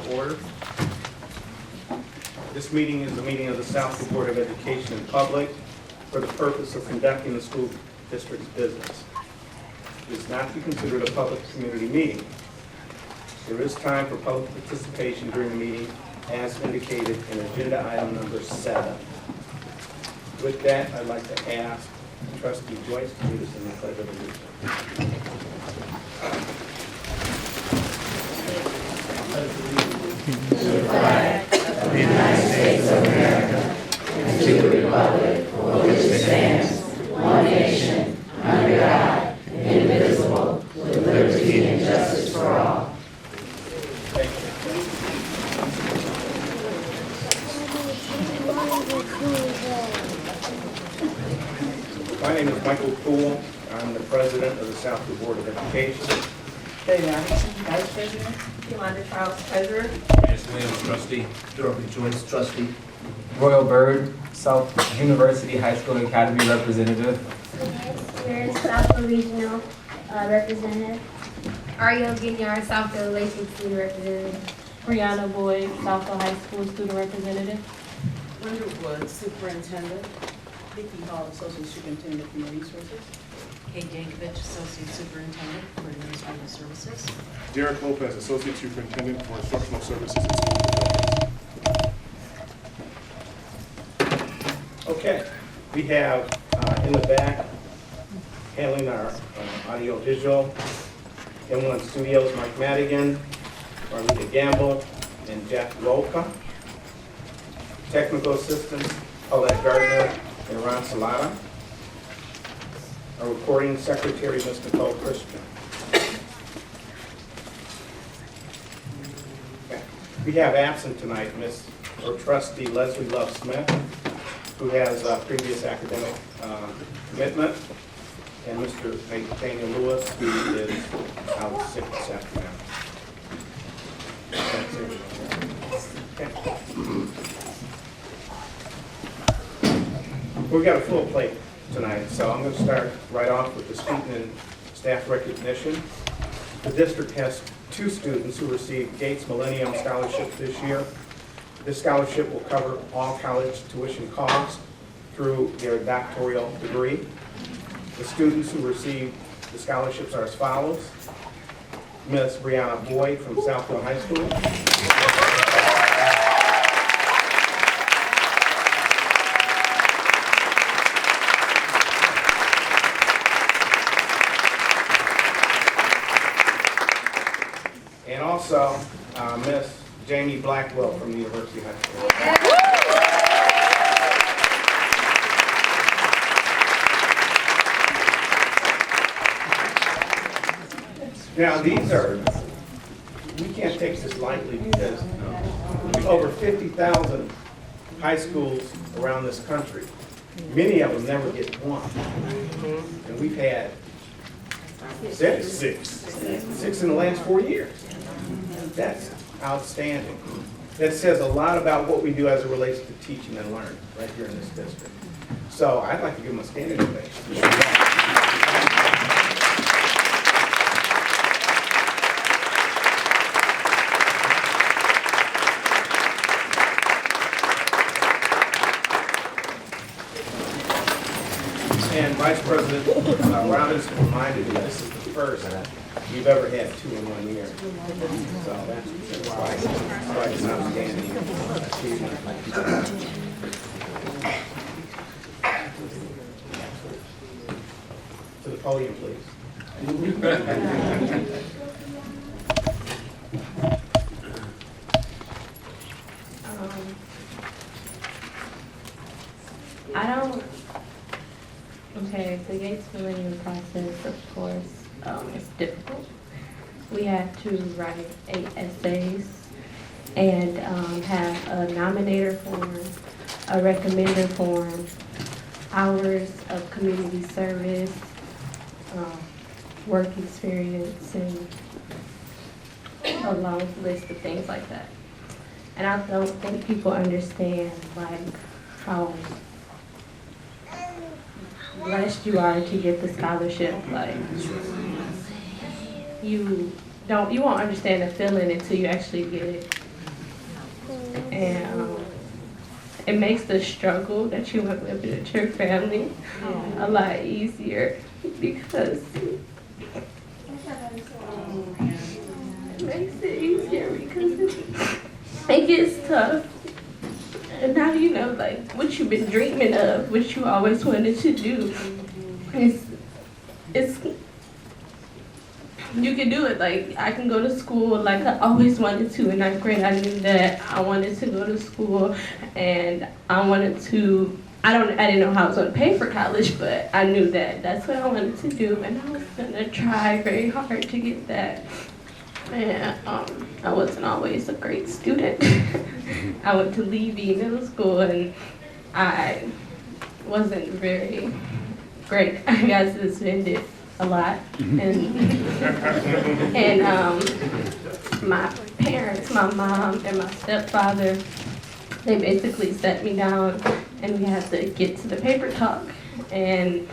to order. This meeting is the meeting of the Southfield Board of Education in public for the purpose of conducting the school district's business. It is not to be considered a public community meeting. There is time for public participation during the meeting as indicated in agenda item number 7. With that, I'd like to ask Trustee Joyce to lead us in the pledge of allegiance. To the flag of the United States of America and to the republic for which it stands, one nation, under God, indivisible, with liberty and justice for all. My name is Michael Poole. I'm the president of the Southfield Board of Education. David Anderson, Vice President. Yolanda Charles, Treasurer. Lance Williams, Trustee. Dorothy Joyce, Trustee. Royal Bird, South University High School Academy Representative. Here's Southfield Regional Representative. Ariel Guignard, Southfield Relations Student Representative. Brianna Boyd, Southfield High School Student Representative. Linda Wood, Superintendent. Vicki Hall, Associate Superintendent of Human Resources. Kate Yankovich, Associate Superintendent for Administrative Services. Derek Lopez, Associate Superintendent for Instructional Services and School Development. Okay, we have in the back handling our audio visual M1 Studios, Mike Madigan, Marlita Gamble, and Jack Roca. Technical assistants, Paulette Gardner and Ron Salata. Our recording secretary, Ms. Nicole Christian. Okay. We have absent tonight Trustee Leslie Love Smith, who has previous academic commitment, and Mr. Nathaniel Lewis, who is out sick this afternoon. That's it. Okay. We've got a full plate tonight, so I'm going to start right off with the student and staff recognition. The district has 2 students who received Gates Millennium Scholarship this year. This scholarship will cover all college tuition costs through their doctoral degree. The students who received the scholarships are as follows. Miss Brianna Boyd from Southfield High School. And also, Miss Jamie Blackwell from the University High School. Now, we can't take this lightly because over 50,000 high schools around this country, many of them never get one. And we've had six in the last 4 years. That's outstanding. That says a lot about what we do as it relates to teaching and learning right here in this district. So I'd like to give them a standing ovation. And Vice President Robinson reminded me this is the first we've ever had 2 in 1 year. So that's quite an outstanding achievement. To the podium, please. Okay, the Gates Millennium process, of course, is difficult. We have to write 8 essays and have a nominator form, a recommender form, hours of community service, work experience, and a long list of things like that. And I don't think people understand like how blessed you are to get the scholarship. Like you won't understand the feeling until you actually get it. And it makes the struggle that you have lived with your family a lot easier because it makes it easier because it gets tough. And now you know, like, what you've been dreaming of, what you always wanted to do. It's you can do it. Like, I can go to school like I always wanted to. In ninth grade, I knew that I wanted to go to school, and I wanted to. I didn't know how I was going to pay for college, but I knew that that's what I wanted to do, and I was going to try very hard to get that. And I wasn't always a great student. I went to Levy Middle School, and I wasn't very great. I got suspended a lot, and my parents, my mom and my stepfather, they basically sat me down, and we had to get to the paper talk, and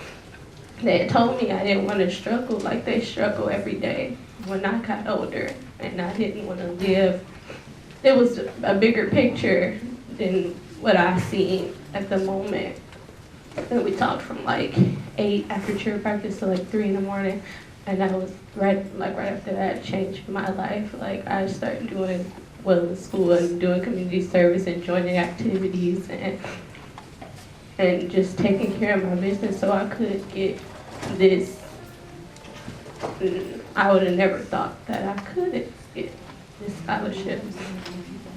they had told me I didn't want to struggle like they struggle every day when I got older, and I didn't want to live. There was a bigger picture than what I see at the moment. And we talked from like 8 after cheer practice to like 3 in the morning, and that was right after that changed my life. Like, I started doing well in school and doing community service and joining activities and just taking care of my business so I could get this. I would have never thought that I could get this scholarship.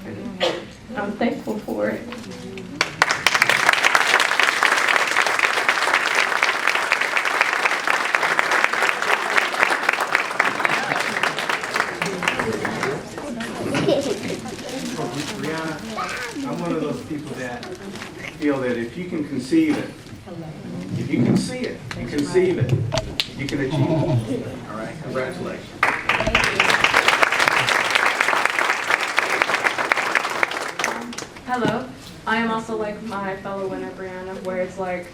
And I'm thankful for it. Brianna, I'm one of those people that feel that if you can conceive it, if you can see it and conceive it, you can achieve it. All right, congratulations. Hello. I am also like my fellow winner, Brianna, where it's like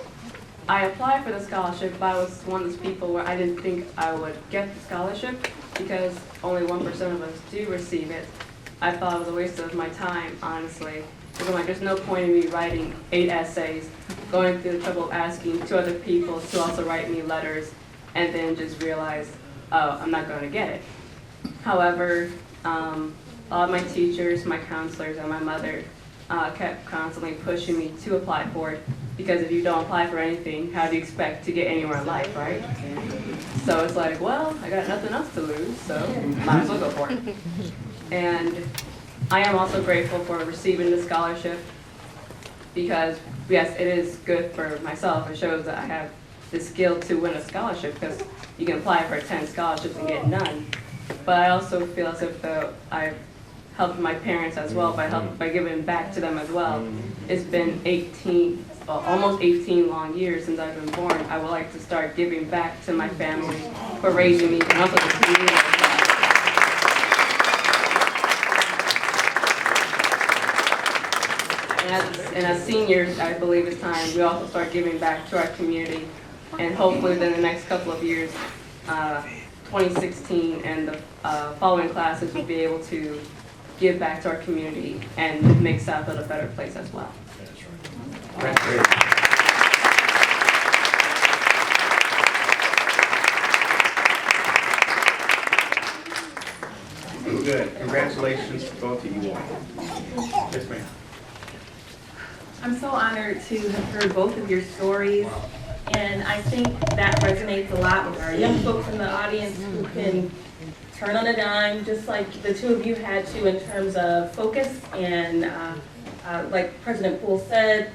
I applied for the scholarship, but I was one of those people where I didn't think I would get the scholarship because only 1% of us do receive it. I thought it was a waste of my time, honestly. Because I'm like, there's no point in me writing 8 essays, going through the trouble of asking 2 other people to also write me letters, and then just realize, oh, I'm not going to get it. However, all of my teachers, my counselors, and my mother kept constantly pushing me to apply for it, because if you don't apply for anything, how do you expect to get anywhere in life, right? So it's like, well, I got nothing else to lose, so might as well go for it. And I am also grateful for receiving the scholarship because, yes, it is good for myself. It shows that I have the skill to win a scholarship because you can apply for 10 scholarships and get none. But I also feel as if though I've helped my parents as well by giving back to them as well. It's been almost 18 long years since I've been born. I would like to start giving back to my family for raising me and also the community as well. And as seniors, I believe it's time we also start giving back to our community. And hopefully within the next couple of years, 2016 and the following classes will be able to give back to our community and make Southfield a better place as well. That's great. Good. Congratulations to both of you all. Yes, ma'am. I'm so honored to have heard both of your stories, and I think that resonates a lot with our young folks in the audience who can turn on a dime, just like the two of you had to in terms of focus and, like President Poole said,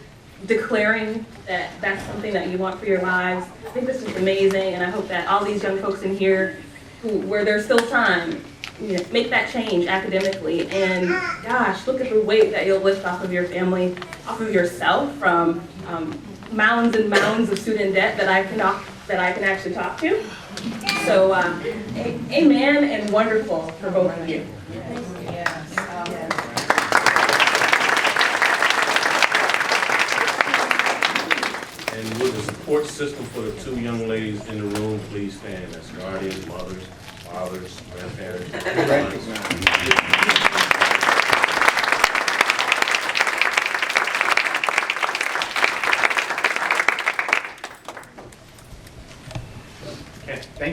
declaring that that's something that you want for your lives. I think this is amazing, and I hope that all these young folks in here, where there's still time, make that change academically. And gosh, look at the weight that you'll lift off of your family, off of yourself, from mounds and mounds of student debt that I can actually talk to. So, amen and wonderful for both of you. And with the support system for the 2 young ladies in the room, please stand as guardians, mothers, fathers, grandparents.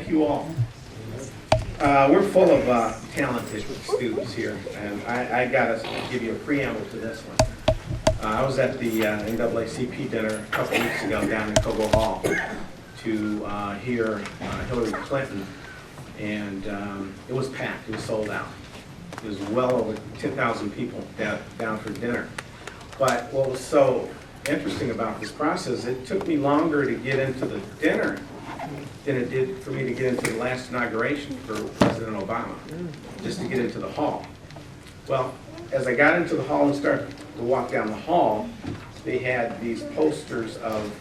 thank you all. We're full of talented students here, and I got to give you a preamble to this one. I was at the NAACP dinner a couple weeks ago down in Cobo Hall to hear Hillary Clinton, and it was packed. It was sold out. It was well over 10,000 people down for dinner. But what was so interesting about this process, it took me longer to get into the dinner than it did for me to get into the last inauguration for President Obama, just to get into the hall. Well, as I got into the hall and started to walk down the hall, they had these posters of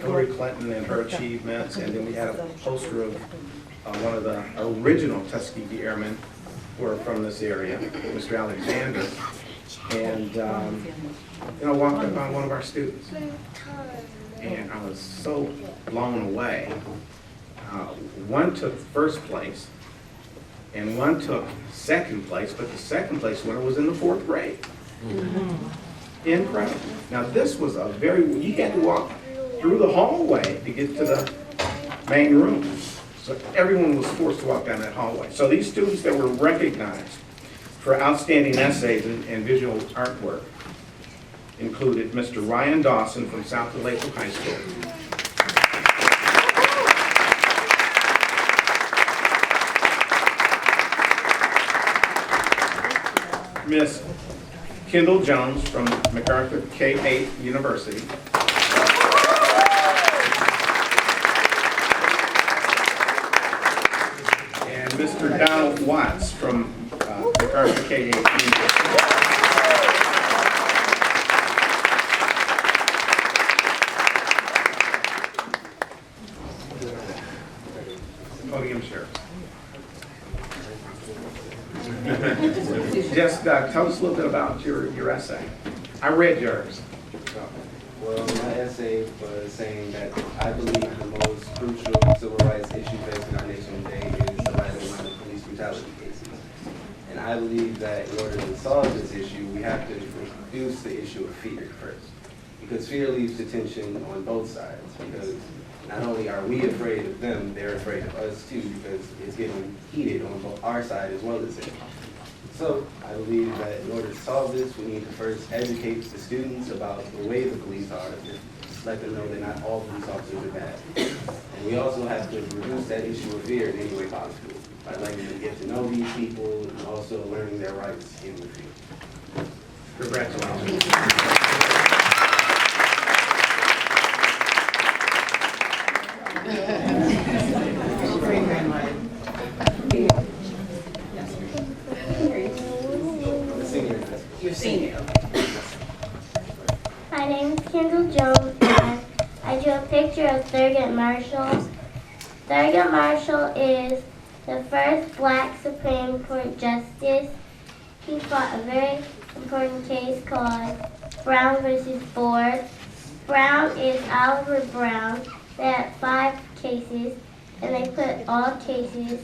Hillary Clinton and her achievements, and then we had a poster of one of the original Tuskegee Airmen who are from this area, Mr. Alexander. And then I walked up on one of our students, and I was so blown away. One took first place, and one took second place, but the second place winner was in the 4th grade. Incredible. Now this was a you had to walk through the hallway to get to the main room. So everyone was forced to walk down that hallway. So these students that were recognized for outstanding essays and visual artwork included Mr. Ryan Dawson from Southfield High School. Miss Kendall Jones from MacArthur K-8 University. And Mr. Donald Watts from MacArthur K-8 University. Podium shares. Just tell us a little bit about your essay. I read yours. Well, my essay was saying that I believe the most crucial civil rights issue facing our nation today is the rising amount of police brutality cases. And I believe that in order to solve this issue, we have to reduce the issue of fear first. Because fear leads to tension on both sides. Because not only are we afraid of them, they're afraid of us too, because it's getting heated on both our side as well as theirs. So I believe that in order to solve this, we need to first educate the students about the way the police are, just let them know that not all police officers are bad. And we also have to reduce that issue of fear in any way possible, by letting them get to know these people and also learning their rights in the field. Congratulations. Your senior. My name is Kendall Jones, and I drew a picture of Thurgood Marshall. Thurgood Marshall is the first Black Supreme Court Justice. He fought a very important case called Brown versus Ford. Brown is Oliver Brown. They had 5 cases, and they put all cases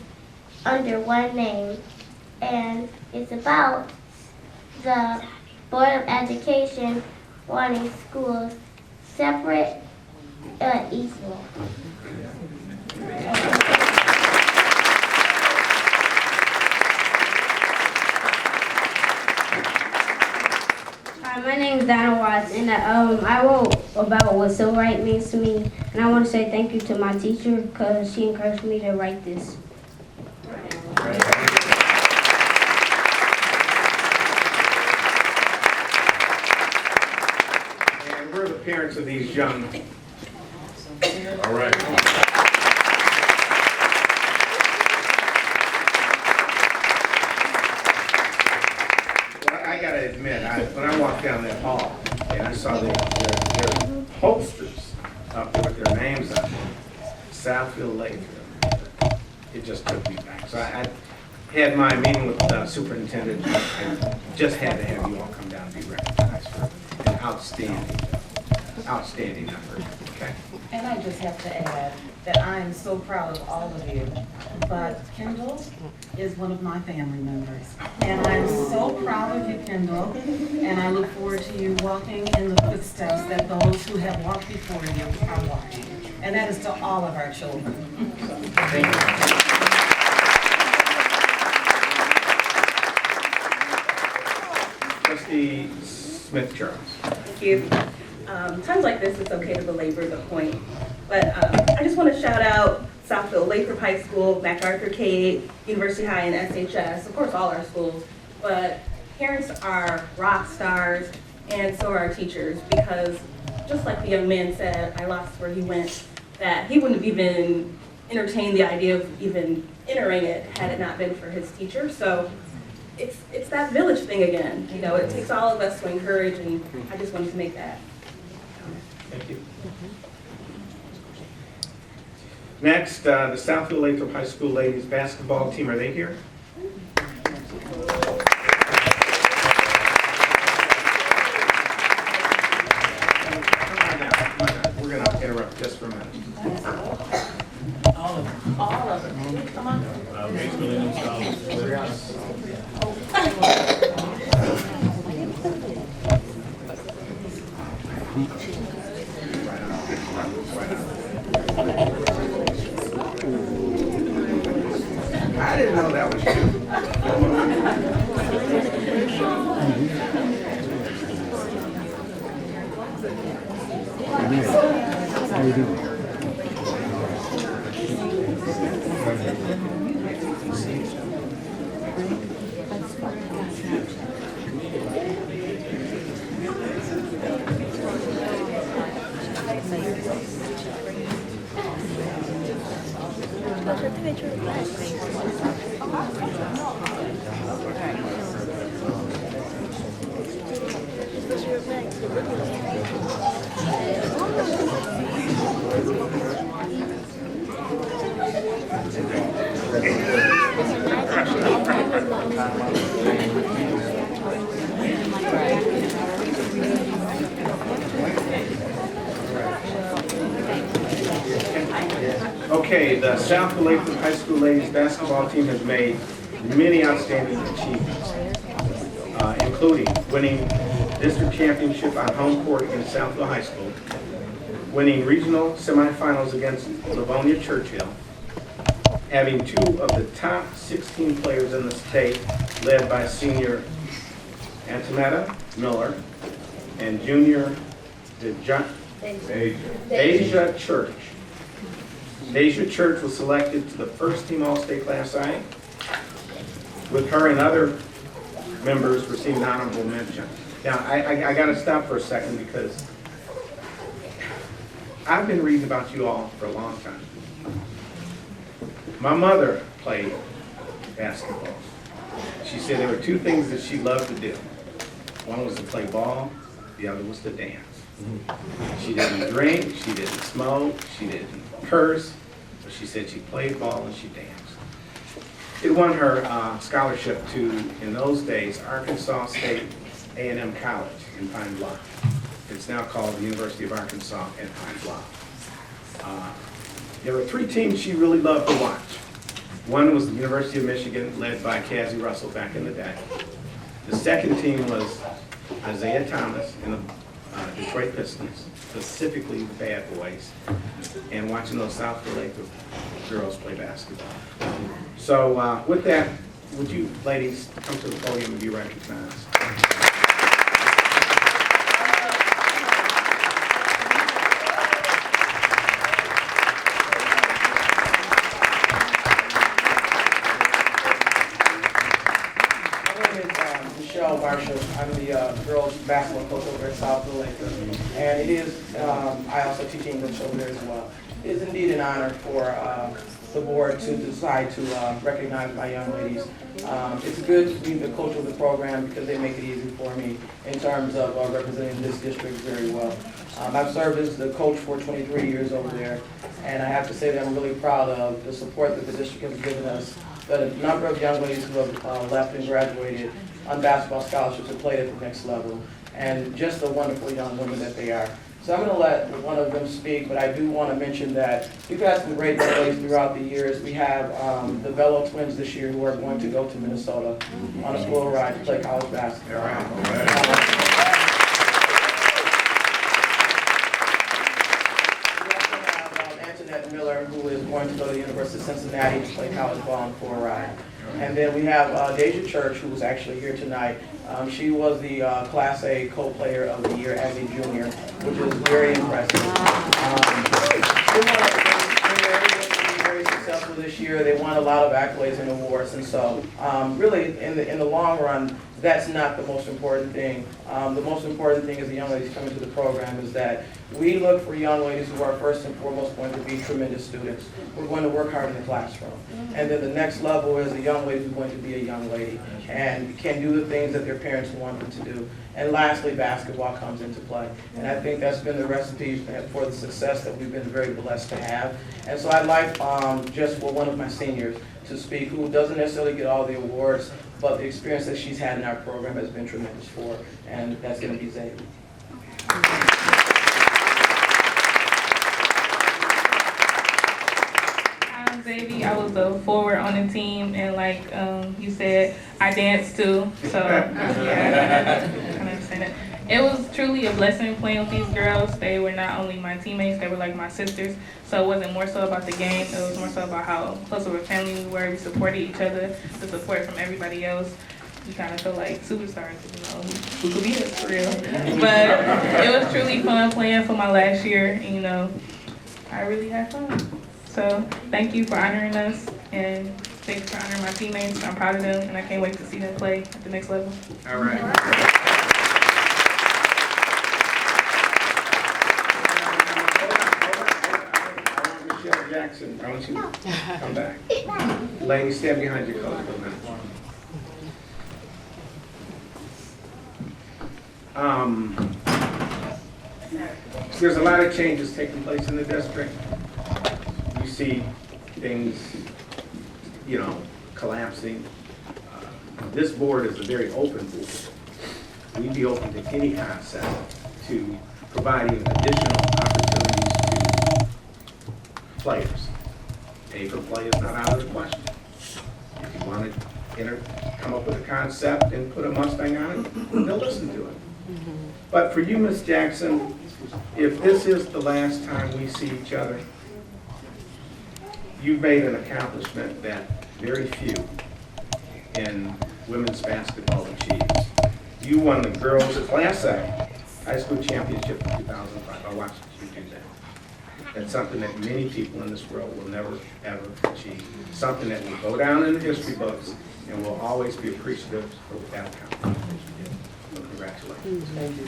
under one name. And it's about the Board of Education wanting schools separate but equal. Hi, my name is Donna Watts, and I wrote about what civil rights means to me, and I want to say thank you to my teacher because she encouraged me to write this. And we're the parents of these young. All right. I gotta admit, when I walked down that hall and I saw their posters up there with their names on it, Southfield, Lathrop, it just took me back. So I had my meeting with the superintendent and just had to have you all come down and be recognized for an outstanding effort. Okay. And I just have to add that I am so proud of all of you. But Kendall is one of my family members. And I'm so proud of you, Kendall. And I look forward to you walking in the footsteps that those who have walked before you are walking. And that is to all of our children. Thank you. Trustee Smith-Charles. Thank you. Times like this, it's okay to belabor the point. But I just want to shout out Southfield, Lathrop High School, MacArthur K-8, University High, and SHS, of course all our schools. But parents are rock stars, and so are our teachers, because just like the young man said, I lost where he went, that he wouldn't have even entertained the idea of even entering it had it not been for his teacher. So it's that village thing again. You know, it takes all of us to encourage, and I just wanted to make that. Thank you. Next, the Southfield Lathrop High School ladies basketball team. Are they here? We're going to interrupt just for a minute. All of it. Come on. I didn't know that was you. How you doing? Okay, the Southfield Lathrop High School ladies basketball team has made many outstanding achievements, including winning district championship on home court against Southfield High School, winning regional semifinals against Livonia Churchill, having two of the top 16 players in the state, led by senior Antonetta Miller and junior Deja Church. Deja Church was selected to the first team All-State Class I, with her and other members receiving honorable mention. Now, I got to stop for a second because I've been reading about you all for a long time. My mother played basketball. She said there were two things that she loved to do. One was to play ball, the other was to dance. She didn't drink, she didn't smoke, she didn't curse, but she said she played ball and she danced. It won her scholarship to, in those days, Arkansas State A&M College in Pine Bluff. It's now called the University of Arkansas in Pine Bluff. There were three teams she really loved to watch. One was the University of Michigan, led by Cassie Russell back in the day. The second team was Isaiah Thomas in the Detroit Pistons, specifically the Bad Boys, and watching those Southfield Lathrop girls play basketball. So with that, would you ladies come to the podium and be recognized? I'm the girls basketball coach over at Southfield Lathrop, and it is, I also teach English over there as well. It is indeed an honor for the board to decide to recognize my young ladies. It's good to be the coach of the program because they make it easy for me in terms of representing this district very well. I've served as the coach for 23 years over there, and I have to say that I'm really proud of the support that the district has given us. The number of young ladies who have left and graduated on basketball scholarships and played at the next level, and just the wonderful young women that they are. So I'm going to let one of them speak, but I do want to mention that we've had some great young ladies throughout the years. We have the Bello twins this year who are going to go to Minnesota on a slow ride to play college basketball. Miller, who is going to go to the University of Cincinnati to play college ball on full ride. And then we have Deja Church, who was actually here tonight. She was the Class A co-player of the year as a junior, which is very impressive. They were very successful this year. They won a lot of accolades and awards, and so really, in the long run, that's not the most important thing. The most important thing as the young ladies come into the program is that we look for young ladies who are first and foremost going to be tremendous students. We're going to work hard in the classroom. And then the next level is a young lady who's going to be a young lady and can do the things that their parents want them to do. And lastly, basketball comes into play. And I think that's been the recipe for the success that we've been very blessed to have. And so I'd like just for one of my seniors to speak, who doesn't necessarily get all the awards, but the experience that she's had in our program has been tremendous for her, and that's going to be Zadie. I'm Zadie. I was a forward on the team, and like you said, I danced too. So yeah, I kind of understand it. It was truly a blessing playing with these girls. They were not only my teammates, they were like my sisters. So it wasn't more so about the game, it was more so about how close of a family we were. We supported each other, the support from everybody else. You kind of feel like superstars, who could be us for real. But it was truly fun playing for my last year, and I really had fun. So thank you for honoring us, and thanks for honoring my teammates. I'm proud of them, and I can't wait to see them play at the next level. All right. Jackson, I want you to come back. Lady, stand behind your coach for a minute. There's a lot of changes taking place in the district. You see things, collapsing. This board is a very open board. We'd be open to any concept to providing additional opportunities to players. Pay for play is not out of the question. If you want to come up with a concept and put a Mustang on it, they'll listen to it. But for you, Ms. Jackson, if this is the last time we see each other, you've made an accomplishment that very few in women's basketball achieve. You won the girls' Class A high school championship in 2005. I watched you do that. That's something that many people in this world will never, ever achieve. Something that will go down in the history books and will always be appreciative of that accomplishment. So congratulations. Thank you.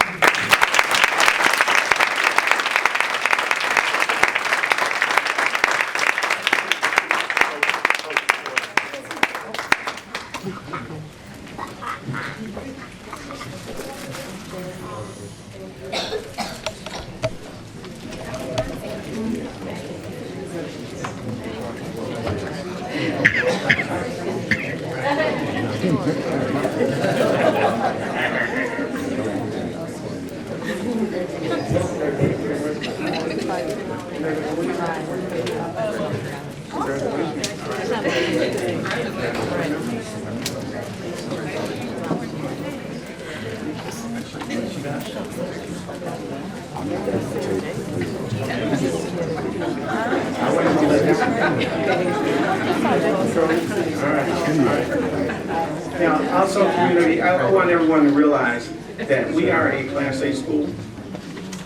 Now, also, community, I want everyone to realize that we are a Class A school.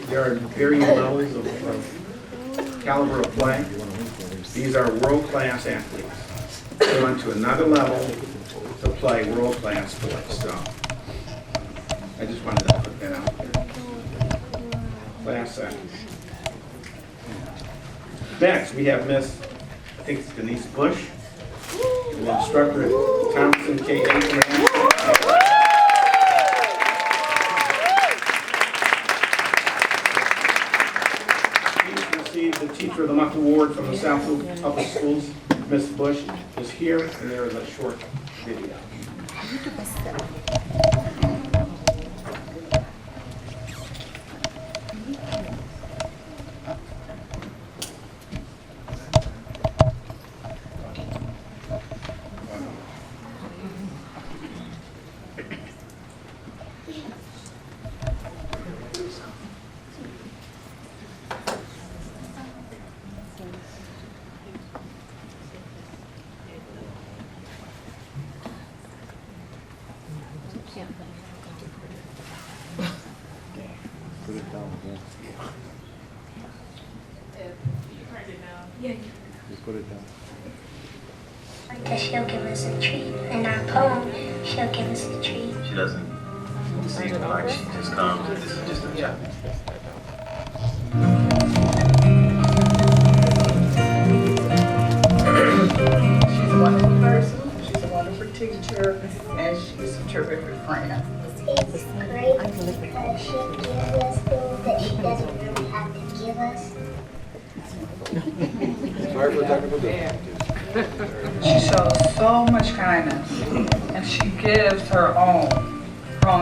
There are varying levels of caliber of play. These are world-class athletes. They went to another level to play world-class sports. So, I just wanted to put that out there. Class A. Next, we have Miss, I think it's Denise Bush, the instructor at Thompson K-8. The Teacher of the Month Award from the Southfield Public Schools. Ms. Bush is here, and there is a short video. Put it down again. Just put it down. Because she'll give us a treat. In our poem, she'll give us a treat. She doesn't seem like she just comes and this is just a job. She's a wonderful person, she's a wonderful teacher, and she's a terrific friend. It's great because she gives us things that she doesn't really have to give us. Sorry for technical difficulties. She shows so much kindness, and she gives her own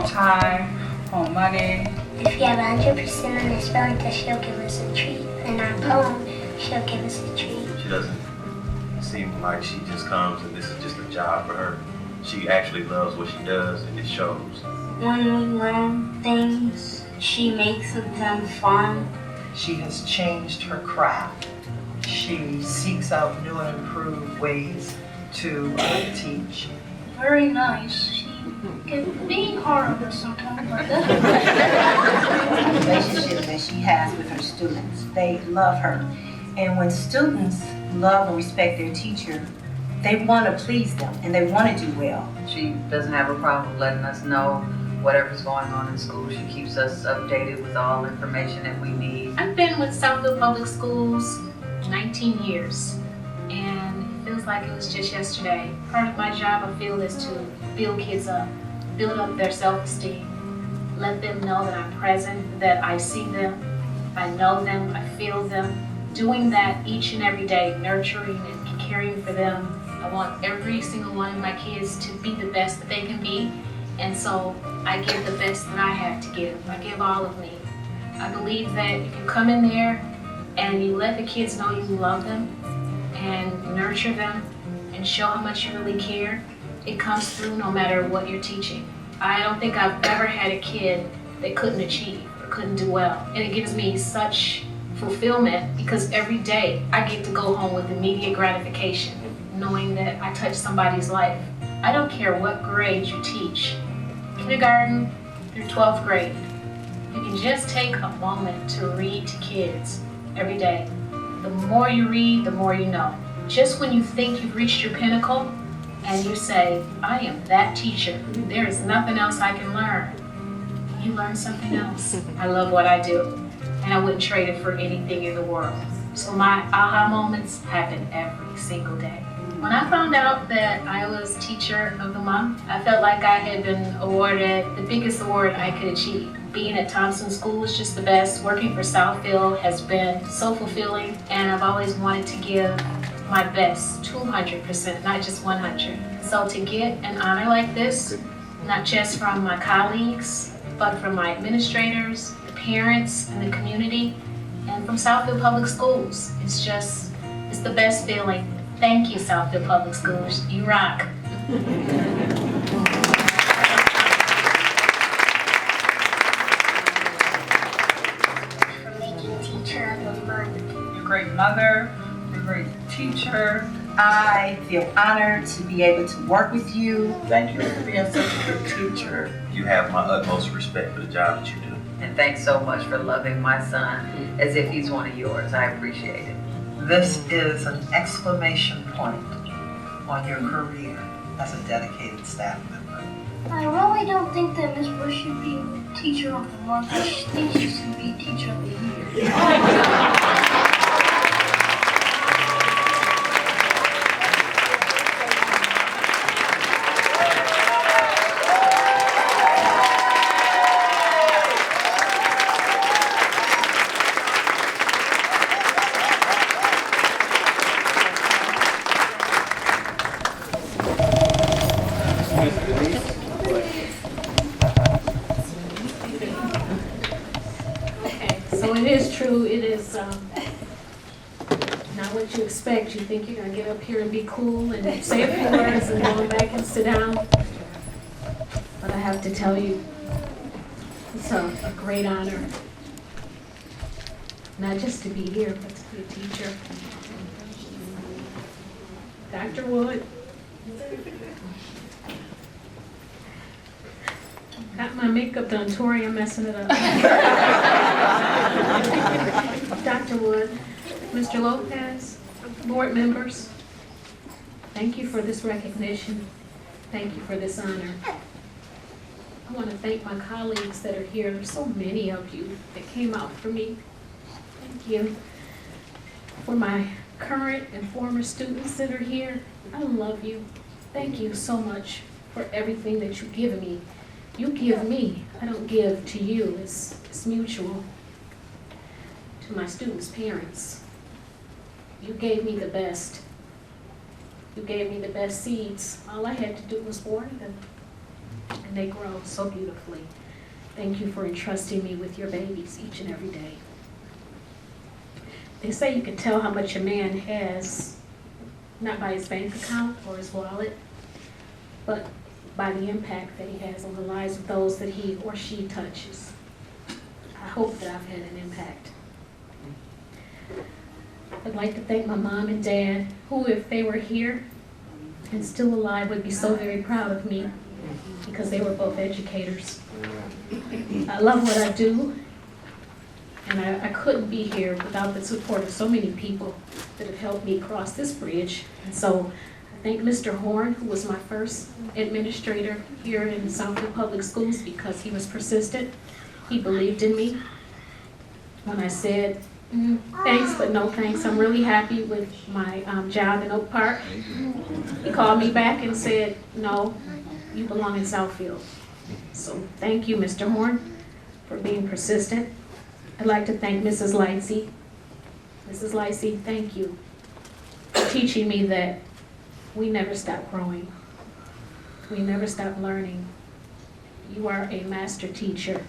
time, her own money. If you have 100% on the spelling test, she'll give us a treat. In our poem, she'll give us a treat. She doesn't seem like she just comes and this is just a job for her. She actually loves what she does and it shows. When we learn things, she makes them fun. She has changed her craft. She seeks out new and improved ways to teach. Very nice. She can be hard on us sometimes, but that's The relationship that she has with her students. They love her. And when students love and respect their teacher, they want to please them and they want to do well. She doesn't have a problem letting us know whatever's going on in school. She keeps us updated with all information that we need. I've been with Southfield Public Schools 19 years, and it feels like it was just yesterday. Part of my job, I feel, is to build kids up, build up their self-esteem, let them know that I'm present, that I see them, I know them, I feel them. Doing that each and every day, nurturing and caring for them. I want every single one of my kids to be the best that they can be, and so I give the best that I have to give. I give all of me. I believe that if you come in there and you let the kids know you love them and nurture them and show how much you really care, it comes through no matter what you're teaching. I don't think I've ever had a kid that couldn't achieve or couldn't do well. And it gives me such fulfillment because every day I get to go home with immediate gratification, knowing that I touched somebody's life. I don't care what grade you teach, kindergarten through 12th grade. You can just take a moment to read to kids every day. The more you read, the more you know. Just when you think you've reached your pinnacle and you say, I am that teacher, there is nothing else I can learn, you learn something else. I love what I do, and I wouldn't trade it for anything in the world. So my aha moments happen every single day. When I found out that I was Teacher of the Month, I felt like I had been awarded the biggest award I could achieve. Being at Thompson School is just the best. Working for Southfield has been so fulfilling, and I've always wanted to give my best, 200%, not just 100. So to get an honor like this, not just from my colleagues, but from my administrators, the parents, and the community, and from Southfield Public Schools, it's the best feeling. Thank you, Southfield Public Schools. You rock. For making Teacher of the Month. You're a great mother, you're a great teacher. I feel honored to be able to work with you. Thank you for being such a good teacher. You have my utmost respect for the job that you do. And thanks so much for loving my son as if he's one of yours. I appreciate it. This is an exclamation point on your career as a dedicated staff member. I really don't think that Miss Bush should be Teacher of the Month. I think she should be Teacher of the Year. So it is true, it is not what you expect. You think you're gonna get up here and be cool and say a few words and go back and sit down. But I have to tell you, It's a great honor, not just to be here, but to be a teacher. Dr. Wood. Got my makeup done, Tori, I'm messing it up. Dr. Wood, Mr. Lopez, board members, thank you for this recognition. Thank you for this honor. I want to thank my colleagues that are here. There's so many of you that came out for me. Thank you. For my current and former students that are here, I love you. Thank you so much for everything that you've given me. You give me, I don't give to you. It's mutual. To my students' parents, you gave me the best. You gave me the best seeds. All I had to do was water them, and they grow so beautifully. Thank you for entrusting me with your babies each and every day. They say you can tell how much a man has, not by his bank account or his wallet, but by the impact that he has on the lives of those that he or she touches. I hope that I've had an impact. I'd like to thank my mom and dad, who, if they were here and still alive, would be so very proud of me, because they were both educators. I love what I do, and I couldn't be here without the support of so many people that have helped me cross this bridge. And so I thank Mr. Horn, who was my first administrator here in Southfield Public Schools, because he was persistent. He believed in me when I said, thanks, but no thanks. I'm really happy with my job in Oak Park. He called me back and said, no, you belong in Southfield. So thank you, Mr. Horn, for being persistent. I'd like to thank Mrs. Lightsey. Mrs. Lightsey, thank you for teaching me that we never stop growing. We never stop learning. You are a master teacher.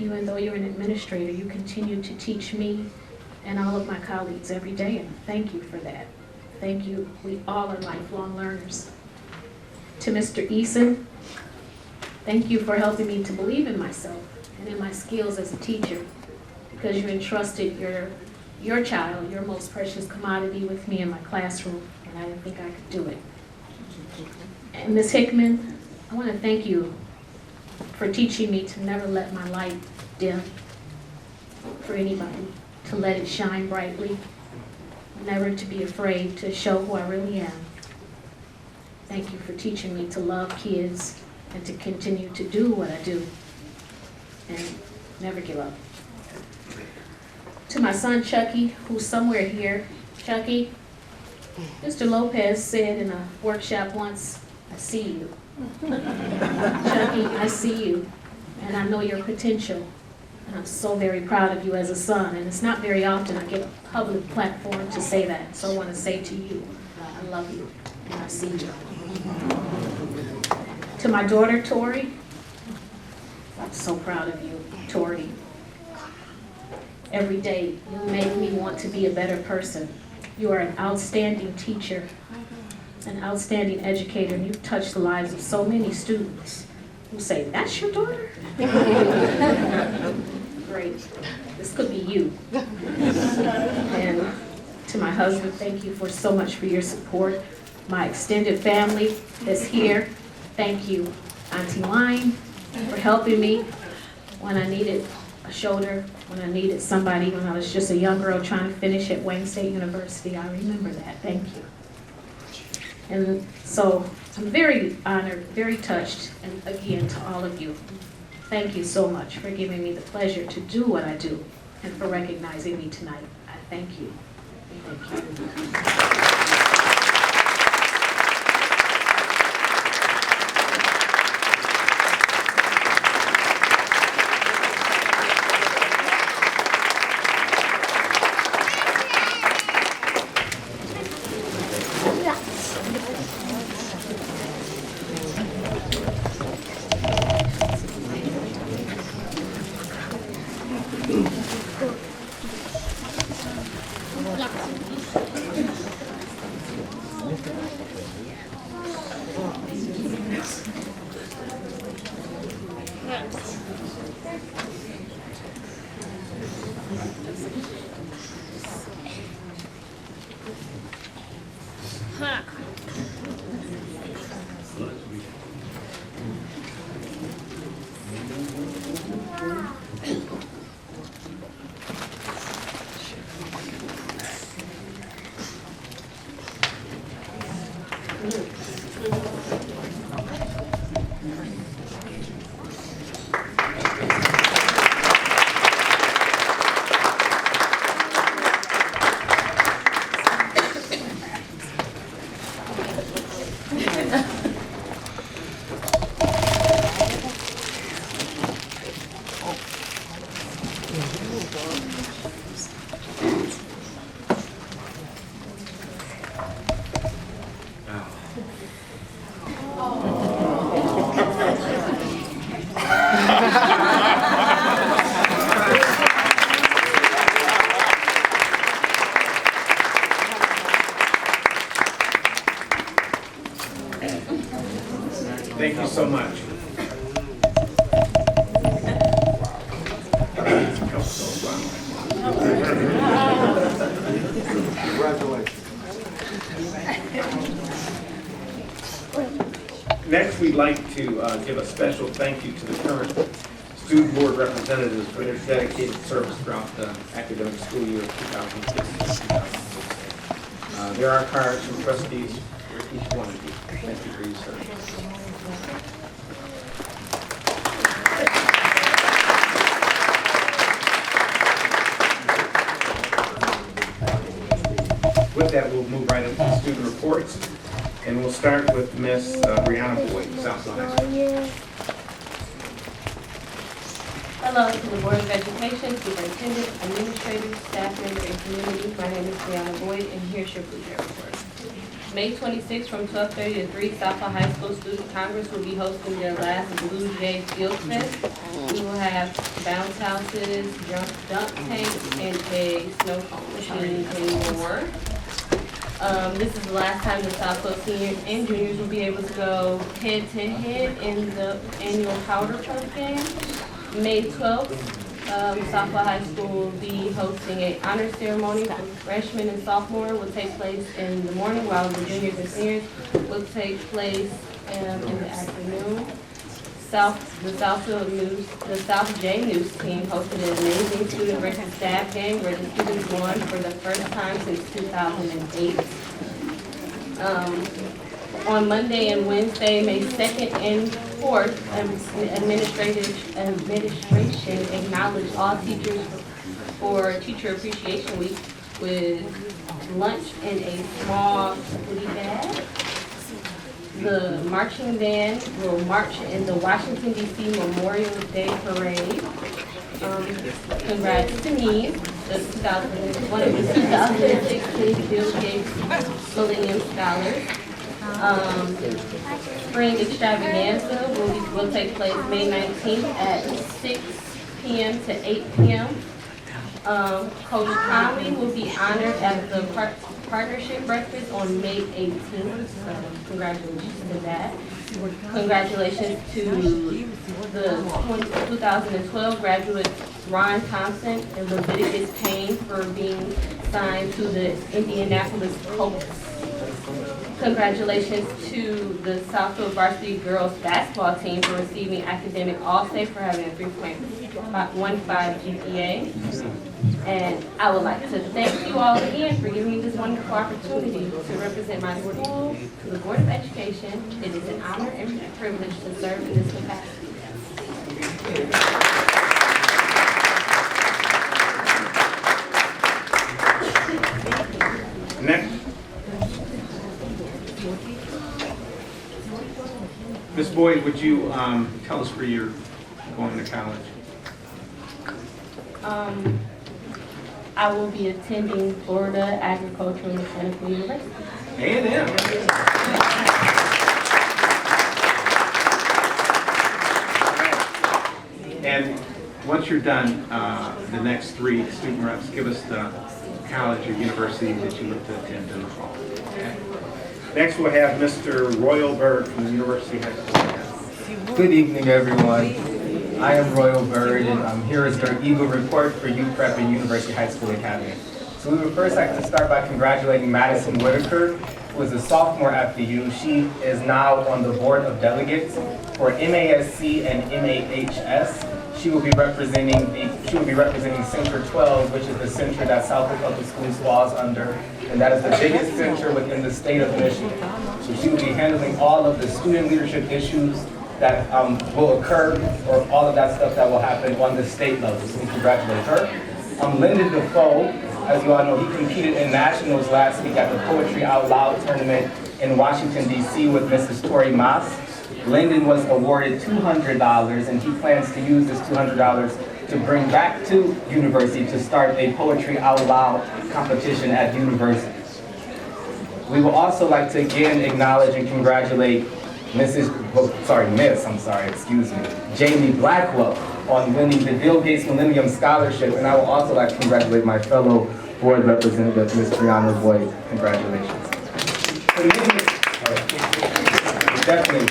Even though you're an administrator, you continue to teach me and all of my colleagues every day, and thank you for that. Thank you. We all are lifelong learners. To Mr. Eason, thank you for helping me to believe in myself and in my skills as a teacher, because you entrusted your child, your most precious commodity, with me in my classroom, and I didn't think I could do it. And Ms. Hickman, I want to thank you for teaching me to never let my light dim for anybody, to let it shine brightly, never to be afraid to show who I really am. Thank you for teaching me to love kids and to continue to do what I do and never give up. To my son Chucky, who's somewhere here, Chucky, Mr. Lopez said in a workshop once, I see you. Chucky, I see you, and I know your potential, and I'm so very proud of you as a son, and it's not very often I get a public platform to say that, so I want to say to you, I love you, and I see you. To my daughter, Tori, I'm so proud of you, Tori. Every day, you make me want to be a better person. You are an outstanding teacher, an outstanding educator, and you've touched the lives of so many students who say, that's your daughter? Great. This could be you. And to my husband, thank you for so much for your support. My extended family that's here, thank you. Auntie Wine for helping me when I needed a shoulder, when I needed somebody, when I was just a young girl trying to finish at Wayne State University. I remember that. Thank you. And so I'm very honored, very touched, and again, to all of you, thank you so much for giving me the pleasure to do what I do and for recognizing me tonight. I thank you. Thank you. you so much. Next, we'd like to give a special thank you to the current student board representatives for their dedicated service throughout the academic school year of 2015-2016. There are cards from trustees for each one of you. Thank you for your service. With that, we'll move right into the student reports, and we'll start with Miss Brianna Boyd, Southfield High School. Hello to the Board of Education, Superintendent, Administrators, staff member, and community. My name is Brianna Boyd, and here's your Blue Jay report. May 26th from 12:30 to 3, Southfield High School Student Congress will be hosting their last Blue Jay Field Fest. We will have bounce houses, dunk tanks, and a snow cone machine and more. This is the last time the Southfield seniors and juniors will be able to go head-to-head in the annual Powder Puff game. May 12th, Southfield High School will be hosting an honor ceremony for freshmen and sophomore. Will take place in the morning, while the juniors and seniors will take place in the afternoon. The South J News team hosted an amazing student versus staff game where the students won for the first time since 2008. On Monday and Wednesday, May 2nd and 4th, administration acknowledged all teachers for Teacher Appreciation Week with lunch in a small goodie bag. The marching band will march in the Washington, D.C. Memorial Day Parade. Congrats to me, one of the 2016 Bill Gates Millennium Scholars. Spring Extravaganza will take place May 19th at 6 p.m. to 8 p.m. Coach Conley will be honored at the partnership breakfast on May 18th. So congratulations to that. Congratulations to the 2012 graduates Ron Thompson and Leviticus Payne for being signed to the Indianapolis Colts. Congratulations to the Southfield varsity girls basketball team for receiving academic all-state for having a 3.15 GPA. And I would like to thank you all again for giving me this wonderful opportunity to represent my school to the Board of Education. It is an honor and a privilege to serve in this capacity. Next. Ms. Boyd, would you tell us where you're going to college? I will be attending Florida Agricultural and Technical University. A&M. And once you're done, the next 3 student reps, give us the college or university that you look to attend in the fall. Okay. Next, we'll have Mr. Royal Bird from the University High School. Good evening, everyone. I am Royal Bird, and I'm here as your Eagle Report for UPrep and University High School Academy. So we would first like to start by congratulating Madison Whitaker, who is a sophomore at the U. She is now on the Board of Delegates for MASC and MAHS. She will be representing Center 12, which is the center that Southfield Public Schools falls under, and that is the biggest center within the state of Michigan. So she will be handling all of the student leadership issues that will occur, or all of that stuff that will happen on the state level. So we congratulate her. Lyndon Defoe, as you all know, he competed in nationals last week at the Poetry Out Loud tournament in Washington, D.C. with Mrs. Tori Moss. Lyndon was awarded $200, and he plans to use this $200 to bring back to university to start a Poetry Out Loud competition at university. We will also like to again acknowledge and congratulate Miss Jamie Blackwell on winning the Bill Gates Millennium Scholarship, and I will also like to congratulate my fellow board representative, Ms. Brianna Boyd. Congratulations. Definitely.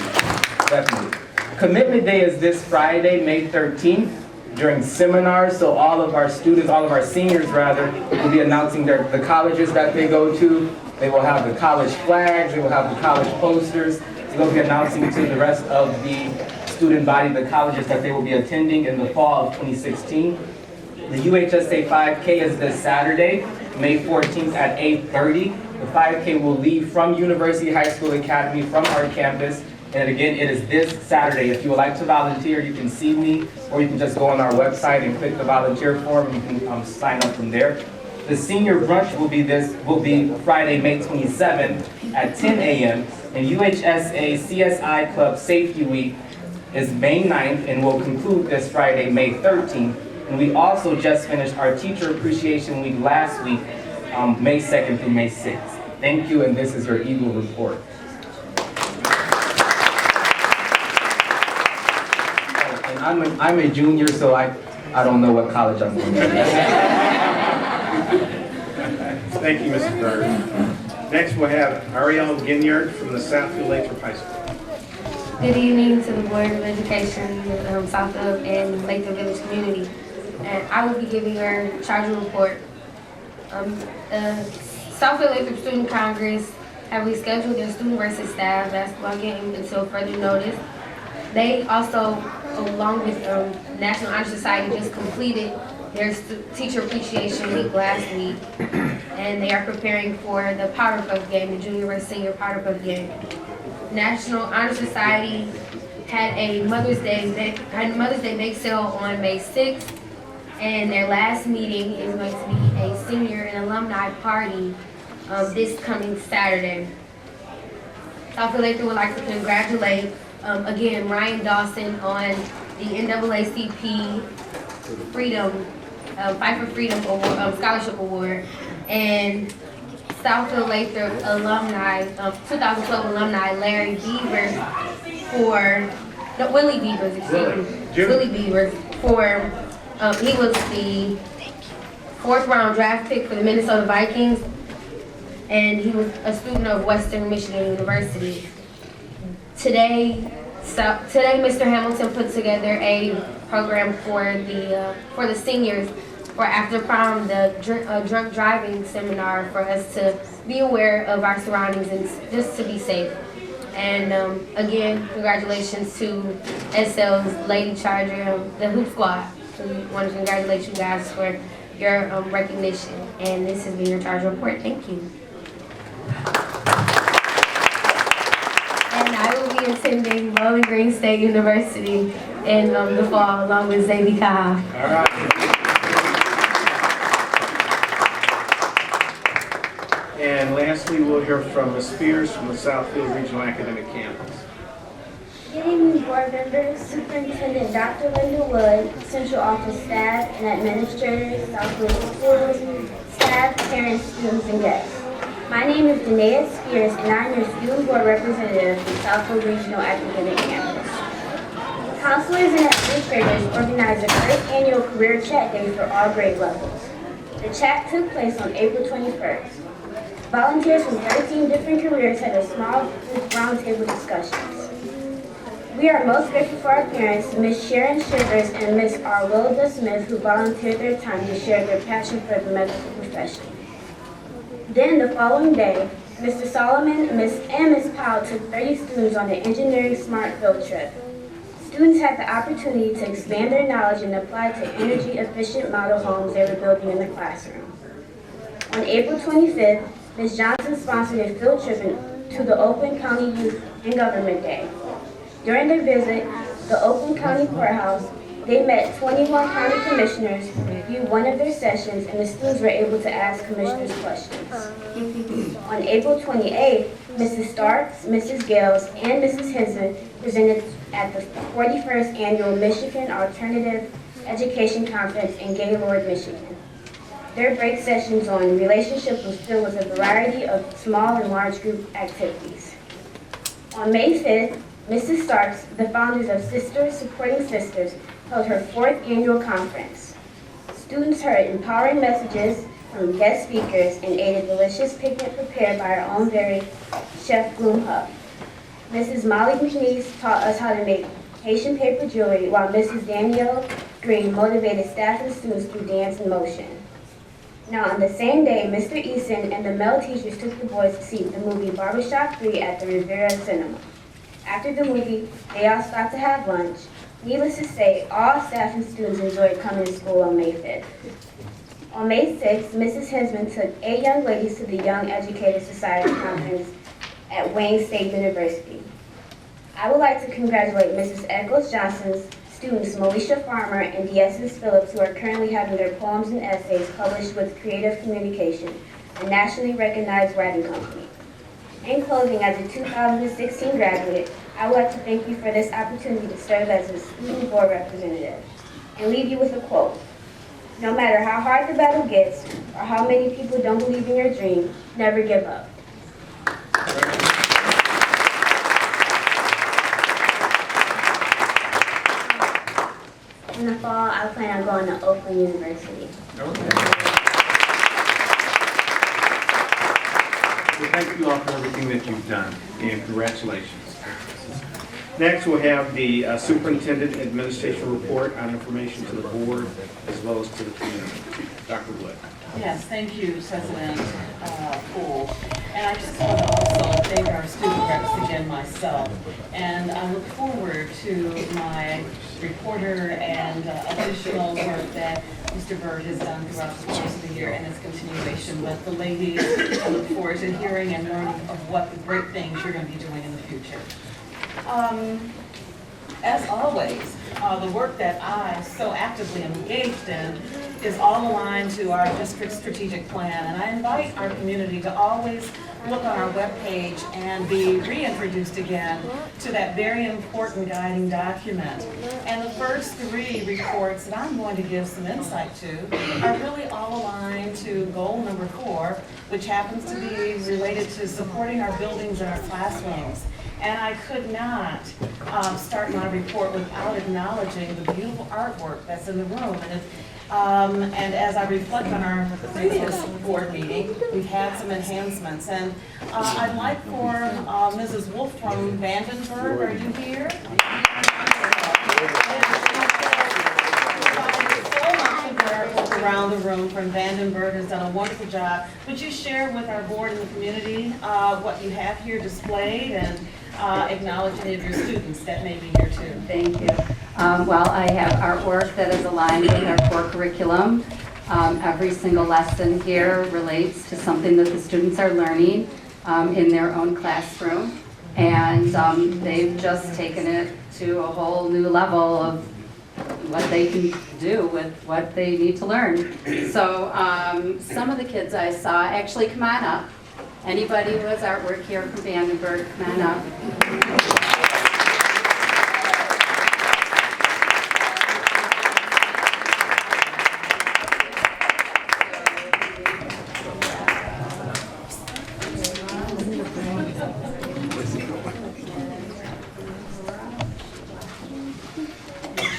Definitely. Commitment Day is this Friday, May 13th, during seminars. So all of our students, all of our seniors rather, will be announcing the colleges that they go to. They will have the college flags, they will have the college posters. So they'll be announcing to the rest of the student body the colleges that they will be attending in the fall of 2016. The UHSA 5K is this Saturday, May 14th at 8:30. The 5K will leave from University High School Academy from our campus. And again, it is this Saturday. If you would like to volunteer, you can see me, or you can just go on our website and click the volunteer form. You can sign up from there. The senior brunch will be Friday, May 27th at 10 a.m. And UHSA CSI Club Safety Week is May 9th and will conclude this Friday, May 13th. And we also just finished our Teacher Appreciation Week last week, May 2nd through May 6th. Thank you, and this is your Eagle Report. And I'm a junior, so I don't know what college I'm going to. Thank you, Mrs. Bird. Next, we'll have Ariel Ginyard from the Southfield Lathrop High School. Good evening to the Board of Education, Southfield and Lathrop Village community. And I will be giving your charge report. Southfield Lathrop Student Congress have rescheduled their student versus staff basketball game until further notice. They also, along with National Honor Society, just completed their Teacher Appreciation Week last week, and they are preparing for the Powder Puff game, the junior versus senior Powder Puff game. National Honor Society had a Mother's Day bake sale on May 6th, and their last meeting is going to be a senior and alumni party this coming Saturday. Southfield Lathrop would like to congratulate again Ryan Dawson on the NAACP Freedom Fight for Freedom Scholarship Award, and Southfield Lathrop alumni, 2012 alumni Larry Beavers Willie Beavers, Willie Beavers for, he was the 4th round draft pick for the Minnesota Vikings, and he was a student of Western Michigan University. Today, Mr. Hamilton put together a program for the seniors for after prom, the drunk driving seminar, for us to be aware of our surroundings and just to be safe. And again, congratulations to SL's Lady Charger, the Hoop Squad. So we want to congratulate you guys for your recognition. And this has been your charge report. Thank you. And I will be attending Bowling Green State University in the fall, along with Xavier Kyle. All right. And lastly, we'll hear from Ms. Spears from the Southfield Regional Academic Campus. Good evening, board members, Superintendent Dr. Linda Wood, Central Office staff and administrators, Southfield schools, staff, parents, students, and guests. My name is Danae Spears, and I'm your student board representative from Southfield Regional Academic Campus. Counselors and administrators organized the first annual Career Chat Day for all grade levels. The chat took place on April 21st. Volunteers from 13 different careers had a small group roundtable discussions. We are most grateful for our parents, Ms. Sharon Shivers and Ms. Arwilda Smith, who volunteered their time to share their passion for the medical profession. Then the following day, Mr. Solomon and Ms. Powell took 30 students on the Engineering Smart field trip. Students had the opportunity to expand their knowledge and apply to energy-efficient model homes they were building in the classroom. On April 25th, Ms. Johnson sponsored a field trip to the Oakland County Youth and Government Day. During their visit, the Oakland County Courthouse, they met 21 county commissioners, reviewed one of their sessions, and the students were able to ask commissioners questions. On April 28th, Mrs. Starks, Mrs. Gales, and Mrs. Henson presented at the 41st Annual Michigan Alternative Education Conference in Gaylord, Michigan. Their break sessions on relationships was filled with a variety of small and large group activities. On May 5th, Mrs. Starks, the founders of Sisters Supporting Sisters, held her 4th annual conference. Students heard empowering messages from guest speakers and ate a delicious picnic prepared by our own very Chef Bloom Huff. Mrs. Molly McNeese taught us how to make Haitian paper jewelry, while Mrs. Danielle Green motivated staff and students through dance and motion. Now, on the same day, Mr. Eason and the male teachers took the boys to see the movie Barbershop 3 at the Rivera Cinema. After the movie, they all stopped to have lunch. Needless to say, all staff and students enjoyed coming to school on May 5th. On May 6th, Mrs. Hinsman took 8 young ladies to the Young Educators Society Conference at Wayne State University. I would like to congratulate Mrs. Eccles Johnson's students Moesha Farmer and DeEssis Phillips, who are currently having their poems and essays published with Creative Communication, a nationally recognized writing company. In closing, as a 2016 graduate, I would like to thank you for this opportunity to serve as a student board representative and leave you with a quote. No matter how hard the battle gets or how many people don't believe in your dream, never give up. In the fall, I plan on going to Oakland University. Okay. Well, thank you all for everything that you've done, and congratulations. Next, we'll have the superintendent administration report on information to the board as well as to the community. Dr. Wood. Yes, thank you, President Poole. And I just want to also thank our student reps again myself. And I look forward to my reporter and additional work that Mr. Bird has done throughout the course of the year and its continuation. But the ladies, I look forward to hearing and learning of what the great things you're going to be doing in the future. As always, the work that I so actively am engaged in is all aligned to our district strategic plan. And I invite our community to always look on our webpage and be reintroduced again to that very important guiding document. And the first 3 reports that I'm going to give some insight to are really all aligned to goal number 4, which happens to be related to supporting our buildings and our classrooms. And I could not start my report without acknowledging the beautiful artwork that's in the room. And as I reflect on our previous board meeting, we've had some enhancements. And I'd like for Mrs. Wolf from Vandenberg, are you here? Around the room from Vandenberg has done a wonderful job. Would you share with our board and the community what you have here displayed and acknowledge any of your students that may be here too? Thank you. Well, I have artwork that is aligned with our core curriculum. Every single lesson here relates to something that the students are learning in their own classroom. And they've just taken it to a whole new level of what they can do with what they need to learn. So some of the kids I saw, actually come on up. Anybody who has artwork here from Vandenberg, come on up.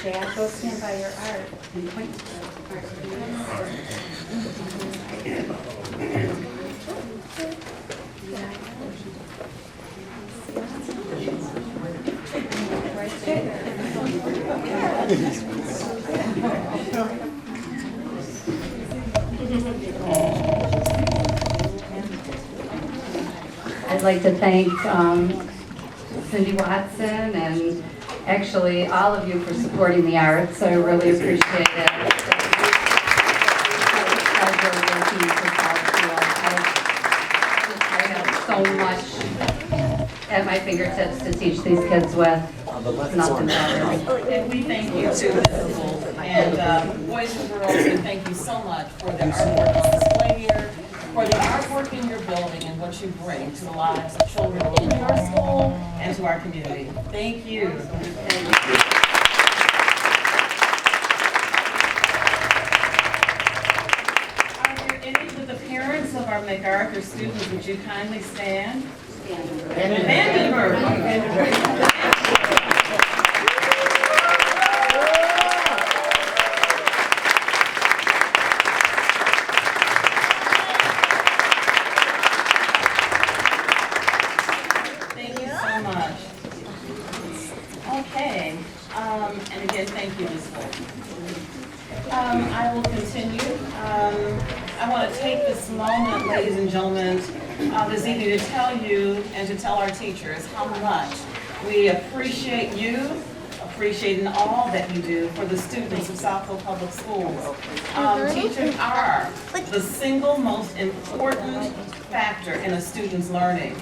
Chad, go stand by your art and point to I'd like to thank Cindy Watson and actually all of you for supporting the arts. I really appreciate it. I have so much at my fingertips to teach these kids with. Nothing better. And we thank you too, Mrs. Wolf. And boys and girls, we thank you so much for the artwork on display here, for the artwork in your building and what you bring to the lives of children in your school and to our community. Thank you. Are there any of the parents of our MacArthur students? Would you kindly stand? Vandenberg. Thank you so much. I will continue. I want to take this moment, ladies and gentlemen, this evening to tell you and to tell our teachers how much we appreciate you, appreciating all that you do for the students of Southfield Public Schools. Teachers are the single most important factor in a student's learning.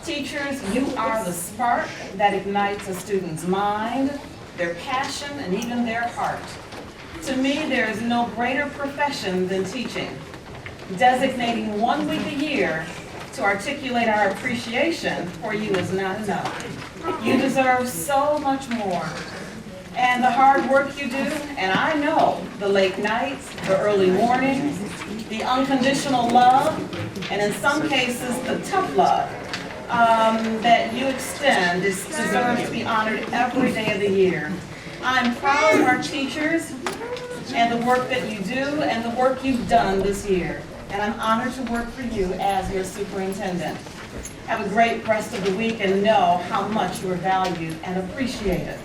Teachers, you are the spark that ignites a student's mind, their passion, and even their heart. To me, there is no greater profession than teaching. Designating 1 week a year to articulate our appreciation for you is not enough. You deserve so much more. And the hard work you do, and I know the late nights, the early mornings, the unconditional love, and in some cases, the tough love that you extend deserves to be honored every day of the year. I'm proud of our teachers and the work that you do and the work you've done this year. And I'm honored to work for you as your superintendent. Have a great rest of the week and know how much you are valued and appreciated.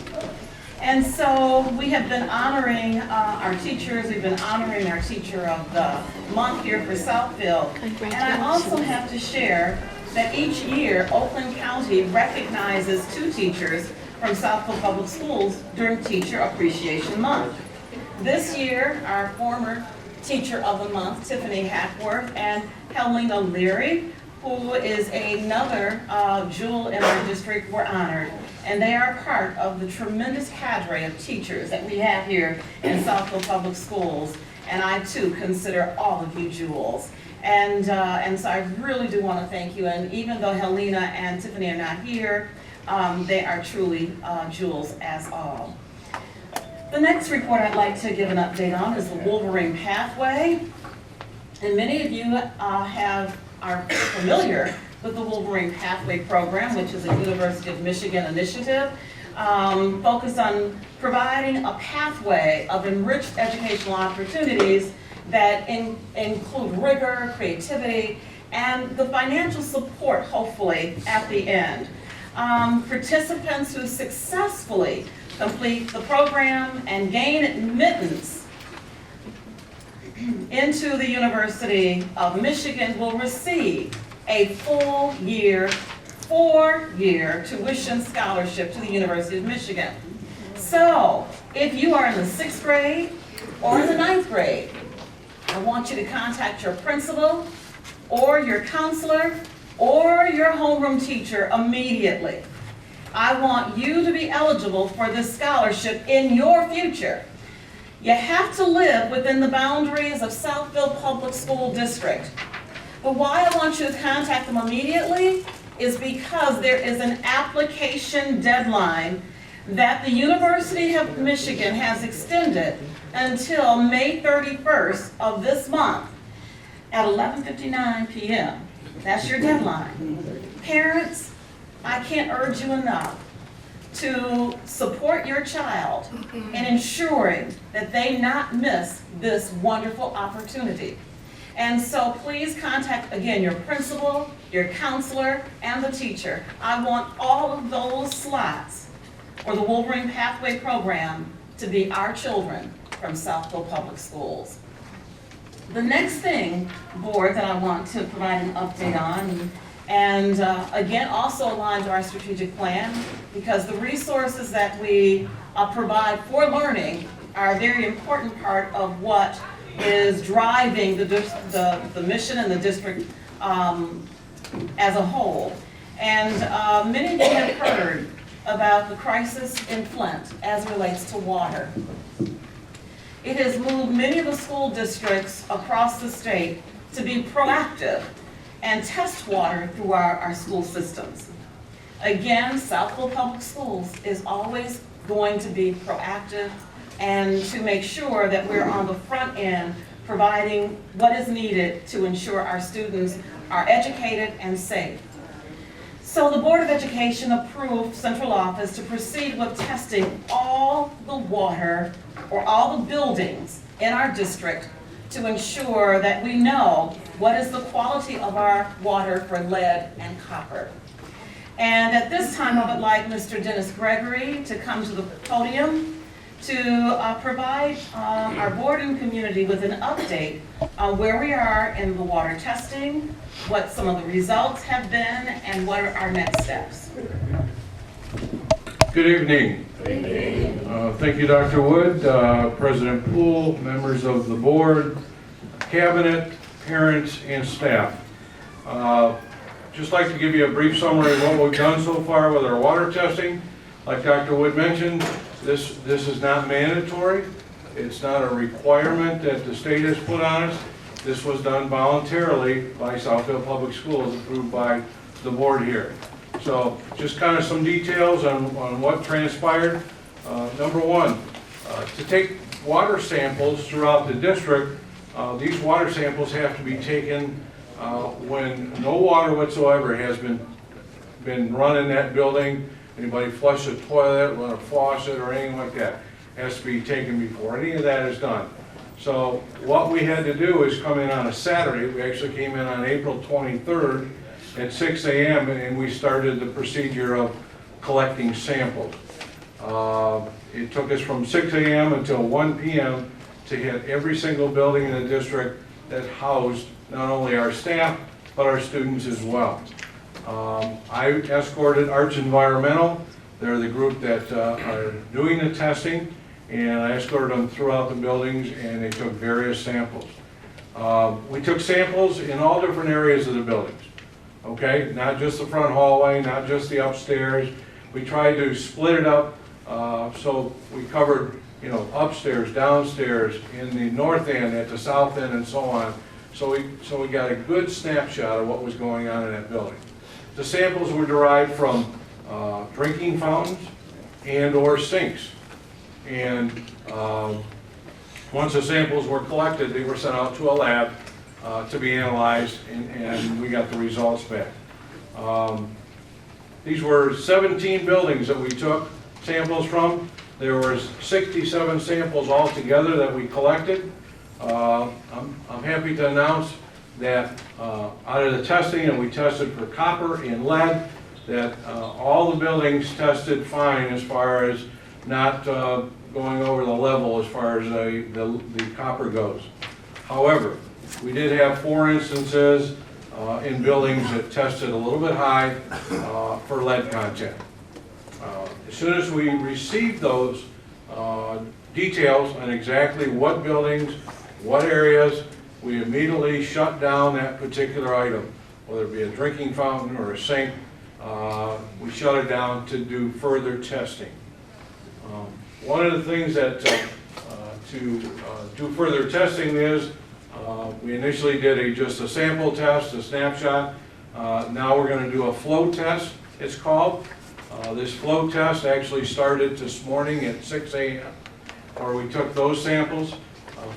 And so we have been honoring our teachers. We've been honoring our Teacher of the Month here for Southfield. And I also have to share that each year Oakland County recognizes 2 teachers from Southfield Public Schools during Teacher Appreciation Month. This year, our former Teacher of the Month, Tiffany Hackworth, and Helena Leary, who is another jewel in our district, were honored. And they are part of the tremendous cadre of teachers that we have here in Southfield Public Schools. And I too consider all of you jewels. And so I really do want to thank you. And even though Helena and Tiffany are not here, they are truly jewels as all. The next report I'd like to give an update on is the Wolverine Pathway. And many of you are familiar with the Wolverine Pathway program, which is a University of Michigan initiative focused on providing a pathway of enriched educational opportunities that include rigor, creativity, and the financial support, hopefully, at the end. Participants who successfully complete the program and gain admittance into the University of Michigan will receive a full year, 4-year tuition scholarship to the University of Michigan. So, if you are in the 6th grade or in the 9th grade, I want you to contact your principal or your counselor or your homeroom teacher immediately. I want you to be eligible for this scholarship in your future. You have to live within the boundaries of Southfield Public School District. But why I want you to contact them immediately is because there is an application deadline that the University of Michigan has extended until May 31st of this month at 11:59 p.m. That's your deadline. Parents, I can't urge you enough to support your child in ensuring that they not miss this wonderful opportunity. And so please contact, again, your principal, your counselor, and the teacher. I want all of those slots for the Wolverine Pathway program to be our children from Southfield Public Schools. The next thing, board, that I want to provide an update on, and again, also aligned to our strategic plan, because the resources that we provide for learning are a very important part of what is driving the mission and the district as a whole. And many of you have heard about the crisis in Flint as it relates to water. It has moved many of the school districts across the state to be proactive and test water through our school systems. Again, Southfield Public Schools is always going to be proactive and to make sure that we're on the front end providing what is needed to ensure our students are educated and safe. So the Board of Education approved central office to proceed with testing all the water or all the buildings in our district to ensure that we know what is the quality of our water for lead and copper. And at this time, I would like Mr. Dennis Gregory to come to the podium to provide our board and community with an update on where we are in the water testing, what some of the results have been, and what are our next steps. Good evening. Thank you, Dr. Wood, President Poole, members of the board, cabinet, parents, and staff. Just like to give you a brief summary of what we've done so far with our water testing. Like Dr. Wood mentioned, this is not mandatory. It's not a requirement that the state has put on us. This was done voluntarily by Southfield Public Schools, approved by the board here. So just kind of some details on what transpired. Number one, to take water samples throughout the district, these water samples have to be taken when no water whatsoever has been run in that building. Anybody flush a toilet, run a faucet, or anything like that has to be taken before any of that is done. So what we had to do is come in on a Saturday. We actually came in on April 23rd at 6 a.m. and we started the procedure of collecting samples. It took us from 6 a.m. until 1 p.m. to hit every single building in the district that housed not only our staff, but our students as well. I escorted Arch Environmental. They're the group that are doing the testing, and I escorted them throughout the buildings, and they took various samples. We took samples in all different areas of the buildings, okay? Not just the front hallway, not just the upstairs. We tried to split it up, so we covered, upstairs, downstairs, in the north end, at the south end, and so on. So we got a good snapshot of what was going on in that building. The samples were derived from drinking fountains and or sinks. And once the samples were collected, they were sent out to a lab to be analyzed, and we got the results back. These were 17 buildings that we took samples from. There were 67 samples altogether that we collected. I'm happy to announce that out of the testing, and we tested for copper and lead, that all the buildings tested fine as far as not going over the level as far as the copper goes. However, we did have 4 instances in buildings that tested a little bit high for lead content. As soon as we received those details on exactly what buildings, what areas, we immediately shut down that particular item, whether it be a drinking fountain or a sink. We shut it down to do further testing. One of the things that to do further testing is we initially did just a sample test, a snapshot. Now we're going to do a flow test, it's called. This flow test actually started this morning at 6 a.m. where we took those samples.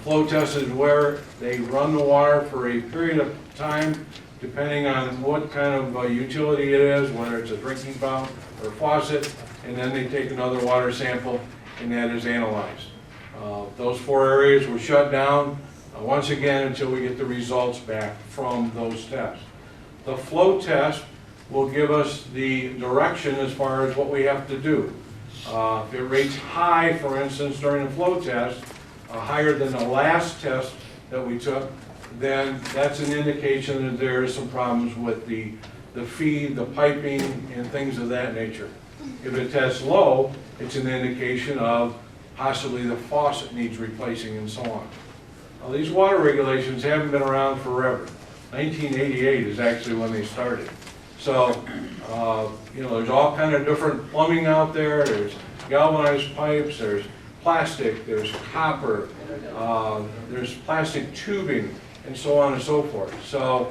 Flow test is where they run the water for a period of time, depending on what kind of utility it is, whether it's a drinking fountain or faucet, and then they take another water sample, and that is analyzed. Those 4 areas were shut down, once again, until we get the results back from those tests. The flow test will give us the direction as far as what we have to do. If it rates high, for instance, during the flow test, higher than the last test that we took, then that's an indication that there is some problems with the feed, the piping, and things of that nature. If it tests low, it's an indication of possibly the faucet needs replacing and so on. Now, these water regulations haven't been around forever. 1988 is actually when they started. So, there's all kind of different plumbing out there. There's galvanized pipes, there's plastic, there's copper, there's plastic tubing, and so on and so forth. So,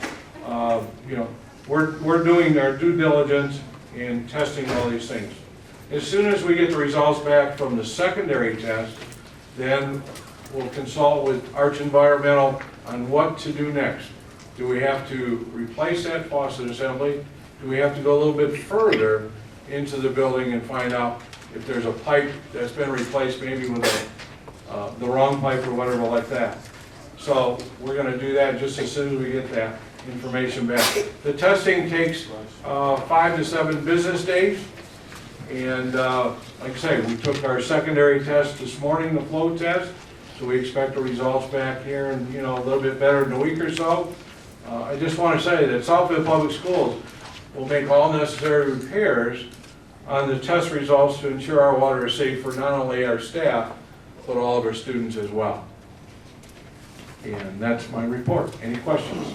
we're doing our due diligence in testing all these things. As soon as we get the results back from the secondary test, then we'll consult with Arch Environmental on what to do next. Do we have to replace that faucet assembly? Do we have to go a little bit further into the building and find out if there's a pipe that's been replaced, maybe with the wrong pipe or whatever like that? So we're going to do that just as soon as we get that information back. The testing takes 5 to 7 business days. And like I say, we took our secondary test this morning, the flow test, so we expect the results back here in, a little bit better in a week or so. I just want to say that Southfield Public Schools will make all necessary repairs on the test results to ensure our water is safe for not only our staff, but all of our students as well. And that's my report. Any questions?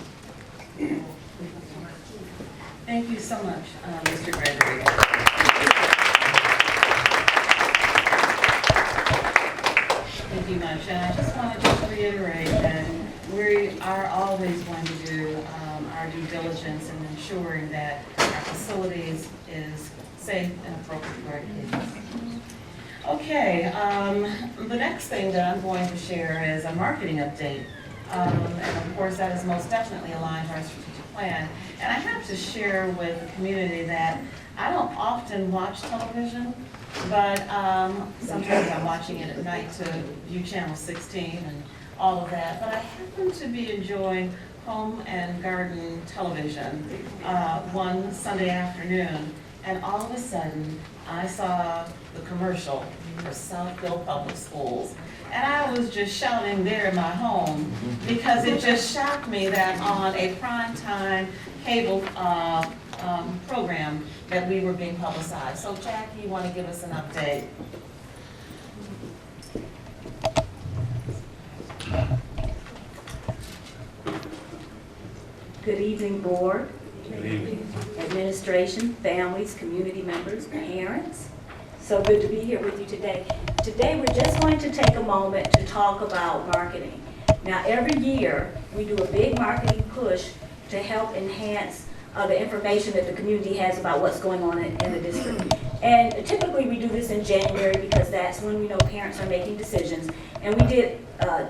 Thank you so much, Mr. Gregory. Thank you much. And I just want to reiterate that we are always going to do our due diligence in ensuring that our facilities is safe and appropriate for our kids. Okay, the next thing that I'm going to share is a marketing update. And of course, that is most definitely aligned to our strategic plan. And I have to share with the community that I don't often watch television, but sometimes I'm watching it at night to view Channel 16 and all of that. But I happen to be enjoying Home and Garden television one Sunday afternoon, and all of a sudden, I saw the commercial for Southfield Public Schools. And I was just shouting there in my home because it just shocked me that on a primetime cable program that we were being publicized. So Jackie, you want to give us an update? Good evening, board, Good evening. administration, families, community members, parents. So good to be here with you today. Today, we're just going to take a moment to talk about marketing. Now, every year, we do a big marketing push to help enhance the information that the community has about what's going on in the district. And typically, we do this in January because that's when we know parents are making decisions. And we did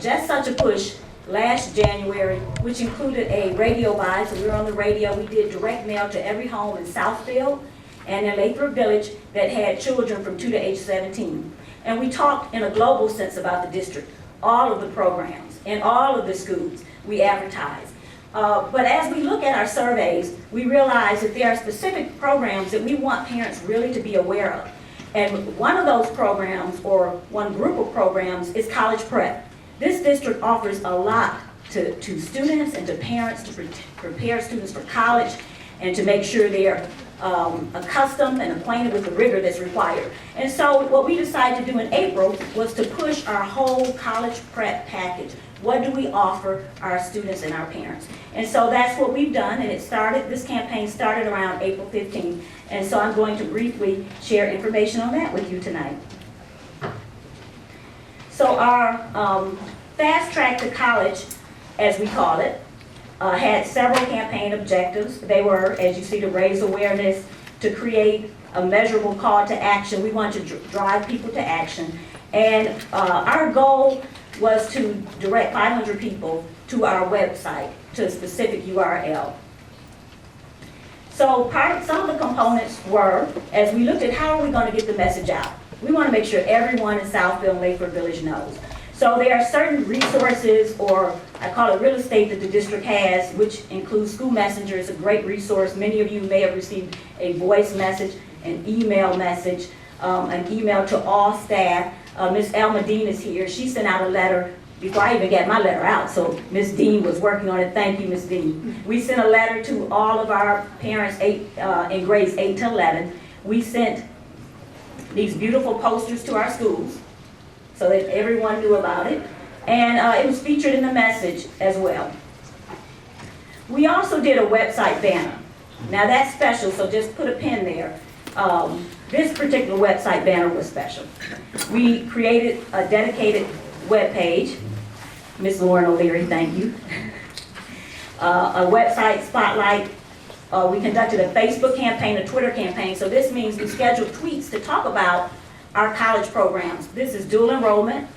just such a push last January, which included a radio buy. So we were on the radio. We did direct mail to every home in Southfield and in Lathrop Village that had children from 2 to age 17. And we talked in a global sense about the district, all of the programs, and all of the schools we advertised. But as we look at our surveys, we realize that there are specific programs that we want parents really to be aware of. And one of those programs, or one group of programs, is college prep. This district offers a lot to students and to parents to prepare students for college and to make sure they're accustomed and acquainted with the rigor that's required. And so what we decided to do in April was to push our whole college prep package. What do we offer our students and our parents? And so that's what we've done, and this campaign started around April 15th. And so I'm going to briefly share information on that with you tonight. So our Fast Track to College, as we call it, had several campaign objectives. They were, as you see, to raise awareness, to create a measurable call to action. We want to drive people to action. And our goal was to direct 500 people to our website, to a specific URL. So some of the components were, as we looked at how are we going to get the message out, we want to make sure everyone in Southfield and Lathrop Village knows. So there are certain resources, or I call it real estate, that the district has, which includes School Messenger. It's a great resource. Many of you may have received a voice message, an email message, an email to all staff. Ms. Elma Dean is here. She sent out a letter before I even got my letter out, so Ms. Dean was working on it. Thank you, Ms. Dean. We sent a letter to all of our parents in grades 8 to 11. We sent these beautiful posters to our schools so that everyone knew about it. And it was featured in the message as well. We also did a website banner. Now that's special, so just put a pin there. This particular website banner was special. We created a dedicated web page. Ms. Lauren O'Leary, thank you. A website spotlight. We conducted a Facebook campaign, a Twitter campaign. So this means we scheduled tweets to talk about our college programs. This is dual enrollment,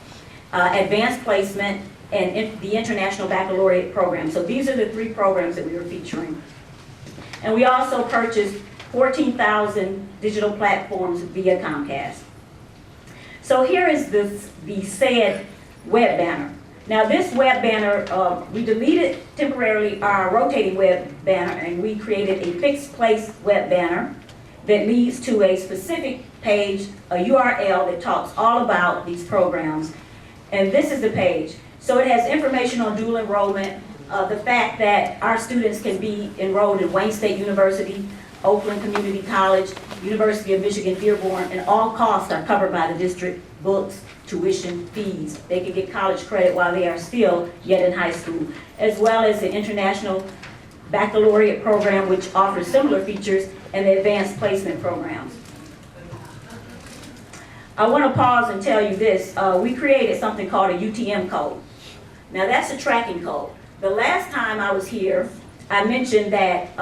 advanced placement, and the International Baccalaureate program. So these are the 3 programs that we were featuring. And we also purchased 14,000 digital platforms via Comcast. So here is the said web banner. Now this web banner, we deleted temporarily our rotating web banner, and we created a fixed place web banner. that leads to a specific page, a URL that talks all about these programs. And this is the page. So it has information on dual enrollment, the fact that our students can be enrolled in Wayne State University, Oakland Community College, University of Michigan Dearborn, and all costs are covered by the district: books, tuition, fees. They can get college credit while they are still yet in high school, as well as the International Baccalaureate program, which offers similar features, and the advanced placement programs. I want to pause and tell you this. We created something called a UTM code. Now that's a tracking code. The last time I was here, I mentioned that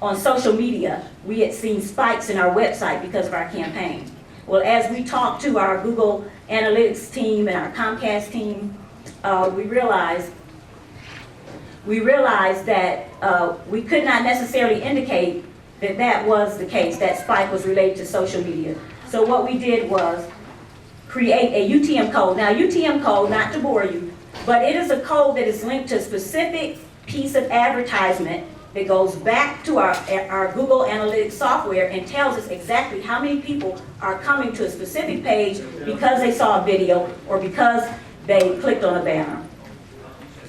on social media, we had seen spikes in our website because of our campaign. Well, as we talked to our Google Analytics team and our Comcast team, we realized that we could not necessarily indicate that that was the case, that spike was related to social media. So what we did was create a UTM code. Now, UTM code, not to bore you, but it is a code that is linked to a specific piece of advertisement that goes back to our Google Analytics software and tells us exactly how many people are coming to a specific page because they saw a video or because they clicked on a banner.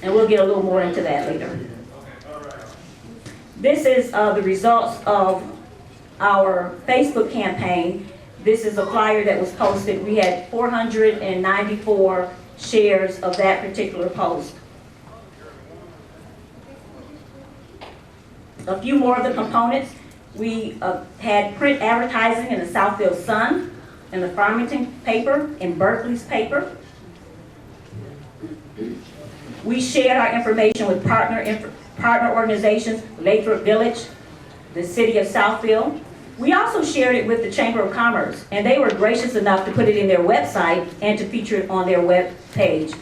And we'll get a little more into that later. This is the results of our Facebook campaign. This is a flyer that was posted. We had 494 shares of that particular post. A few more of the components. We had print advertising in the Southfield Sun, in the Farmington paper, in Berkeley's paper. We shared our information with partner organizations, Lathrop Village, the city of Southfield. We also shared it with the Chamber of Commerce, and they were gracious enough to put it in their website and to feature it on their web page.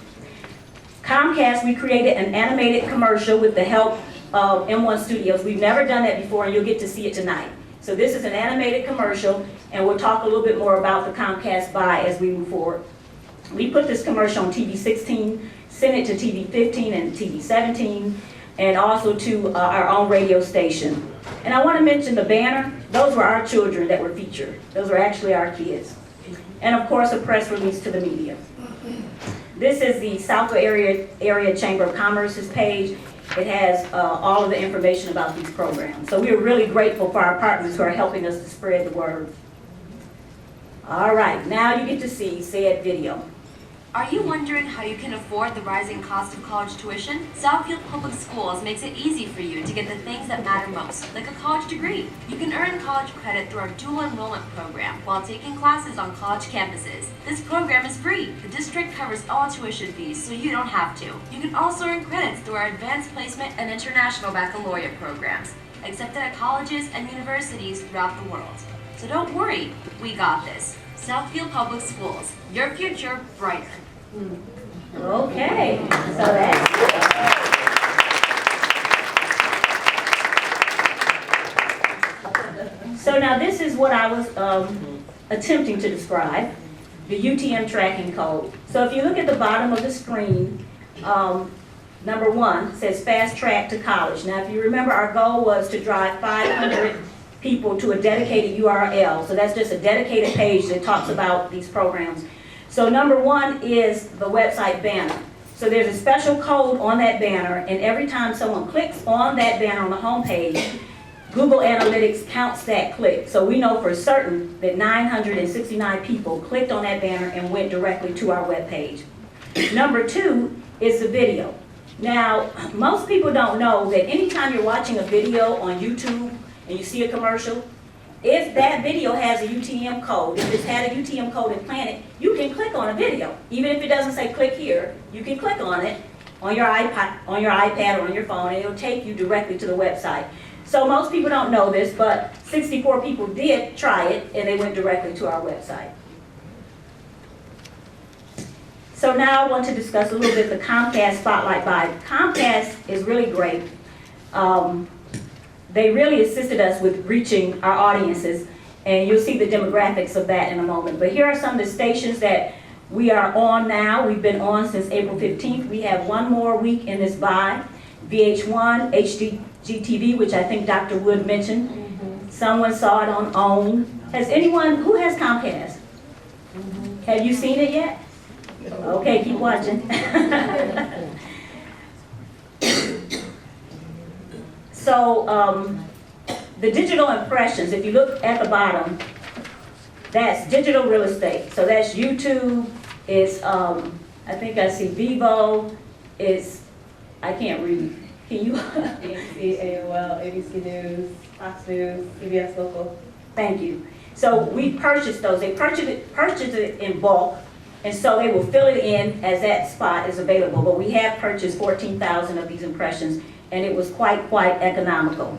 Comcast, we created an animated commercial with the help of M1 Studios. We've never done that before, and you'll get to see it tonight. So this is an animated commercial, and we'll talk a little bit more about the Comcast buy as we move forward. We put this commercial on TV 16, sent it to TV 15 and TV 17, and also to our own radio station. And I want to mention the banner. Those were our children that were featured. Those were actually our kids. And of course, a press release to the media. This is the Southfield area Chamber of Commerce's page. It has all of the information about these programs. So we are really grateful for our partners who are helping us to spread the word. All right, now you get to see said video. Are you wondering how you can afford the rising cost of college tuition? Southfield Public Schools makes it easy for you to get the things that matter most, like a college degree. You can earn college credit through our dual enrollment program while taking classes on college campuses. This program is free. The district covers all tuition fees, so you don't have to. You can also earn credits through our advanced placement and international baccalaureate programs, accepted at colleges and universities throughout the world. So don't worry, we got this. Southfield Public Schools, your future brighter. Okay, so that's so now this is what I was attempting to describe, the UTM tracking code. So if you look at the bottom of the screen, number 1 says fast track to college. Now if you remember, our goal was to drive 500 people to a dedicated URL. So that's just a dedicated page that talks about these programs. So number 1 is the website banner. So there's a special code on that banner, and every time someone clicks on that banner on the home page, Google Analytics counts that click. So we know for certain that 969 people clicked on that banner and went directly to our web page. Number 2 is the video. Now, most people don't know that anytime you're watching a video on YouTube and you see a commercial, if that video has a UTM code, if it's had a UTM code implanted, you can click on a video. Even if it doesn't say click here, you can click on it on your iPad or on your phone, and it'll take you directly to the website. So most people don't know this, but 64 people did try it, and they went directly to our website. So now I want to discuss a little bit the Comcast Spotlight Buy. Comcast is really great. They really assisted us with reaching our audiences, and you'll see the demographics of that in a moment. But here are some of the stations that we are on now. We've been on since April 15th. We have one more week in this buy. VH1, HGTV, which I think Dr. Wood mentioned, Someone saw it on OWN. Has anyone, who has Comcast? Have you seen it yet? Okay, keep watching. So, the digital impressions, if you look at the bottom, that's digital real estate. So that's YouTube, it's, I think I see Vivo, it's, I can't read. Can you? ABC, AOL, ABC News, Fox News, CBS Local. Thank you. So we purchased those. They purchased it in bulk, and so they will fill it in as that spot is available. But we have purchased 14,000 of these impressions, and it was quite economical.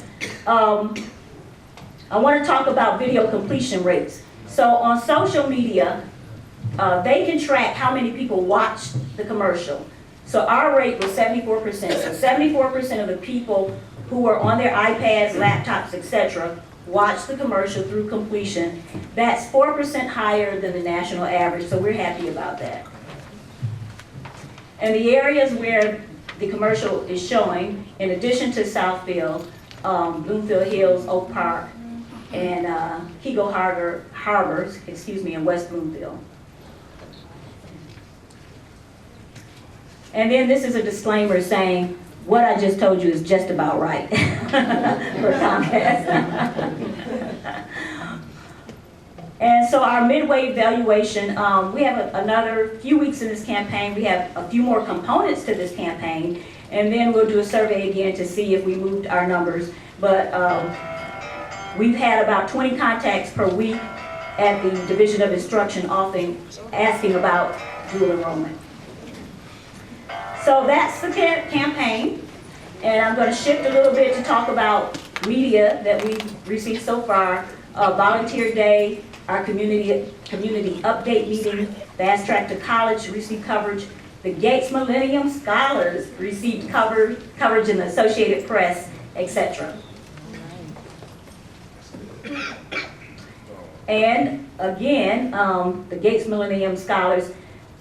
I want to talk about video completion rates. So on social media, they can track how many people watched the commercial. So our rate was 74%. So 74% of the people who were on their iPads, laptops, etc., watched the commercial through completion. That's 4% higher than the national average, so we're happy about that. And the areas where the commercial is showing, in addition to Southfield, Bloomfield Hills, Oak Park, and Kego Harbors, and West Bloomfield. And then this is a disclaimer saying, what I just told you is just about right for Comcast. And so our midway evaluation, we have another few weeks in this campaign. We have a few more components to this campaign, and then we'll do a survey again to see if we moved our numbers. But we've had about 20 contacts per week at the Division of Instruction, often asking about dual enrollment. So that's the campaign, and I'm going to shift a little bit to talk about media that we've received so far. Volunteer Day, our community update meeting, Fast Track to College received coverage. The Gates Millennium Scholars received coverage in the Associated Press, etc. And again, the Gates Millennium Scholars,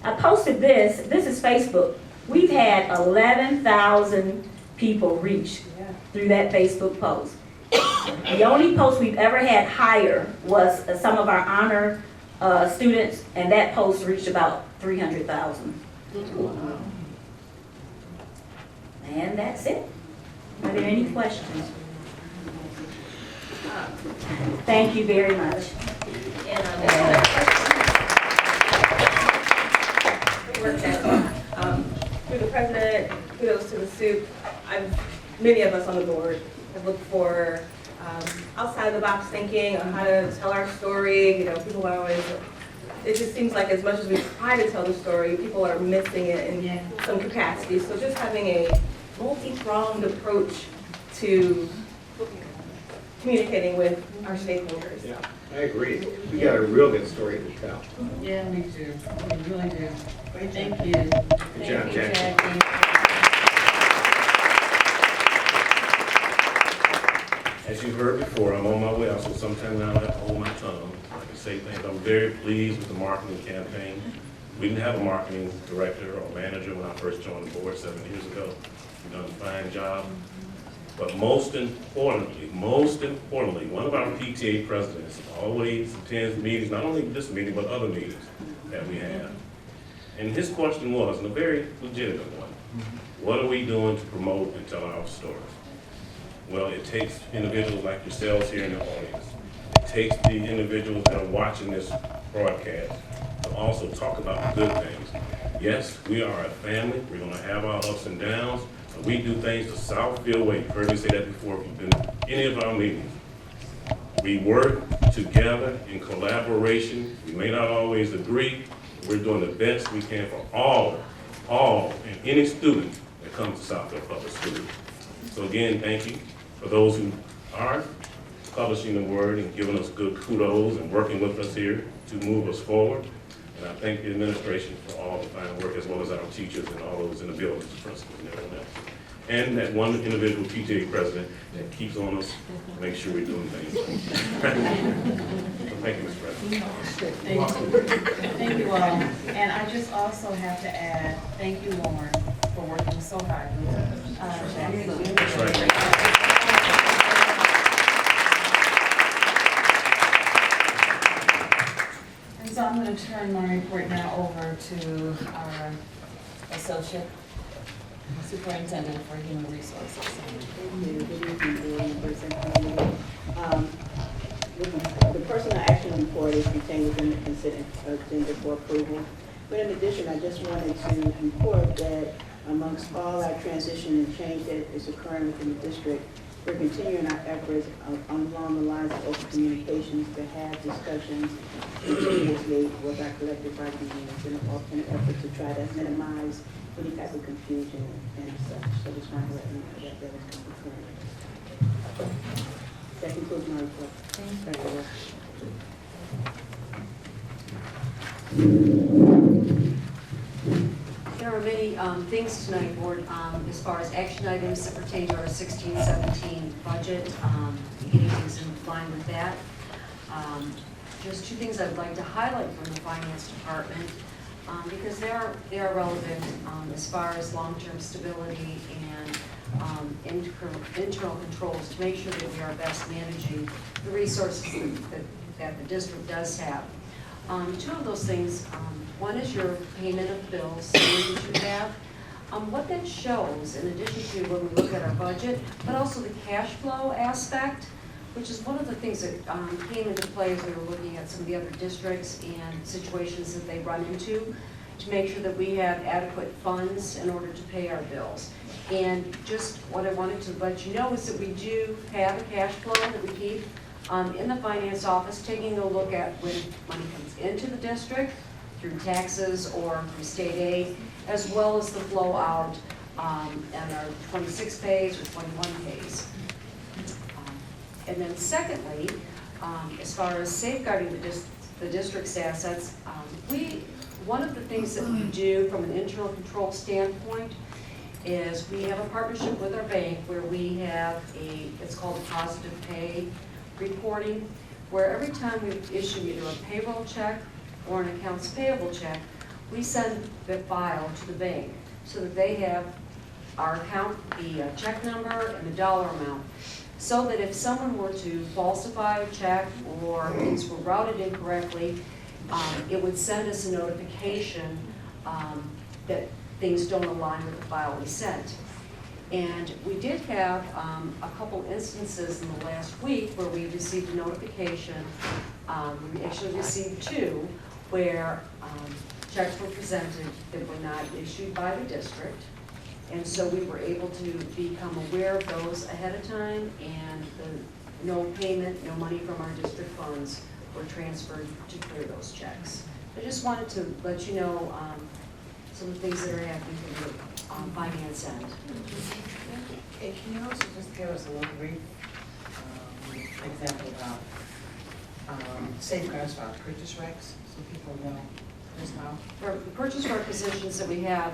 I posted this is Facebook. We've had 11,000 people reach through that Facebook post. The only post we've ever had higher was some of our honor students, and that post reached about 300,000. And that's it. Are there any questions? Thank you very much. Through the president, kudos to the soup. Many of us on the board have looked for outside the box thinking on how to tell our story. You know, people are always, it just seems like as much as we try to tell the story, people are missing it in some capacity. So just having a multi-pronged approach to communicating with our stakeholders. Yeah, I agree. We got a real good story to tell. Yeah, we do. We really do. Thank you. Good job, Jackie. As you heard before, I'm on my way out, so sometimes I have to hold my tongue. I can say things. I'm very pleased with the marketing campaign. We didn't have a marketing director or manager when I first joined the board 7 years ago. We've done a fine job. But most importantly, one of our PTA presidents always attends meetings, not only this meeting, but other meetings that we have. And his question was, and a very legitimate one, what are we doing to promote and tell our stories? Well, it takes individuals like yourselves here in the audience. It takes the individuals that are watching this broadcast to also talk about the good things. Yes, we are a family. We're going to have our ups and downs. But we do things the Southfield way. You've heard me say that before if you've been to any of our meetings. We work together in collaboration. We may not always agree. We're doing the best we can for all, and any student that comes to Southfield Public Schools. So again, thank you for those who are publishing the word and giving us good kudos and working with us here to move us forward. And I thank the administration for all the fine work, as well as our teachers and all those in the buildings, the principals and everyone else. And that one individual PTA president that keeps on us to make sure we're doing things right. So thank you, Mr. President. Thank you. Thank you all. And I just also have to add, thank you, Lauren, for working so hard with us. That's right. So I'm going to turn my report now over to our Associate Superintendent for Human Resources. Thank you. Good evening, board members and community. The personal action report is contained within the consent agenda for approval. But in addition, I just wanted to report that amongst all our transition and change that is occurring within the district, we're continuing our efforts along the lines of open communications to have discussions continuously with our collective bargaining units in an effort to try to minimize any type of confusion and such. So just wanted to let you know that that is occurring. That concludes my report. Thank you. There are many things tonight, Board, as far as action items that pertain to our 16-17 budget, getting things in line with that. Just two things I'd like to highlight from the Finance Department, because they are relevant as far as long-term stability and internal controls to make sure that we are best managing the resources that the district does have. Two of those things, one is your payment of bills that you have. What that shows, in addition to when we look at our budget, but also the cash flow aspect, which is one of the things that came into play as we were looking at some of the other districts and situations that they run into, to make sure that we have adequate funds in order to pay our bills. And just what I wanted to let you know is that we do have a cash flow that we keep in the finance office, taking a look at when money comes into the district through taxes or through state aid, as well as the flow out on our 26 pays or 21 pays. And then secondly, as far as safeguarding the district's assets, one of the things that we do from an internal control standpoint is we have a partnership with our bank where we have it's called a positive pay reporting, where every time we issue either a payroll check or an accounts payable check, we send the file to the bank so that they have our account, the check number and the dollar amount, so that if someone were to falsify a check or things were routed incorrectly, it would send us a notification that things don't align with the file we sent. And we did have a couple instances in the last week where we received a notification. We actually received two where checks were presented that were not issued by the district. And so we were able to become aware of those ahead of time, and no payment, no money from our district funds were transferred to clear those checks. I just wanted to let you know some of the things that are happening from the finance end. Okay, can you also just give us a little brief example about safeguards for our purchase recs, so people know just how? For the purchase requisitions that we have,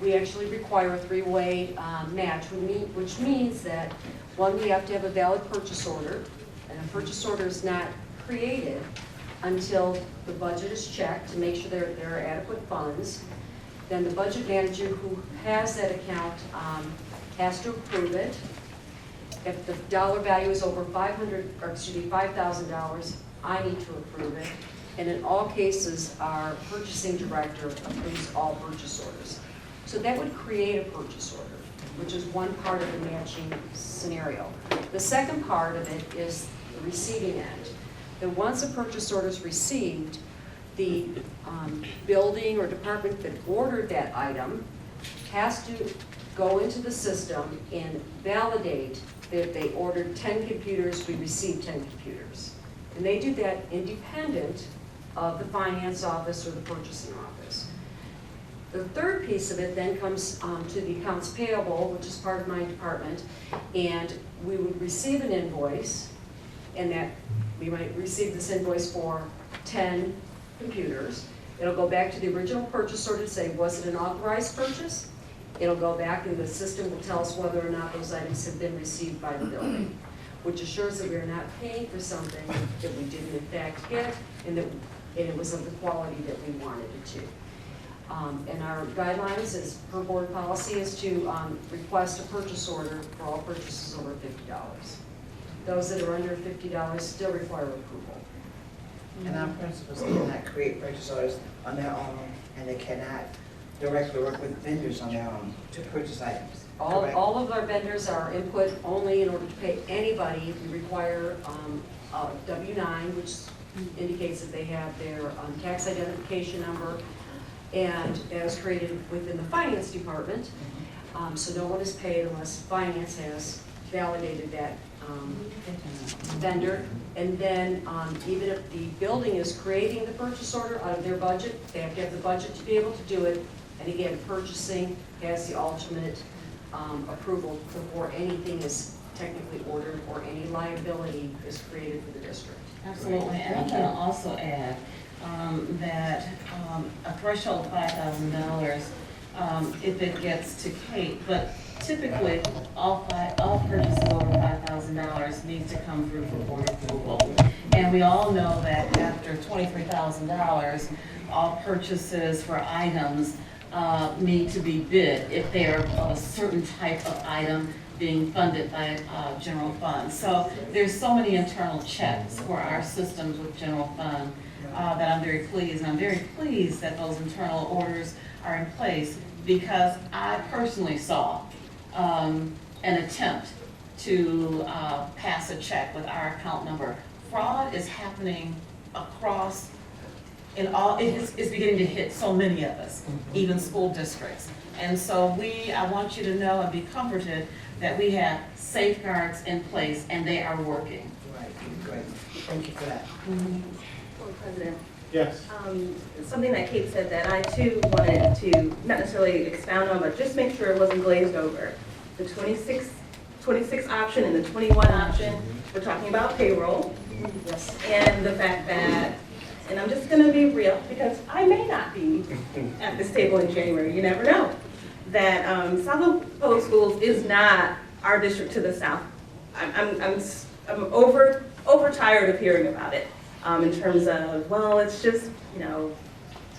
we actually require a three-way match, which means that, one, we have to have a valid purchase order, and a purchase order is not created until the budget is checked to make sure there are adequate funds. Then the budget manager who has that account has to approve it. If the dollar value is over $5,000, I need to approve it. And in all cases, our purchasing director approves all purchase orders. So that would create a purchase order, which is one part of the matching scenario. The second part of it is the receiving end. That once a purchase order is received, the building or department that ordered that item has to go into the system and validate that if they ordered 10 computers, we received 10 computers. And they do that independent of the finance office or the purchasing office. The third piece of it then comes to the accounts payable, which is part of my department, and we would receive an invoice, and that we might receive this invoice for 10 computers. It'll go back to the original purchase order to say, was it an authorized purchase? It'll go back and the system will tell us whether or not those items have been received by the building, which assures that we are not paying for something that we didn't in fact get, and that it was of the quality that we wanted it to. And our guidelines, as per board policy, is to request a purchase order for all purchases over $50. Those that are under $50 still require approval. And our principals cannot create purchase orders on their own, and they cannot directly work with vendors on their own to purchase items. Correct? All of our vendors are input only in order to pay anybody. We require a W-9, which indicates that they have their tax identification number, and that is created within the finance department. So no one is paid unless finance has validated that vendor. And then even if the building is creating the purchase order out of their budget, they have to have the budget to be able to do it. And again, purchasing has the ultimate approval before anything is technically ordered or any liability is created for the district. Absolutely, and I'm going to also add that a threshold of $5,000 if it gets to Kate, but typically all purchases over $5,000 needs to come through for board approval. And we all know that after $23,000, all purchases for items need to be bid if they are of a certain type of item being funded by general fund. So there's so many internal checks for our systems with general fund that I'm very pleased. And I'm very pleased that those internal orders are in place because I personally saw an attempt to pass a check with our account number. Fraud is happening across in all, it's beginning to hit so many of us, even school districts. And so I want you to know and be comforted that we have safeguards in place and they are working. Right, great. Thank you for that. Board President. Yes. Something that Kate said that I too wanted to not necessarily expound on, but just make sure it wasn't glazed over. The 26 option and the 21 option, we're talking about payroll. Yes. And the fact that, and I'm just going to be real because I may not be at this table in January, you never know, that Southfield Public Schools is not our district to the south. I'm overtired of hearing about it in terms of, well, it's just,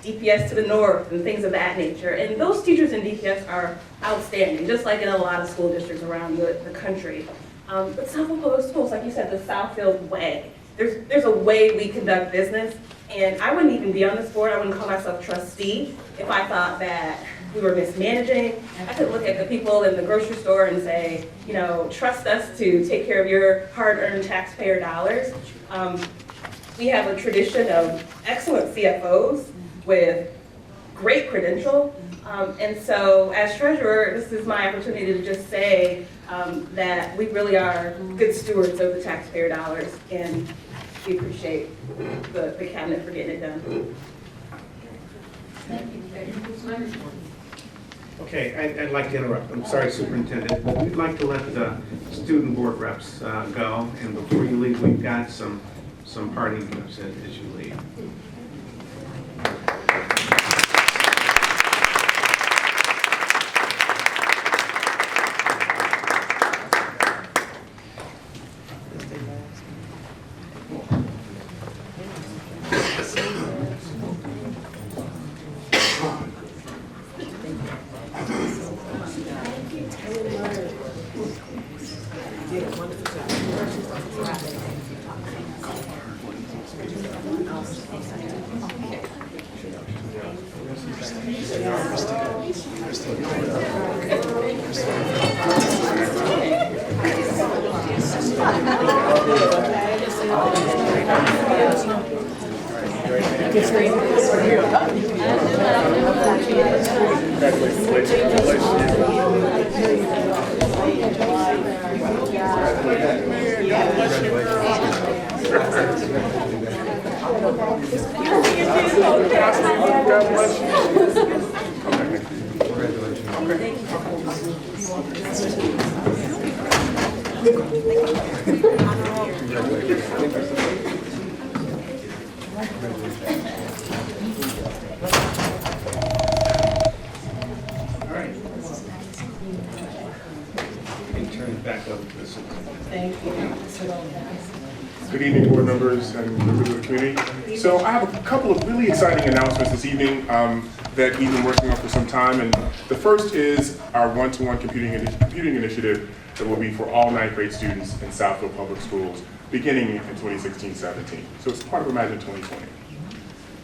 DPS to the north and things of that nature. And those teachers in DPS are outstanding, just like in a lot of school districts around the country. But Southfield Public Schools, like you said, the Southfield way. There's a way we conduct business, and I wouldn't even be on this board. I wouldn't call myself trustee if I thought that we were mismanaging. I could look at the people in the grocery store and say, trust us to take care of your hard-earned taxpayer dollars. We have a tradition of excellent CFOs with great credential. And so as treasurer, this is my opportunity to just say that we really are good stewards of the taxpayer dollars, and we appreciate the cabinet for getting it done. Okay, I'd like to interrupt. I'm sorry, Superintendent, but we'd like to let the student board reps go, and before you leave, we've got some parting gifts as you leave. Good evening, board members and members of the community. So I have a couple of really exciting announcements this evening that we've been working on for some time. And the first is our one-to-one computing initiative that will be for all ninth grade students in Southfield Public Schools. beginning in 2016-17. So it's part of Imagine 2020.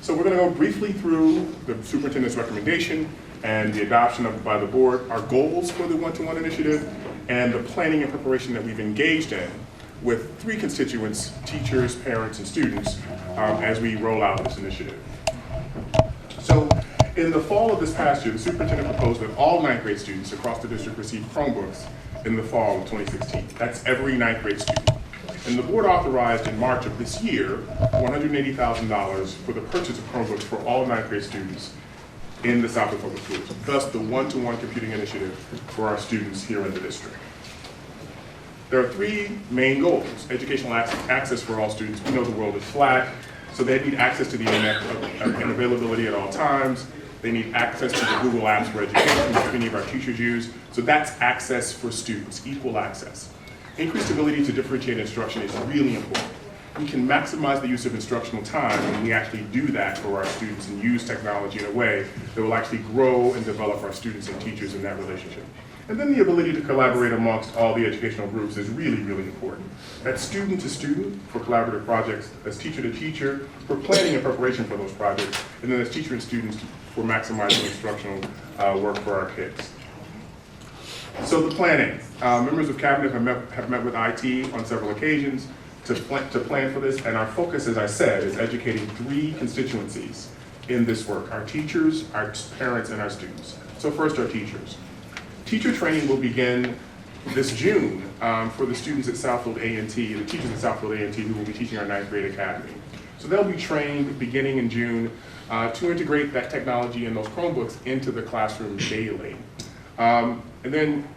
So we're going to go briefly through the superintendent's recommendation and the adoption by the board, our goals for the one-to-one initiative, and the planning and preparation that we've engaged in with three constituents, teachers, parents, and students, as we roll out this initiative. So in the fall of this past year, the superintendent proposed that all ninth grade students across the district receive Chromebooks in the fall of 2016. That's every ninth grade student. And the board authorized in March of this year $180,000 for the purchase of Chromebooks for all ninth grade students in the Southfield Public Schools, thus the one-to-one computing initiative for our students here in the district. There are three main goals: educational access for all students. We know the world is flat, so they need access to the internet and availability at all times. They need access to the Google Apps for education, which many of our teachers use. So that's access for students, equal access. Increased ability to differentiate instruction is really important. We can maximize the use of instructional time when we actually do that for our students and use technology in a way that will actually grow and develop our students and teachers in that relationship. And then the ability to collaborate amongst all the educational groups is really, really important. That's student to student for collaborative projects, that's teacher to teacher for planning and preparation for those projects, and then as teacher and students for maximizing instructional work for our kids. So the planning. Members of cabinet have met with IT on several occasions to plan for this, and our focus, as I said, is educating three constituencies in this work: our teachers, our parents, and our students. So first, our teachers. Teacher training will begin this June for the students at Southfield A&T, the teachers at Southfield A&T who will be teaching our ninth grade academy. So they'll be trained beginning in June to integrate that technology and those Chromebooks into the classroom daily. And then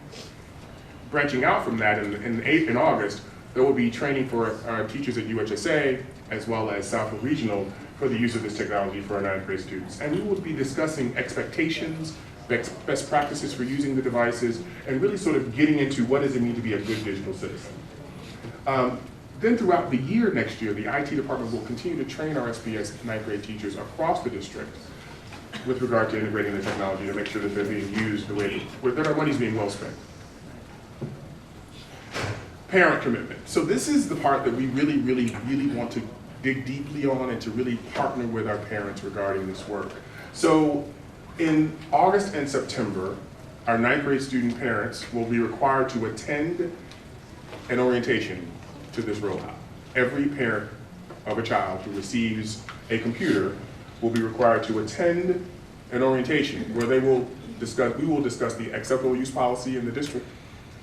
branching out from that in August, there will be training for our teachers at UHSA as well as Southfield Regional for the use of this technology for our ninth grade students. And we will be discussing expectations, best practices for using the devices, and really sort of getting into what does it mean to be a good digital citizen. Then throughout the year next year, the IT department will continue to train our SPS ninth grade teachers across the district with regard to integrating the technology to make sure that they're being used the way that our money's being well spent. Parent commitment. So this is the part that we really, really, really want to dig deeply on and to really partner with our parents regarding this work. So in August and September, our ninth grade student parents will be required to attend an orientation to this rollout. Every parent of a child who receives a computer will be required to attend an orientation where we will discuss the acceptable use policy in the district.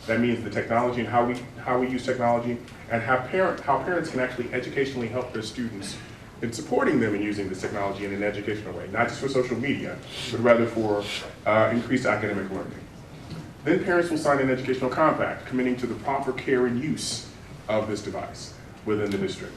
That means the technology and how we use technology, and how parents can actually educationally help their students in supporting them in using this technology in an educational way, not just for social media, but rather for increased academic learning. Then parents will sign an educational compact committing to the proper care and use of this device within the district.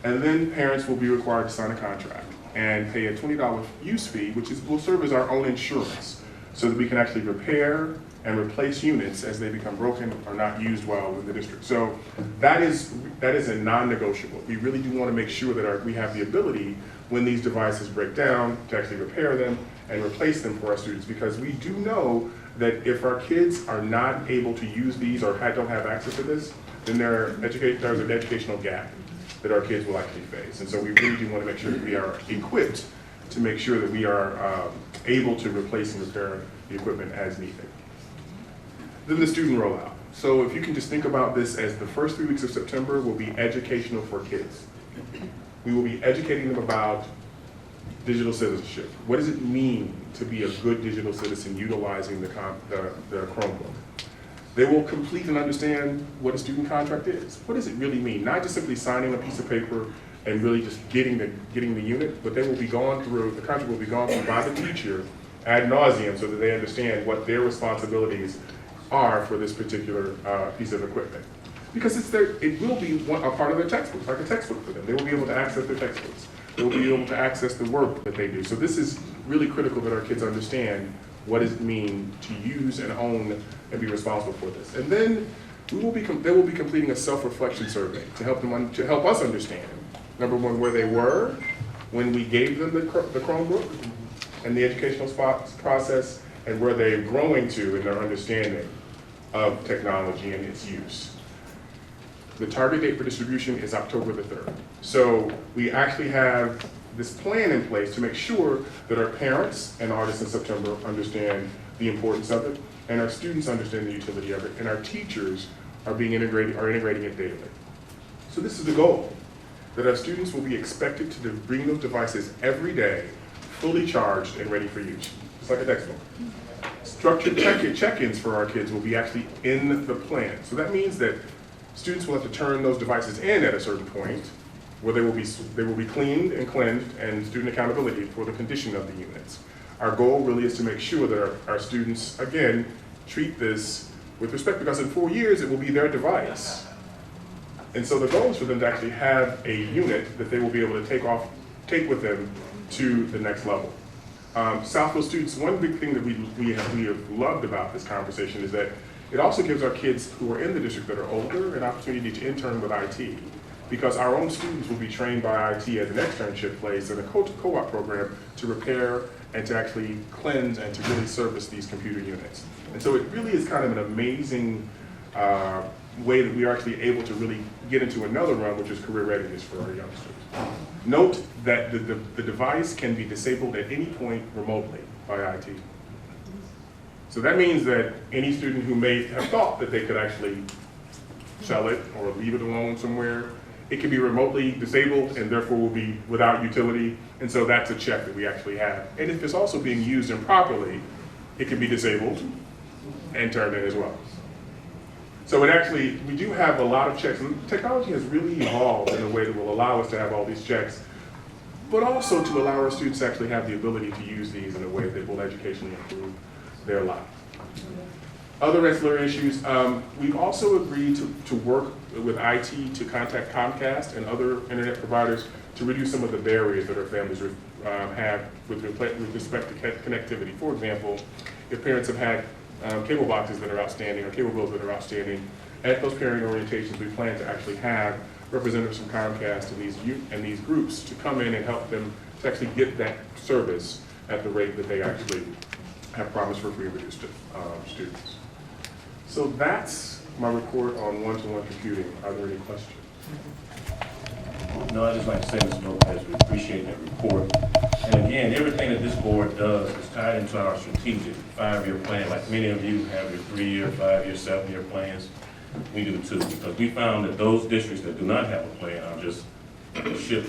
And then parents will be required to sign a contract and pay a $20 use fee, which will serve as our own insurance, so that we can actually repair and replace units as they become broken or not used well in the district. So that is a non-negotiable. We really do want to make sure that we have the ability, when these devices break down, to actually repair them and replace them for our students, because we do know that if our kids are not able to use these or don't have access to this, then there's an educational gap that our kids will actually face. And so we really do want to make sure that we are equipped to make sure that we are able to replace and repair the equipment as needed. Then the student rollout. So if you can just think about this as the first 3 weeks of September will be educational for kids. We will be educating them about digital citizenship. What does it mean to be a good digital citizen utilizing the Chromebook? They will complete and understand what a student contract is. What does it really mean? Not just simply signing a piece of paper and really just getting the unit, but they will be gone through, the contract will be gone through by the teacher ad nauseum so that they understand what their responsibilities are for this particular piece of equipment. Because it will be a part of their textbook, like a textbook for them. They will be able to access their textbooks. They will be able to access the work that they do. So this is really critical that our kids understand what does it mean to use and own and be responsible for this. And then they will be completing a self-reflection survey to help us understand, number one, where they were when we gave them the Chromebook and the educational process, and where they're growing to in their understanding of technology and its use. The target date for distribution is October the 3rd. So we actually have this plan in place to make sure that our parents and August and September understand the importance of it, and our students understand the utility of it, and our teachers are integrating it daily. So this is the goal, that our students will be expected to bring those devices every day, fully charged and ready for use. It's like a textbook. Structured check-ins for our kids will be actually in the plan. So that means that students will have to turn those devices in at a certain point, where they will be cleaned and cleansed, and student accountability for the condition of the units. Our goal really is to make sure that our students, again, treat this with respect, because in 4 years it will be their device. And so the goal is for them to actually have a unit that they will be able to take with them to the next level. Southfield students, one big thing that we have loved about this conversation is that it also gives our kids who are in the district that are older an opportunity to intern with IT, because our own students will be trained by IT as an externship place in a co-op program to repair and to actually cleanse and to really service these computer units. And so it really is kind of an amazing way that we are actually able to really get into another realm, which is career readiness for our youngsters. Note that the device can be disabled at any point remotely by IT. So that means that any student who may have thought that they could actually sell it or leave it alone somewhere, it can be remotely disabled and therefore will be without utility. And so that's a check that we actually have. And if it's also being used improperly, it can be disabled and turned in as well. So we do have a lot of checks. And technology has really evolved in a way that will allow us to have all these checks, but also to allow our students to actually have the ability to use these in a way that will educationally improve their life. Other ancillary issues, we've also agreed to work with IT to contact Comcast and other internet providers to reduce some of the barriers that our families have with respect to connectivity. For example, if parents have had cable boxes that are outstanding or cable bills that are outstanding, at those parent orientations, we plan to actually have representatives from Comcast and these groups to come in and help them to actually get that service at the rate that they actually have promised for free and reduced students. So that's my report on one-to-one computing. Are there any questions? No, I just like to say, Mr. Lopez, we appreciate that report. And again, everything that this board does is tied into our strategic 5-year plan. Like many of you have your 3-year, 5-year, 7-year plans. We do too, because we found that those districts that do not have a plan are just a ship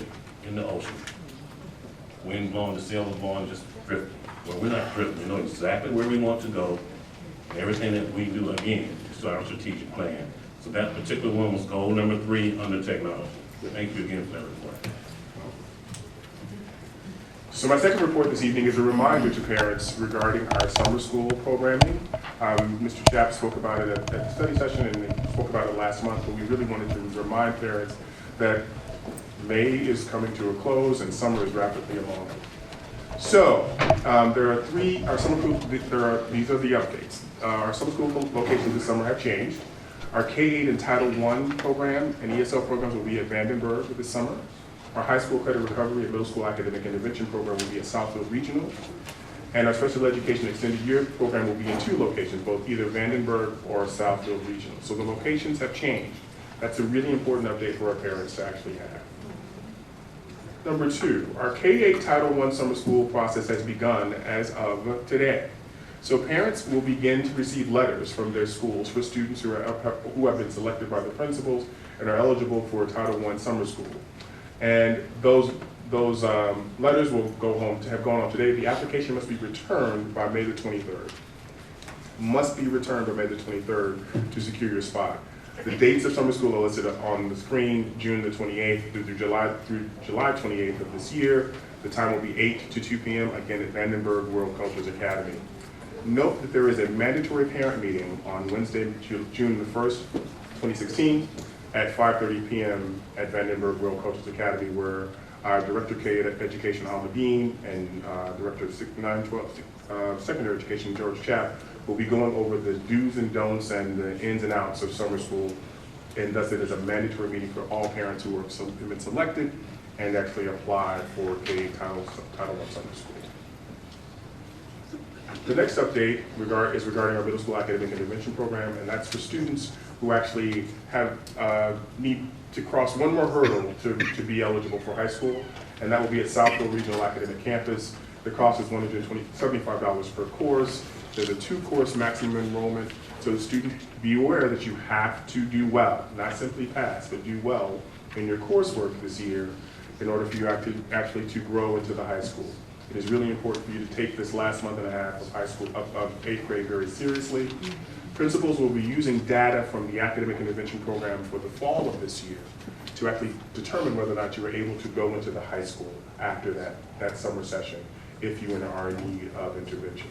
in the ocean. Wind blowing, the sails blowing, just drifting. Well, we're not drifting. We know exactly where we want to go. And everything that we do, again, is to our strategic plan. So that particular one was goal number 3 under technology. Thank you again for that report. So my second report this evening is a reminder to parents regarding our summer school programming. Mr. Chapp spoke about it at the study session and he spoke about it last month, but we really wanted to remind parents that May is coming to a close and summer is rapidly along. So there are these are the updates. Our summer school locations this summer have changed. Our K-8 and Title I program and ESL programs will be at Vandenberg this summer. Our high school credit recovery and middle school academic intervention program will be at Southfield Regional. And our special education extended year program will be in 2 locations, both either Vandenberg or Southfield Regional. So the locations have changed. That's a really important update for our parents to actually have. Number 2, our K-8 Title I summer school process has begun as of today. So parents will begin to receive letters from their schools for students who have been selected by the principals and are eligible for Title I summer school. And those letters will have gone on today. The application must be returned by May the 23rd. Must be returned by May the 23rd to secure your spot. The dates of summer school are listed on the screen, June the 28th through July 28th of this year. The time will be 8 to 2 p.m. again at Vandenberg World Cultures Academy. Note that there is a mandatory parent meeting on Wednesday, June the 1st, 2016 at 5:30 p.m. at Vandenberg World Cultures Academy, where our Director K Education, Almadine, and Director of 912 Secondary Education, George Chapp, will be going over the do's and don'ts and the ins and outs of summer school. And thus it is a mandatory meeting for all parents who have been selected and actually apply for a Title I summer school. The next update is regarding our middle school academic intervention program, and that's for students who actually have, need to cross one more hurdle to be eligible for high school, and that will be at Southfield Regional Academic Campus. The cost is $175 per course. There's a 2-course maximum enrollment, so the student, be aware that you have to do well, not simply pass, but do well in your coursework this year in order for you actually to grow into the high school. It is really important for you to take this last month and a half of high school, of 8th grade very seriously. Principals will be using data from the academic intervention program for the fall of this year to actually determine whether or not you are able to go into the high school after that summer session if you are in need of intervention.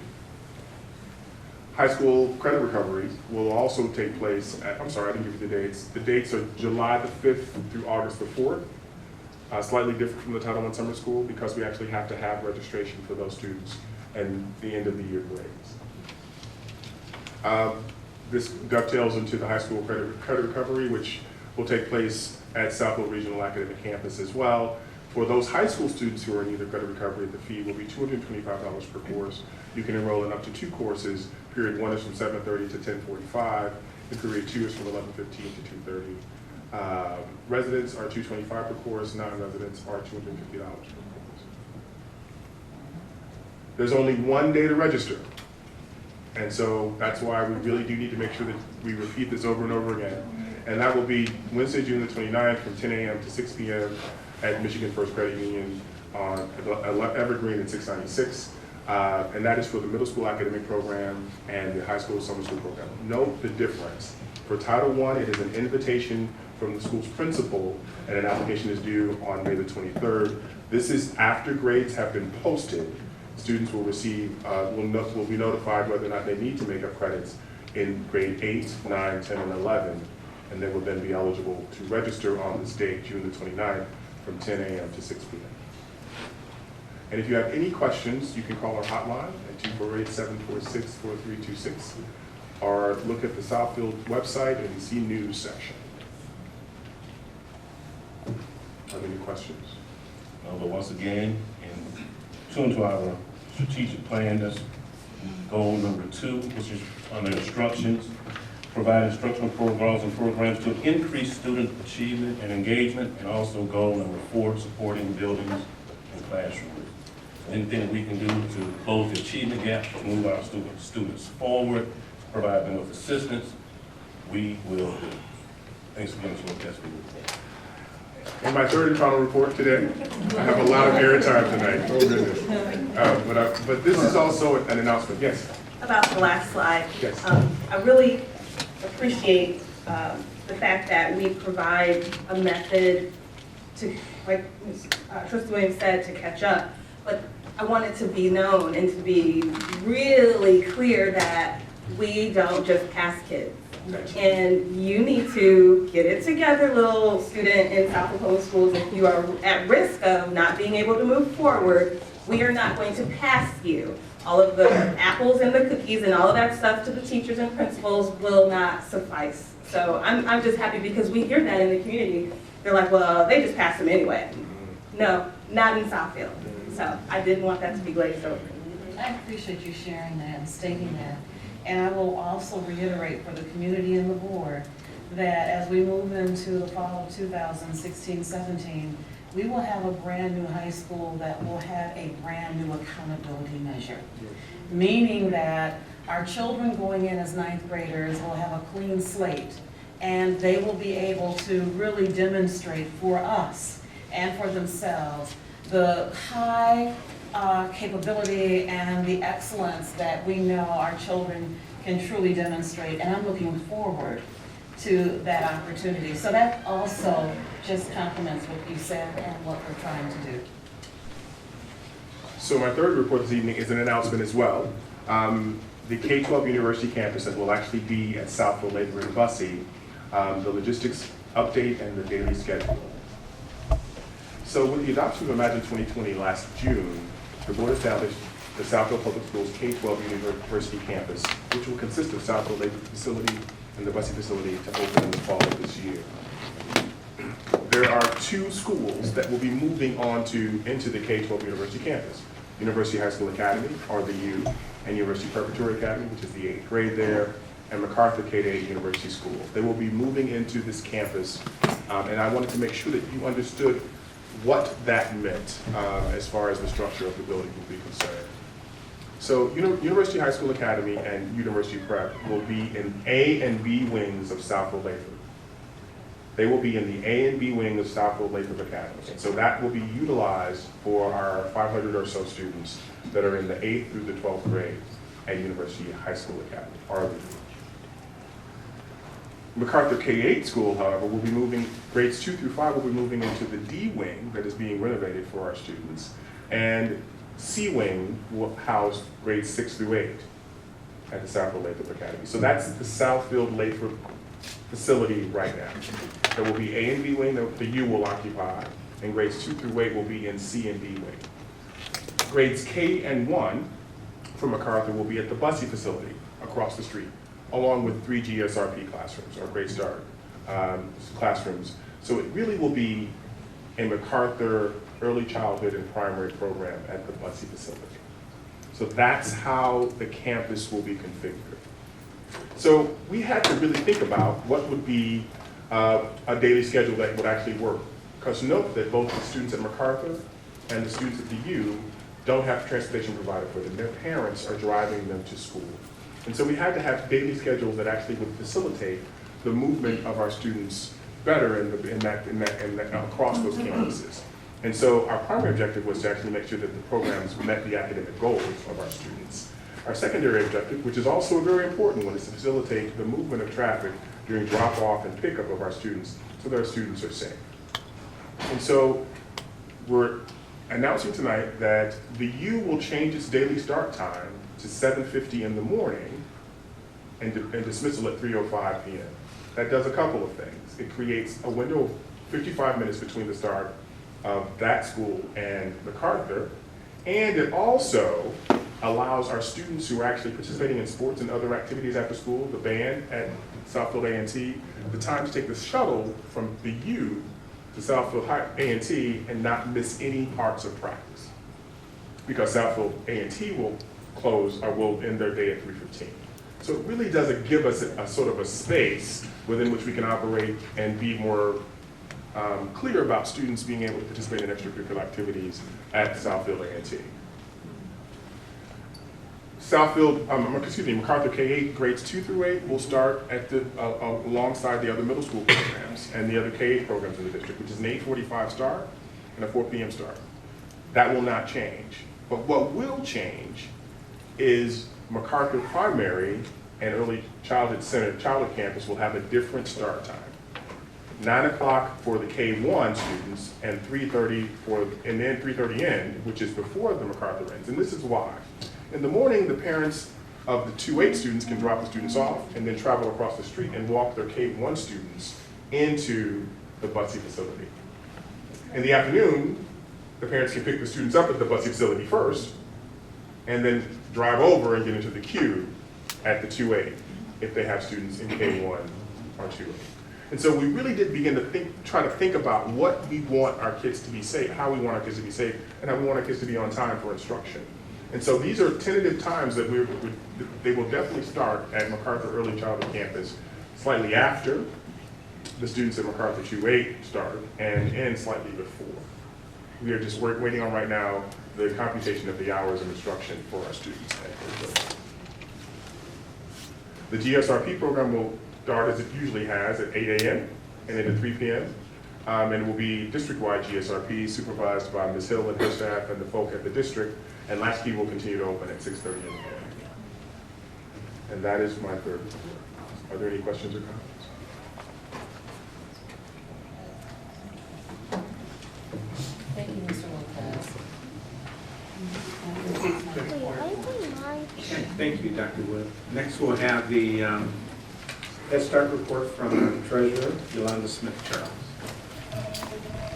High school credit recovery will also take place at, I'm sorry, I didn't give you the dates. The dates are July the 5th through August the 4th. Slightly different from the Title I summer school because we actually have to have registration for those students and the end of the year grades. This dovetails into the high school credit recovery, which will take place at Southfield Regional Academic Campus as well. For those high school students who are in need of credit recovery, the fee will be $225 per course. You can enroll in up to 2 courses. Period 1 is from 7:30 to 10:45, and period 2 is from 11:15 to 2:30. Residents are $225 per course, non-residents are $250 per course. There's only one day to register. And so that's why we really do need to make sure that we repeat this over and over again. And that will be Wednesday, June the 29th from 10 a.m. to 6 p.m. at Michigan First Credit Union on Evergreen and 696. And that is for the middle school academic program and the high school summer school program. Note the difference. For Title I, it is an invitation from the school's principal, and an application is due on May the 23rd. This is after grades have been posted. Students will receive, will be notified whether or not they need to make up credits in grade 8, 9, 10, and 11, and they will then be eligible to register on this date, June the 29th, from 10 a.m. to 6 p.m. And if you have any questions, you can call our hotline at 248-746-4326, or look at the Southfield website and see news section. Are there any questions? No, but once again, in tune to our strategic plan, that's goal number 2, which is under instructions, provide instructional programs to increase student achievement and engagement, and also goal number 4, supporting buildings and classrooms. Anything that we can do to close the achievement gap, to move our students forward, provide them with assistance, we will do. Thanks again for what we will. In my third and final report today, I have a lot of airtime tonight. Oh goodness! But this is also an announcement. Yes. About the last slide. Yes. I really appreciate the fact that we provide a method to, like Trustee Williams said, to catch up. But I want it to be known and to be really clear that we don't just pass kids. And you need to get it together, little student in Southfield Public Schools. If you are at risk of not being able to move forward, we are not going to pass you. All of the apples and the cookies and all of that stuff to the teachers and principals will not suffice. So I'm just happy because we hear that in the community. They're like, well, they just passed them anyway. No, not in Southfield. So I didn't want that to be glazed over. I appreciate you sharing that and stating that. And I will also reiterate for the community and the board that as we move into the fall of 2016-17, we will have a brand new high school that will have a brand new accountability measure. Meaning that our children going in as 9th graders will have a clean slate, and they will be able to really demonstrate for us and for themselves the high capability and the excellence that we know our children can truly demonstrate, and I'm looking forward to that opportunity. So that also just complements what you said and what we're trying to do. So my third report this evening is an announcement as well. The K-12 University campus that will actually be at Southfield later in Bussey, the logistics update and the daily schedule. So with the adoption of Imagine 2020 last June, the board established the Southfield Public Schools K-12 University campus, which will consist of Southfield Lake facility and the Bussey facility to open in the fall of this year. There are 2 schools that will be moving on into the K-12 University campus. University High School Academy, or the U, and University Preparatory Academy, which is the 8th grade there. and MacArthur K-8 University School. They will be moving into this campus, and I wanted to make sure that you understood what that meant as far as the structure of the building will be concerned. So University High School Academy and University Prep will be in A and B wings of Southfield Lathrop. They will be in the A and B wing of Southfield Lathrop Academy. And so that will be utilized for our 500 or so students that are in the 8th through the 12th grade at University High School Academy, RB. MacArthur K-8 school, however, will be moving, grades 2 through 5 will be moving into the D wing that is being renovated for our students. And C wing will house grades 6 through 8 at the Southfield Lathrop Academy. So that's the Southfield Lathrop facility right now. There will be A and B wing that the U will occupy, and grades 2 through 8 will be in C and D wing. Grades K and 1 for MacArthur will be at the Bussey facility across the street, along with 3 GSRP classrooms, or Great Start classrooms. So it really will be a MacArthur early childhood and primary program at the Bussey facility. So that's how the campus will be configured. So we had to really think about what would be a daily schedule that would actually work. Because note that both the students at MacArthur and the students at the U don't have transportation provided for them. Their parents are driving them to school. And so we had to have daily schedules that actually would facilitate the movement of our students better across those campuses. And so our primary objective was to actually make sure that the programs met the academic goals of our students. Our secondary objective, which is also a very important one, is to facilitate the movement of traffic during drop-off and pickup of our students so that our students are safe. And so we're announcing tonight that the U will change its daily start time to 7:50 in the morning and dismissal at 3:05 p.m. That does a couple of things. It creates a window of 55 minutes between the start of that school and MacArthur, and it also allows our students who are actually participating in sports and other activities after school, the band at Southfield A&T, the time to take the shuttle from the U to Southfield A&T and not miss any parts of practice. Because Southfield A&T will close, or will end their day at 3:15. So it really doesn't give us a sort of a space within which we can operate and be more clear about students being able to participate in extracurricular activities at Southfield A&T. MacArthur K-8 grades 2 through 8 will start at alongside the other middle school programs and the other K-8 programs in the district, which is an 8:45 start and a 4 p.m. start. That will not change. But what will change is MacArthur Primary and Early Childhood Center, Childhood Campus will have a different start time. 9 o'clock for the K-1 students and 3:30 and then 3:30 end, which is before the MacArthur ends. And this is why. In the morning, the parents of the 2-8 students can drop the students off and then travel across the street and walk their K-1 students into the Bussey facility. In the afternoon, the parents can pick the students up at the Bussey facility first and then drive over and get into the queue at the 2-8 if they have students in K-1 or 2-8. And so we really did begin to try to think about what we want our kids to be safe, how we want our kids to be safe, and how we want our kids to be on time for instruction. And so these are tentative times that they will definitely start at MacArthur Early Childhood Campus slightly after the students at MacArthur 2-8 start and end slightly before. We are just waiting on right now the computation of the hours of instruction for our students at those buildings. The GSRP program will start as it usually has at 8 a.m. and then at 3 p.m. And it will be district-wide GSRP supervised by Ms. Hill and her staff and the folk at the district. And Latchkey will continue to open at 6:30 in the morning. And that is my third report. Are there any questions or comments? Thank you, Mr. Lopez. Thank you, Dr. Wood. Next, we'll have the Head Start report from Treasurer Yolanda Smith-Charles.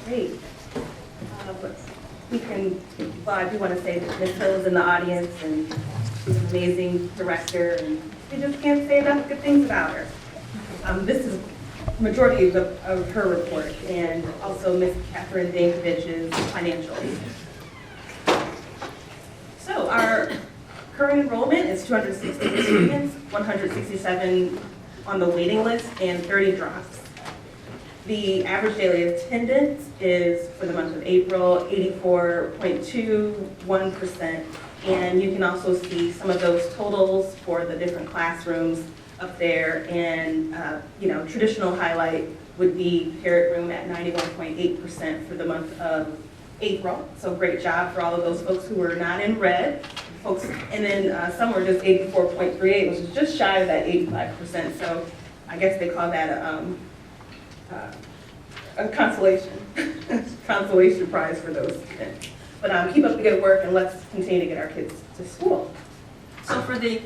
Great. I do want to say that Ms. Hill is in the audience and she's an amazing director and we just can't say enough good things about her. This is majority of her report and also Ms. Catherine Dankovich's financials. So our current enrollment is 260 students, 167 on the waiting list, and 30 drops. The average daily attendance is, for the month of April, 84.21%. And you can also see some of those totals for the different classrooms up there. And, traditional highlight would be Parrot Room at 91.8% for the month of April. So great job for all of those folks who were not in red. And then some were just 84.38, which is just shy of that 85%. So I guess they call that a consolation prize for those students. But keep up the good work, and let's continue to get our kids to school. So for the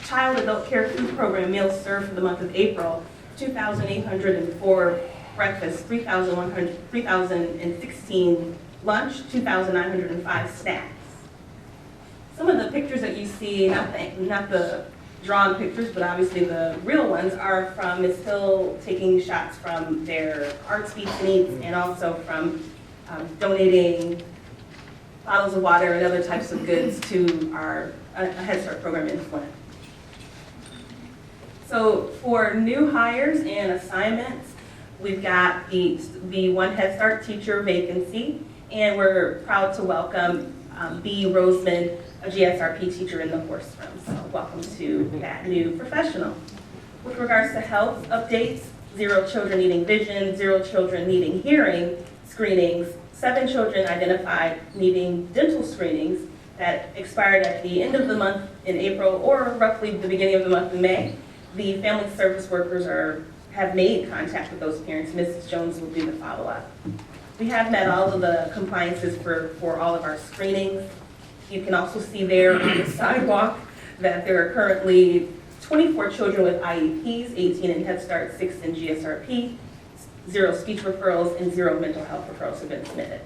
Child Adult Care Food Program meals served for the month of April, 2,804 breakfasts, 3,016 lunch, 2,905 snacks. Some of the pictures that you see, not the drawn pictures, but obviously the real ones, are from Ms. Hill taking shots from their Art Speaks and Eats, and also from donating bottles of water and other types of goods to our Head Start program in Flint. So for new hires and assignments, we've got the one Head Start teacher vacancy, and we're proud to welcome B. Roseman, a GSRP teacher in the horse room. So welcome to that new professional. With regards to health updates, 0 children needing vision, 0 children needing hearing screenings, 7 children identified needing dental screenings that expired at the end of the month in April or roughly the beginning of the month in May. The family service workers have made contact with those parents. Mrs. Jones will do the follow-up. We have met all of the compliances for all of our screenings. You can also see there on the sidewalk that there are currently 24 children with IEPs, 18 in Head Start, 6 in GSRP, 0 speech referrals, and 0 mental health referrals have been submitted.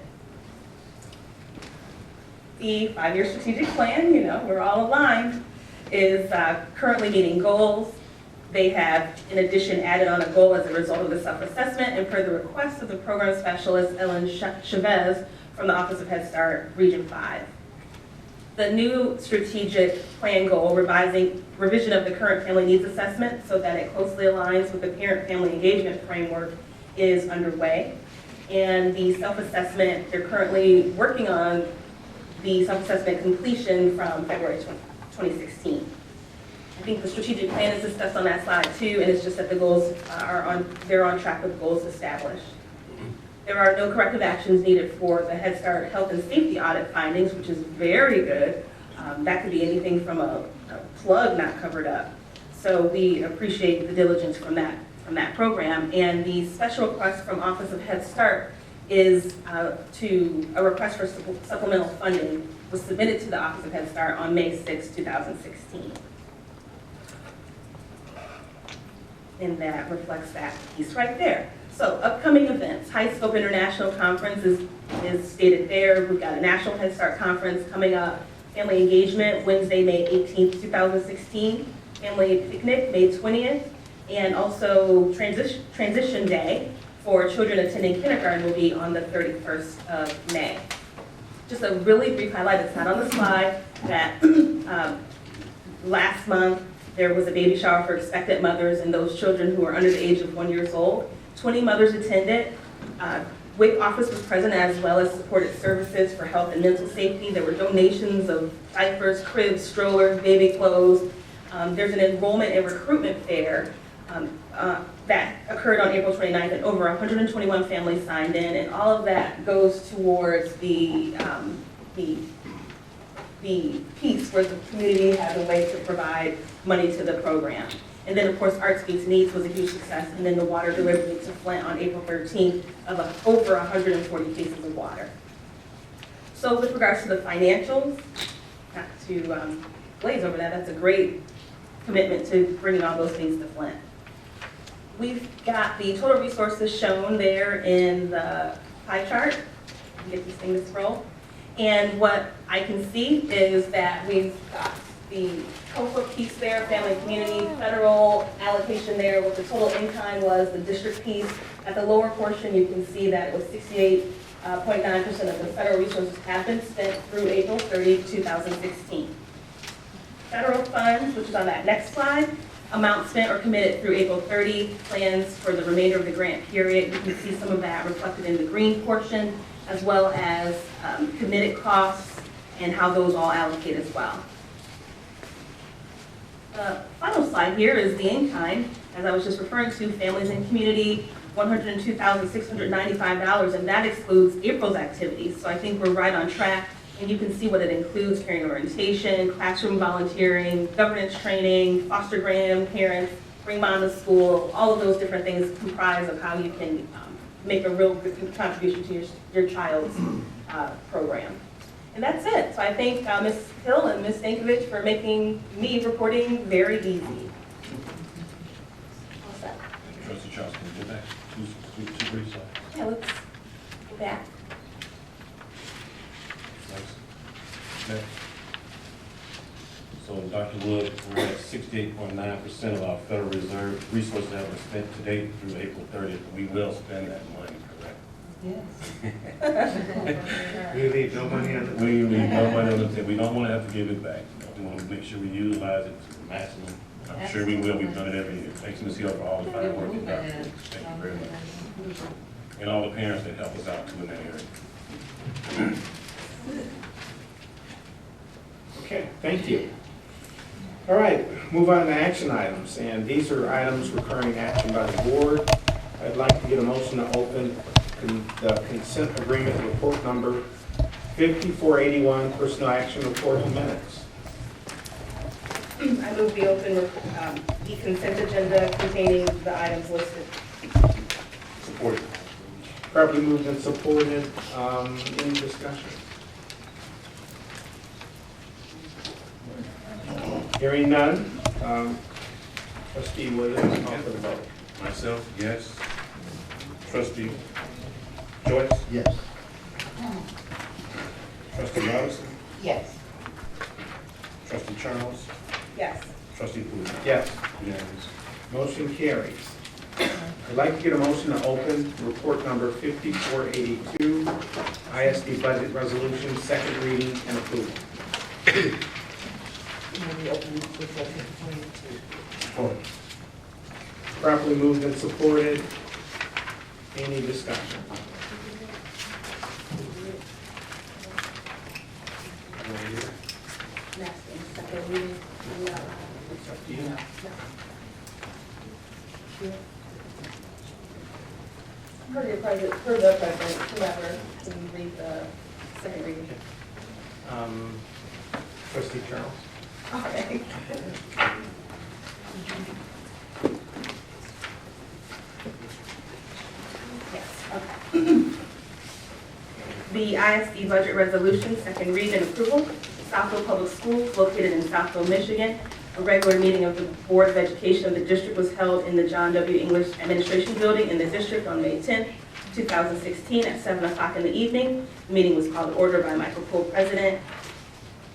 The 5-year strategic plan, we're all aligned, is currently meeting goals. They have, in addition, added on a goal as a result of the self-assessment and per the request of the program specialist, Ellen Chavez, from the Office of Head Start, Region 5. The new strategic plan goal, revision of the current family needs assessment so that it closely aligns with the parent-family engagement framework, is underway. And the self-assessment, they're currently working on the self-assessment completion from February 2016. I think the strategic plan is discussed on that slide too, and it's just that the goals they're on track with goals established. There are no corrective actions needed for the Head Start health and safety audit findings, which is very good. That could be anything from a plug not covered up. So we appreciate the diligence from that program. And the special request from Office of Head Start is to a request for supplemental funding was submitted to the Office of Head Start on May 6, 2016. And that reflects that piece right there. So upcoming events, High Scope International Conference is stated there. We've got a National Head Start Conference coming up, Family Engagement, Wednesday, May 18th, 2016, Family Picnic, May 20th, and also Transition Day for children attending kindergarten will be on the 31st of May. Just a really brief highlight, it's not on the slide, that last month there was a baby shower for expectant mothers and those children who are under the age of 1 year old. 20 mothers attended. WIC office was present, as well as supported services for health and mental safety. There were donations of diapers, cribs, strollers, baby clothes. There's an enrollment and recruitment fair that occurred on April 29th, and over 121 families signed in, and all of that goes towards the piece where the community has a way to provide money to the program. And then, of course, Art Speaks Needs was a huge success, and then the water delivery to Flint on April 13th of over 140 cases of water. So with regards to the financials, not to glaze over that, that's a great commitment to bringing all those things to Flint. We've got the total resources shown there in the pie chart. Get these things to roll. And what I can see is that we've got the COFA piece there, family and community, federal allocation there, what the total in-kind was, the district piece. At the lower portion, you can see that it was 68.9% of the federal resources have been spent through April 30, 2016. federal funds, which is on that next slide. Amounts spent or committed through April 30, plans for the remainder of the grant period. You can see some of that reflected in the green portion, as well as committed costs and how those all allocate as well. The final slide here is the in-kind. As I was just referring to, families and community, $102,695, and that excludes April's activities. So I think we're right on track, and you can see what it includes: parent orientation, classroom volunteering, governance training, foster grandparents, bring mom to school. All of those different things comprise of how you can make a real good contribution to your child's program. And that's it. So I thank Ms. Hill and Ms. Stankovich for making me reporting very easy. All set. Trustee Charles, can you go back two brief slides? Yeah, let's go back. Next. So Dr. Wood, we're at 68.9% of our Federal Reserve resources have been spent to date through April 30th. We will spend that money, correct? Yes. We leave no money on the table. We leave no money on the table. We don't want to have to give it back. We want to make sure we utilize it to the maximum. I'm sure we will. We've done it every year. Thanks, Ms. Hill, for all the fine work you've done. Thank you very much. And all the parents that help us out too in that area. Okay, thank you. All right, move on to action items, and these are items requiring action by the board. I'd like to get a motion to open the consent agreement report number 5481, personal action report and minutes. I move the open the consent agenda containing the items listed. Support. Properly moved and supported. Any discussion? Hearing none. Trustee Williams, call for the vote. Myself, yes. Trustee Joyce? Yes. Trustee Robinson? Yes. Trustee Charles? Yes. Trustee Booth? Yes. Unanimous. Motion carries. I'd like to get a motion to open report number 5482, ISD budget resolution, second reading and approval. Support. Properly moved and supported. Any discussion? Second reading. It's up to you. For the president, whoever can read the second reading. Trustee Charles? Okay. Yes, okay. The ISD budget resolution, second read and approval. Southfield Public Schools, located in Southfield, Michigan. A regular meeting of the Board of Education of the district was held in the John W. English Administration Building in the district on May 10, 2016 at 7 o'clock in the evening. The meeting was called to order by Michael Poole, President.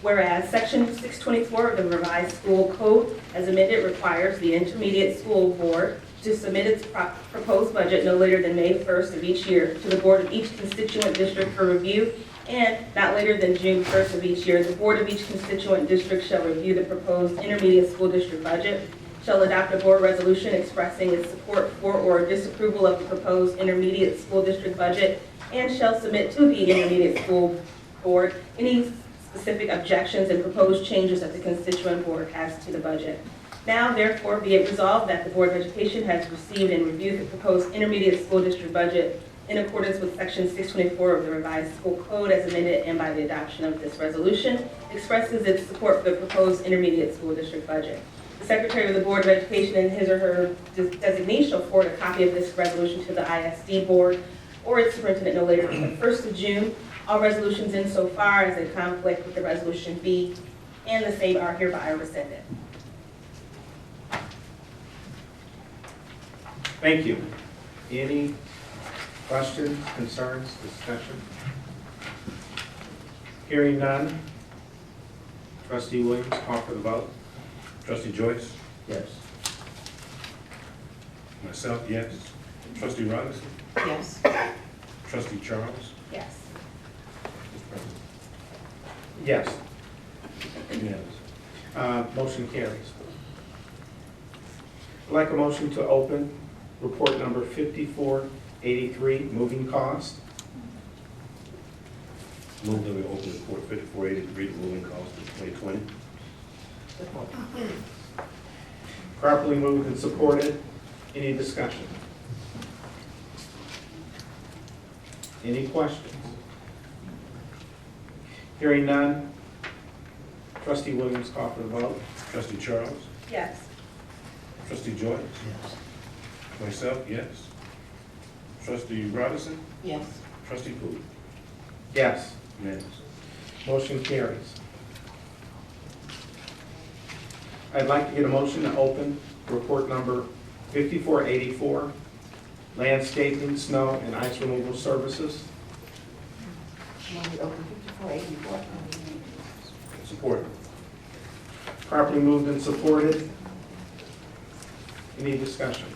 Whereas Section 624 of the revised school code as amended requires the intermediate school board to submit its proposed budget no later than May 1st of each year to the board of each constituent district for review, and not later than June 1st of each year, the board of each constituent district shall review the proposed intermediate school district budget, shall adopt a board resolution expressing its support for or disapproval of the proposed intermediate school district budget, and shall submit to the intermediate school board any specific objections and proposed changes that the constituent board has to the budget. Now, therefore, be it resolved that the Board of Education has received and reviewed the proposed intermediate school district budget in accordance with Section 624 of the revised school code as amended, and by the adoption of this resolution, expresses its support for the proposed intermediate school district budget. The Secretary of the Board of Education in his or her designation shall forward a copy of this resolution to the ISD board or its superintendent no later than the 1st of June. All resolutions insofar as they conflict with the resolution B and the same are hereby rescinded. Thank you. Any questions, concerns, discussion? Hearing none. Trustee Williams, call for the vote. Trustee Joyce? Yes. Myself, yes. Trustee Robinson? Yes. Trustee Charles? Yes. Mr. President? Yes. Unanimous. Motion carries. I'd like a motion to open report number 5483, moving cost. Move that we open report 5483, the moving cost of 2020. Properly moved and supported. Any discussion? Any questions? Hearing none. Trustee Williams, call for the vote. Trustee Charles? Yes. Trustee Joyce? Yes. Myself, yes. Trustee Robinson? Yes. Trustee Poole? Yes. Unanimous. Motion carries. I'd like to get a motion to open report number 5484, landscaping, snow, and ice removal services. Want me to open 5484? Support. Properly moved and supported. Any discussion?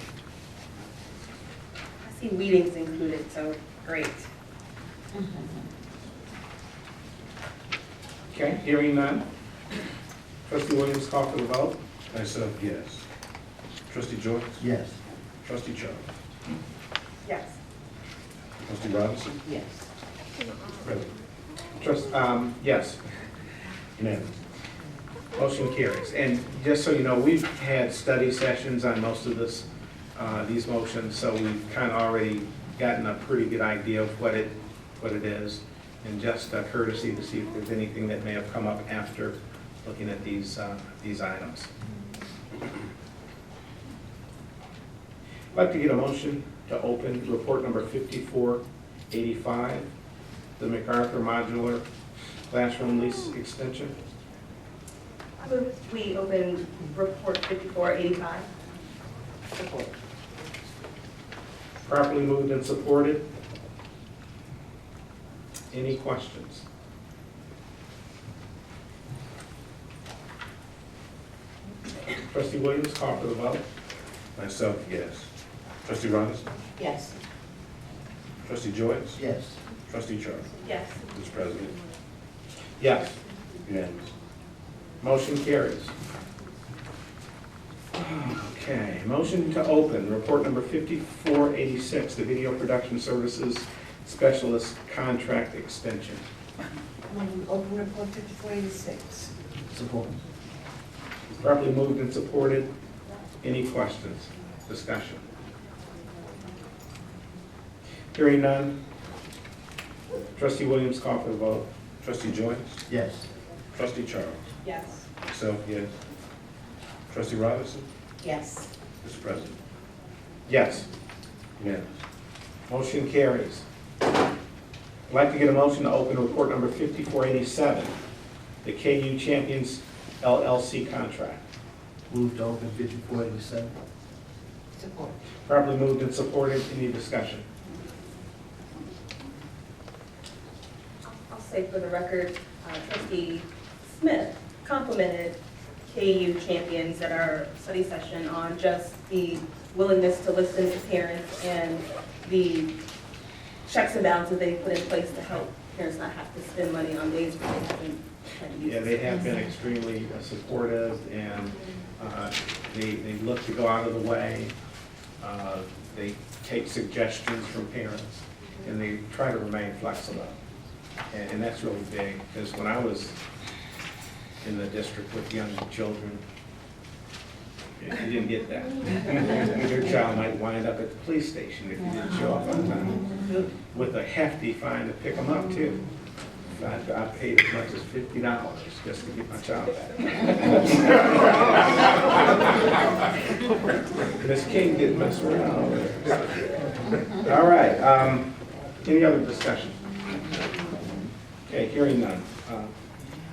I see weedings included, so great. Okay, hearing none. Trustee Williams, call for the vote. Myself, yes. Trustee Joyce? Yes. Trustee Charles? Yes. Trustee Robinson? Yes. President? Yes. Unanimous. Motion carries. And just so you know, we've had study sessions on most of this, these motions, so we've kind of already gotten a pretty good idea of what it is, and just a courtesy to see if there's anything that may have come up after looking at these items. I'd like to get a motion to open report number 5485, the MacArthur Modular Classroom Lease Extension. I move we open report 5485. Support. Properly moved and supported. Any questions? Trustee Williams, call for the vote. Myself, yes. Trustee Robinson? Yes. Trustee Joyce? Yes. Trustee Charles? Yes. Mr. President? Yes. Unanimous. Motion carries. Okay, motion to open report number 5486, the Video Production Services Specialist Contract Extension. Want me to open report 5486? Support. Properly moved and supported. Any questions? Discussion? Hearing none. Trustee Williams, call for the vote. Trustee Joyce? Yes. Trustee Charles? Yes. Myself, yes. Trustee Robinson? Yes. Mr. President? Yes. Unanimous. Motion carries. I'd like to get a motion to open report number 5487, the KU Champions LLC contract. Move to open 5487. Support. Properly moved and supported. Any discussion? I'll say for the record, Trustee Smith complimented KU champions at our study session on just the willingness to listen to parents and the checks and balances they put in place to help parents not have to spend money on days where they haven't had to use Yeah, they have been extremely supportive, and they look to go out of the way. They take suggestions from parents, and they try to remain flexible. And that's really big, because when I was in the district with young children, you didn't get that. Your child might wind up at the police station if you didn't show up on time, with a hefty fine to pick them up too. I paid as much as $50 just to get my child back. Miss King didn't mess around. All right, any other discussion? Okay, hearing none.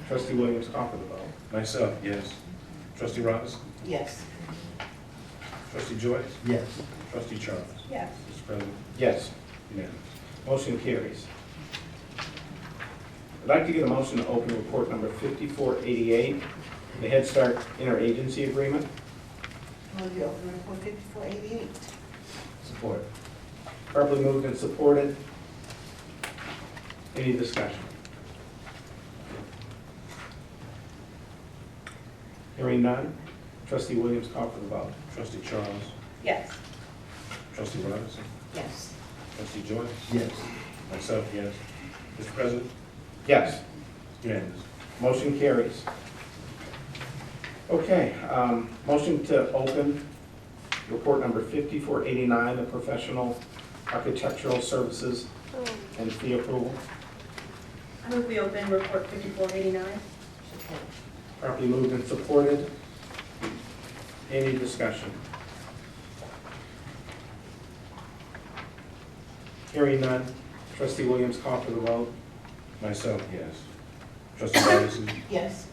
Trustee Williams, call for the vote. Myself, yes. Trustee Robinson? Yes. Trustee Joyce? Yes. Trustee Charles? Yes. Mr. President? Yes. Unanimous. Motion carries. I'd like to get a motion to open report number 5488, the Head Start Interagency Agreement. Want me to open report 5488? Support. Properly moved and supported. Any discussion? Hearing none. Trustee Williams, call for the vote. Trustee Charles. Yes. Trustee Robinson. Yes. Trustee Joyce. Yes. Myself, yes. Mr. President. Yes. Unanimous. Motion carries. Okay, motion to open report number 5489, the professional architectural services and fee approval. I move we open report 5489. Properly moved and supported. Any discussion? Hearing none. Trustee Williams, call for the vote. Myself, yes. Trustee Robinson. Yes.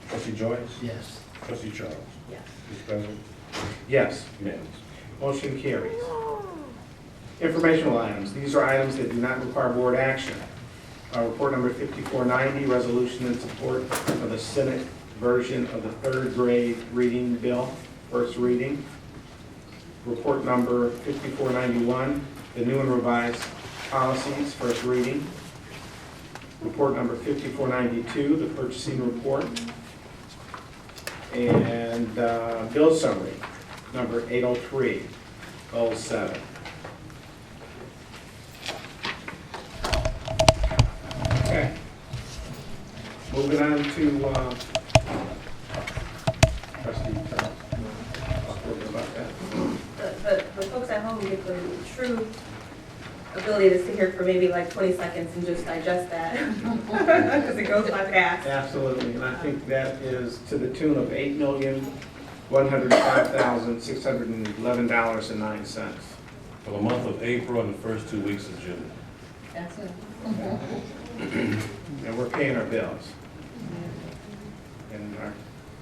Trustee Joyce. Yes. Trustee Charles. Yes. Mr. President. Yes. Unanimous. Motion carries. Informational items. These are items that do not require board action. Report number 5490, resolution in support of the Senate version of the third grade reading bill, first reading. Report number 5491, the new and revised policies, first reading. Report number 5492, the purchasing report. And bill summary, number 80307. Okay. Moving on to trustee Charles. Talk a little bit about that. The folks at home get the true ability to sit here for maybe like 20 seconds and just digest that, because it goes by fast. Absolutely, and I think that is to the tune of $8,105,611.09. For the month of April and the first 2 weeks of June. That's it. And we're paying our bills. And our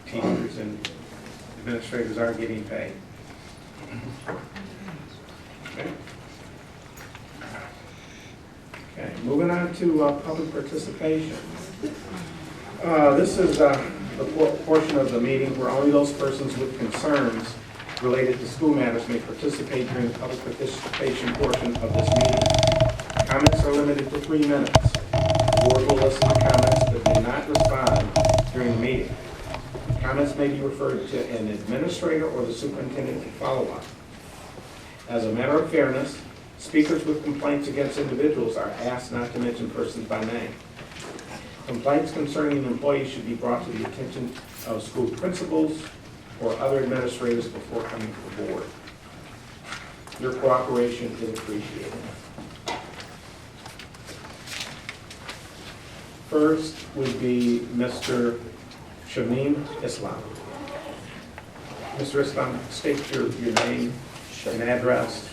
teachers and administrators are getting paid. Okay. Okay, moving on to public participation. This is the portion of the meeting where only those persons with concerns related to school matters may participate during the public participation portion of this meeting. Comments are limited to 3 minutes. The board will listen to comments but may not respond during the meeting. Comments may be referred to an administrator or the superintendent to follow up. As a matter of fairness, speakers with complaints against individuals are asked not to mention persons by name. Complaints concerning an employee should be brought to the attention of school principals or other administrators before coming to the board. Your cooperation is appreciated. First would be Mr. Shamim Islam. Mr. Islam, state your name and address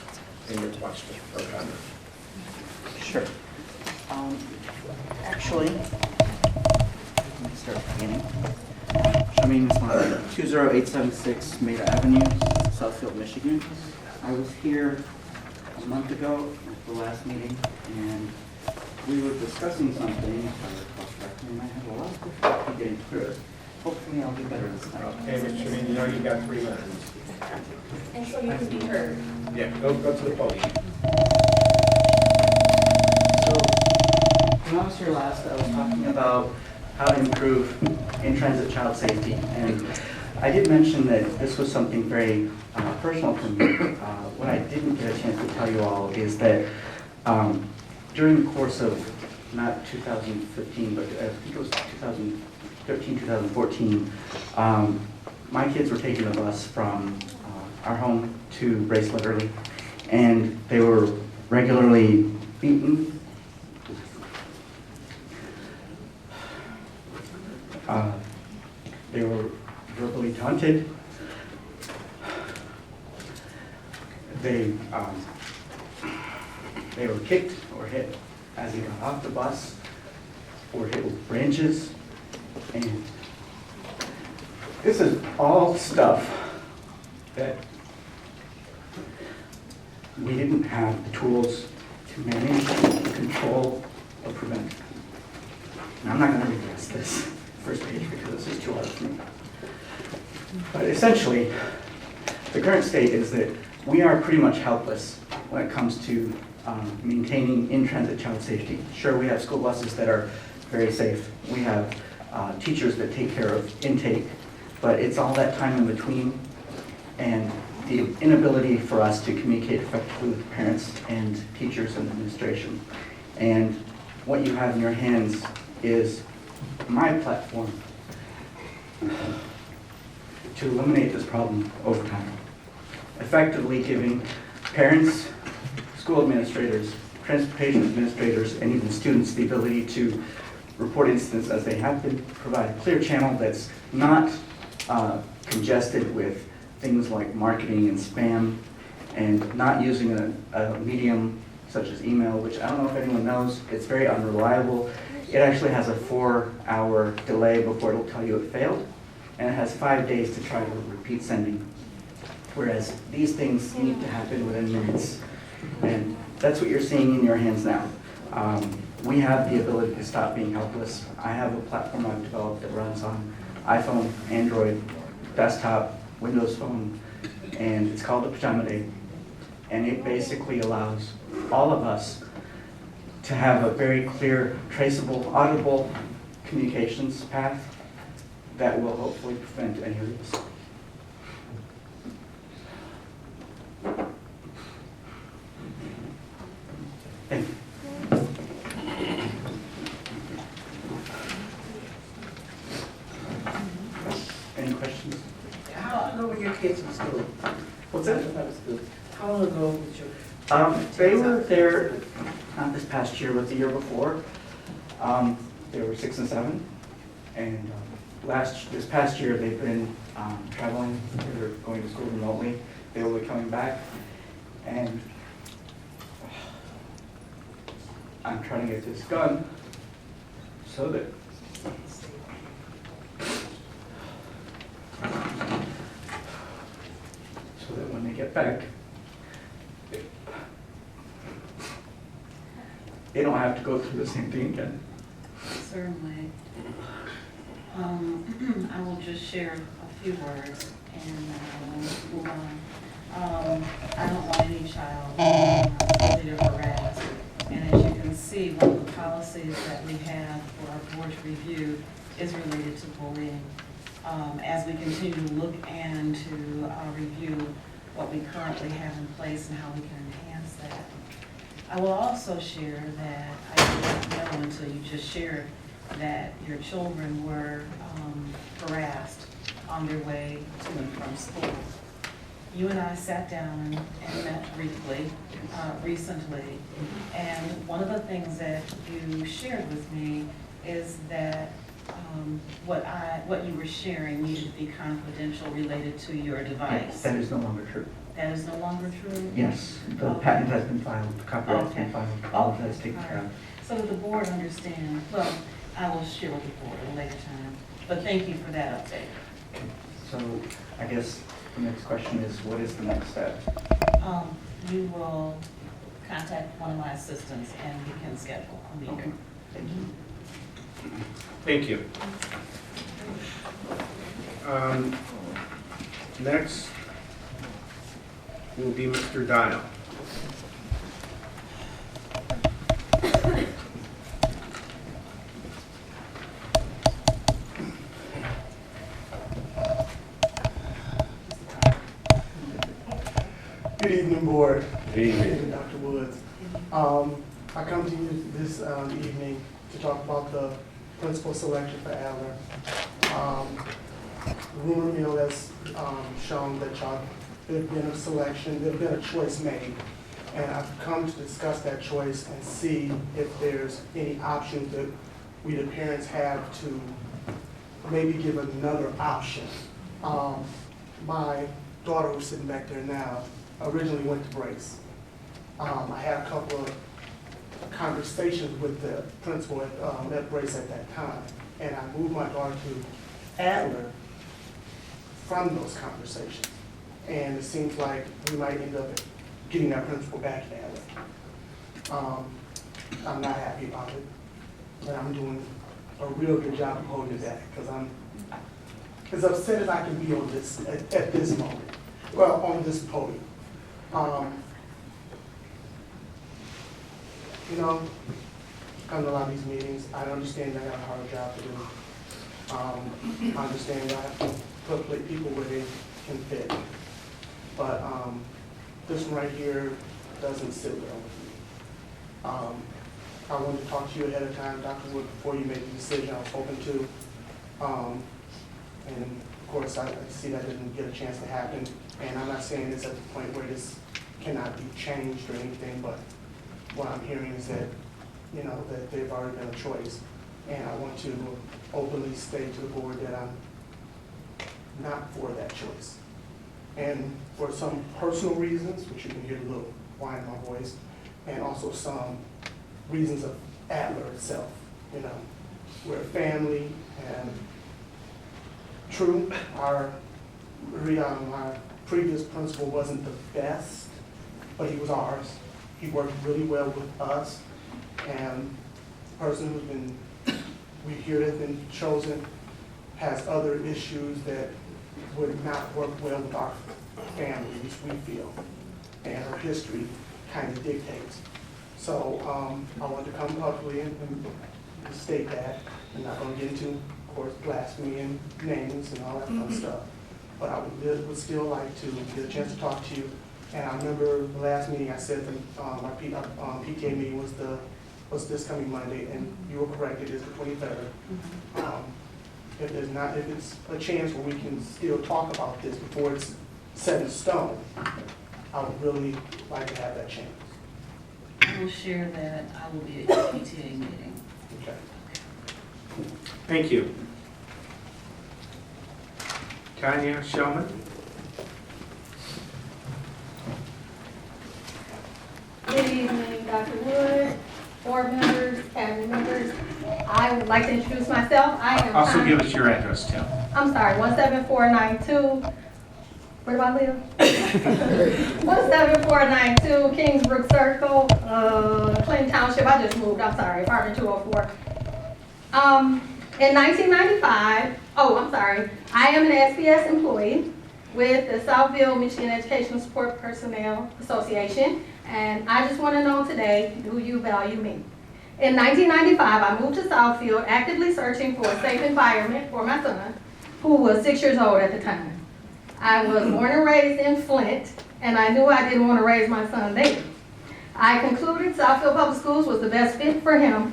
and your question or comment. Sure. Actually, let me start at the beginning. Shamim Islam, 20876 Maida Avenue, Southfield, Michigan. I was here a month ago at the last meeting, and we were discussing something, if I recall correctly, and I had a lot of difficulty getting through it. Hopefully I'll do better this time. Okay, Mr. Shamim, you know you've got 3 minutes. And so you can be heard. Yeah, go to the podium. So, when I was here last, I was talking about how to improve in-transit child safety. And I did mention that this was something very personal to me. What I didn't get a chance to tell you all is that during the course of, not 2015, but I think it was 2013, 2014, my kids were taking a bus from our home to Bracelet Early, and they were regularly beaten. They were verbally taunted. They were kicked or hit as they got off the bus, or hit with branches. And this is all stuff that we didn't have the tools to manage, to control, or prevent. Now, I'm not going to read this first page because this is too hard for me. But essentially, the current state is that we are pretty much helpless when it comes to maintaining in-transit child safety. Sure, we have school buses that are very safe. We have teachers that take care of intake, but it's all that time in between and the inability for us to communicate effectively with parents and teachers and administration. And what you have in your hands is my platform to eliminate this problem over time, effectively giving parents, school administrators, transportation administrators, and even students the ability to report incidents as they happen, provide a clear channel that's not congested with things like marketing and spam, and not using a medium such as email, which I don't know if anyone knows, it's very unreliable. It actually has a 4-hour delay before it'll tell you it failed, and it has 5 days to try to repeat sending. Whereas these things need to happen within minutes. And that's what you're seeing in your hands now. We have the ability to stop being helpless. I have a platform I've developed that runs on iPhone, Android, desktop, Windows Phone, and it's called the Pajama Day. And it basically allows all of us to have a very clear, traceable, audible communications path that will hopefully prevent any of this. Thank you. Any questions? How long ago were your kids in school? What's that? How long ago was your? They were there, not this past year, but the year before. They were 6 and 7. And this past year, they've been traveling. They were going to school remotely. They will be coming back. And I'm trying to get this done so that when they get back, they don't have to go through the same thing again. Certainly. I will just share a few words and we'll move on. I don't want any child bullied or harassed. And as you can see, one of the policies that we have for our board to review is related to bullying. As we continue to look and to review what we currently have in place and how we can enhance that. I will also share that I did not know until you just shared that your children were harassed on their way to and from school. You and I sat down and met briefly recently, and one of the things that you shared with me is that what you were sharing needed to be confidential related to your device. That is no longer true. That is no longer true? Yes, the patent has been filed, the copyright has been filed, all of that is taken care of. So that the board understands, well, I will share with the board at a later time, but thank you for that update. Okay. So I guess the next question is, what is the next step? You will contact one of my assistants and we can schedule a meeting. Okay, thank you. Thank you. Next will be Mr. Dial. Good evening, board. Good evening. Dr. Woods. I come to you this evening to talk about the principal selection for Adler. The rumor mill has shown that there's been a selection, there's been a choice made. And I've come to discuss that choice and see if there's any options that we, the parents, have to maybe give another option. My daughter, who's sitting back there now, originally went to Brace. I had a couple of conversations with the principal at Brace at that time, and I moved my daughter to Adler from those conversations. And it seems like we might end up getting that principal back at Adler. I'm not happy about it, but I'm doing a real good job of holding it back because I'm as upset as I can be on this at this moment. Well, on this podium. You know, come to a lot of these meetings. I understand I got a hard job to do. I understand I have to put people where they can fit. But this one right here doesn't sit well with me. I wanted to talk to you ahead of time, Dr. Wood, before you made the decision. I was hoping to. And of course, I see that didn't get a chance to happen. And I'm not saying this at the point where this cannot be changed or anything, but what I'm hearing is that, you know, that they've already been a choice. And I want to openly state to the board that I'm not for that choice. And for some personal reasons, which you can hear the little whine in my voice, and also some reasons of Adler itself. You know, we're a family, and true, our previous principal wasn't the best, but he was ours. He worked really well with us, and the person who's been, we hear has been chosen, has other issues that would not work well with our family, which we feel, and her history kind of dictates. So I want to come publicly and state that. I'm not going to get into, of course, blasphemy and names and all that fun stuff. But I would still like to get a chance to talk to you. And I remember the last meeting I said that our PTA meeting was this coming Monday, and you were correct, it is the 23rd. If it's a chance where we can still talk about this before it's set in stone, I would really like to have that chance. I will share that I will be at your PTA meeting. Okay. Thank you. Tanya Shellman. Good evening, Dr. Wood, board members, cabinet members. I would like to introduce myself. I am Also give us your address, Tim. I'm sorry, 17492. Where do I live? 17492 Kingsbrook Circle, Clinton Township. I just moved. I'm sorry, apartment 204. In 1995, I am an SPS employee with the Southfield Michigan Educational Support Personnel Association, and I just want to know today, do you value me? In 1995, I moved to Southfield, actively searching for a safe environment for my son, who was 6 years old at the time. I was born and raised in Flint, and I knew I didn't want to raise my son there. I concluded Southfield Public Schools was the best fit for him,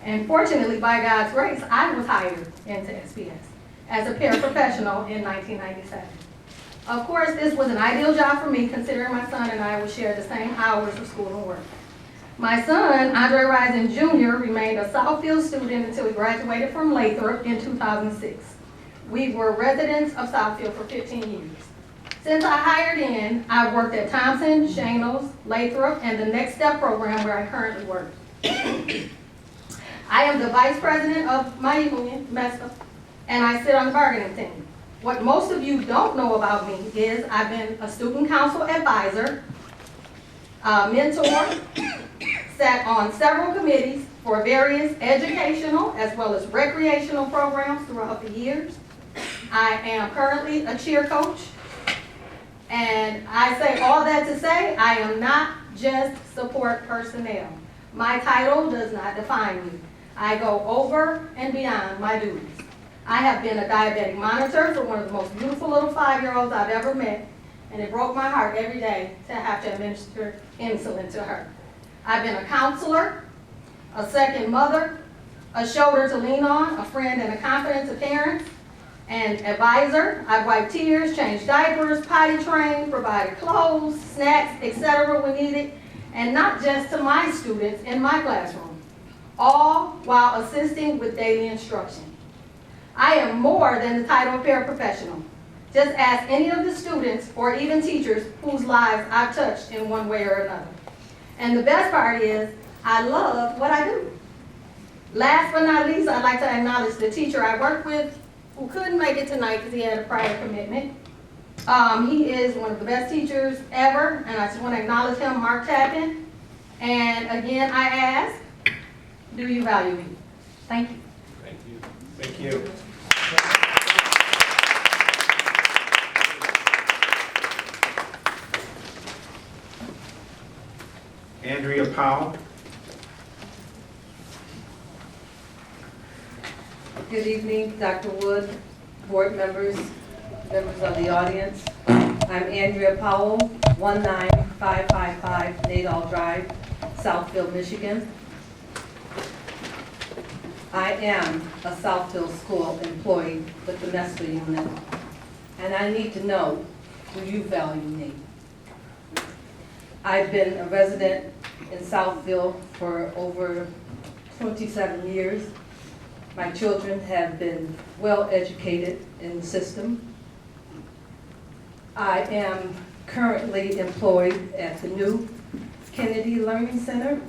and fortunately, by God's grace, I was hired into SPS as a paraprofessional in 1997. Of course, this was an ideal job for me, considering my son and I would share the same hours of school and work. My son, Andre Risen Jr., remained a Southfield student until he graduated from Lathrop in 2006. We were residents of Southfield for 15 years. Since I hired in, I've worked at Thompson, Shanos, Lathrop, and the Next Step program where I currently work. I am the vice president of my union, MESTA, and I sit on the bargaining team. What most of you don't know about me is I've been a student council advisor, mentor, sat on several committees for various educational as well as recreational programs throughout the years. I am currently a cheer coach, and I say all that to say I am not just support personnel. My title does not define me. I go over and beyond my duties. I have been a diabetic monitor for one of the most beautiful little 5-year-olds I've ever met, and it broke my heart every day to have to administer insulin to her. I've been a counselor, a second mother, a shoulder to lean on, a friend and a confidant to parents, and advisor. I've wiped tears, changed diapers, potty trained, provided clothes, snacks, etc. when needed, and not just to my students in my classroom, all while assisting with daily instruction. I am more than the title of paraprofessional. Just ask any of the students or even teachers whose lives I've touched in one way or another. And the best part is, I love what I do. Last but not least, I'd like to acknowledge the teacher I work with who couldn't make it tonight because he had a prior commitment. He is one of the best teachers ever, and I just want to acknowledge him, Mark Tappan. And again, I ask, do you value me? Thank you. Thank you. Thank you. Andrea Powell. Good evening, Dr. Wood, board members, members of the audience. I'm Andrea Powell, 19555 Nadal Drive, Southfield, Michigan. I am a Southfield school employee with the MESPA unit, and I need to know, do you value me? I've been a resident in Southfield for over 27 years. My children have been well educated in the system. I am currently employed at the new Kennedy Learning Center,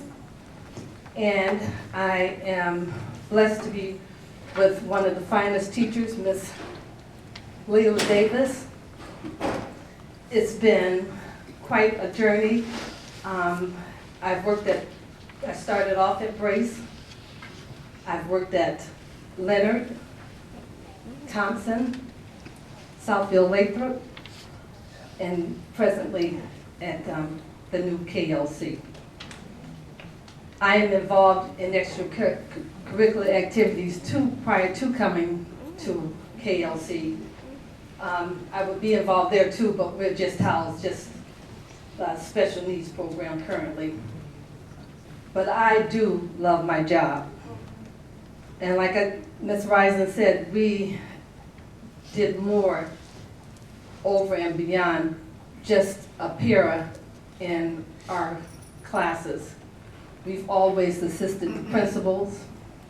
and I am blessed to be with one of the finest teachers, Miss Leila Davis. It's been quite a journey. I started off at Brace. I've worked at Leonard, Thompson, Southfield Lathrop, and presently at the new KLC. I am involved in extracurricular activities prior to coming to KLC. I would be involved there too, but we're just housed, special needs program currently. But I do love my job. And like Ms. Risen said, we did more over and beyond just a para in our classes. We've always assisted the principals,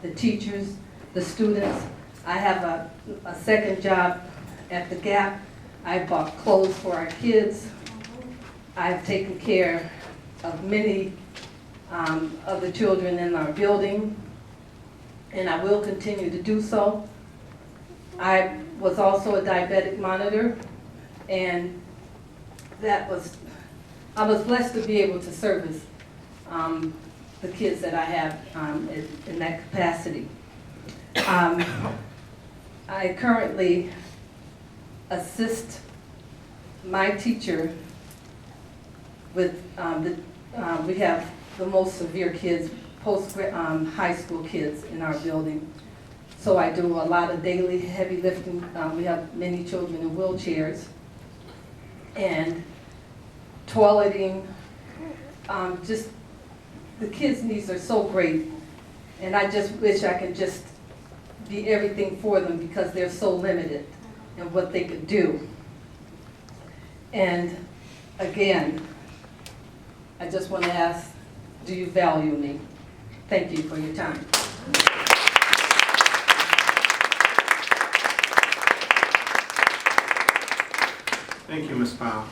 the teachers, the students. I have a second job at the Gap. I bought clothes for our kids. I've taken care of many of the children in our building, and I will continue to do so. I was also a diabetic monitor, and I was blessed to be able to service the kids that I have in that capacity. I currently assist my teacher with, we have the most severe kids, high school kids in our building. So I do a lot of daily heavy lifting. We have many children in wheelchairs. And toileting, just the kids' needs are so great. And I just wish I could just be everything for them because they're so limited in what they could do. And again, I just want to ask, do you value me? Thank you for your time. Thank you, Ms. Powell.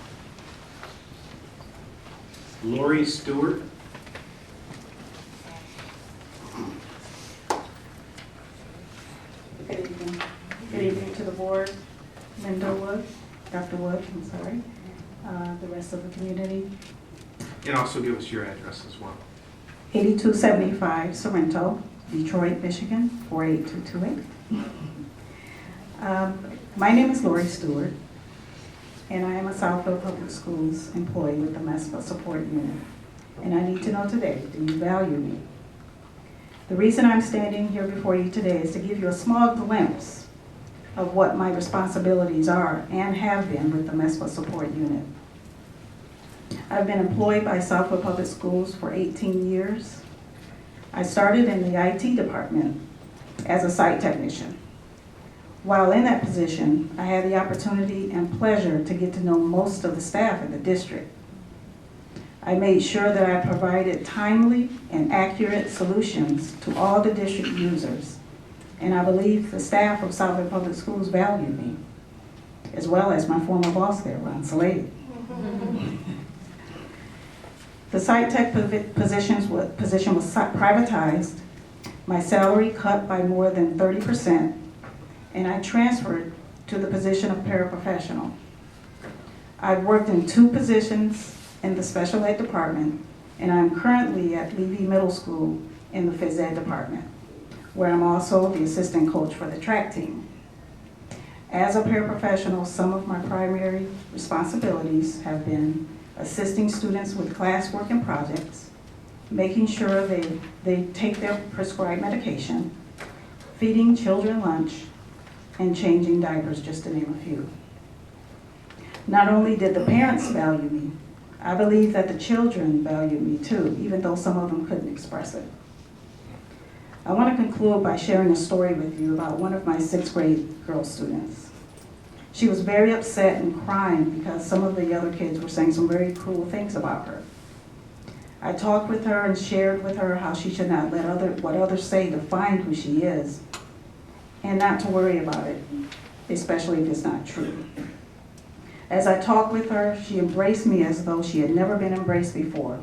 Lori Stewart. Good evening. Good evening to the board, Linda Wood, Dr. Wood, I'm sorry, the rest of the community. And also give us your address as well. 8275 Sorrento, Detroit, Michigan, 48228. My name is Lori Stewart, and I am a Southfield Public Schools employee with the MESPA support unit. And I need to know today, do you value me? The reason I'm standing here before you today is to give you a small glimpse of what my responsibilities are and have been with the MESPA support unit. I've been employed by Southfield Public Schools for 18 years. I started in the IT department as a site technician. While in that position, I had the opportunity and pleasure to get to know most of the staff in the district. I made sure that I provided timely and accurate solutions to all the district users. And I believe the staff of Southfield Public Schools value me, as well as my former boss there, Ron Salady. The site tech position was privatized, my salary cut by more than 30%, and I transferred to the position of paraprofessional. I've worked in 2 positions in the special ed department, and I'm currently at Levy Middle School in the phys ed department, where I'm also the assistant coach for the track team. As a paraprofessional, some of my primary responsibilities have been assisting students with classwork and projects, making sure they take their prescribed medication, feeding children lunch, and changing diapers, just to name a few. Not only did the parents value me, I believe that the children valued me too, even though some of them couldn't express it. I want to conclude by sharing a story with you about one of my 6th grade girl students. She was very upset and crying because some of the other kids were saying some very cruel things about her. I talked with her and shared with her how she should not let what others say define who she is, and not to worry about it, especially if it's not true. As I talked with her, she embraced me as though she had never been embraced before.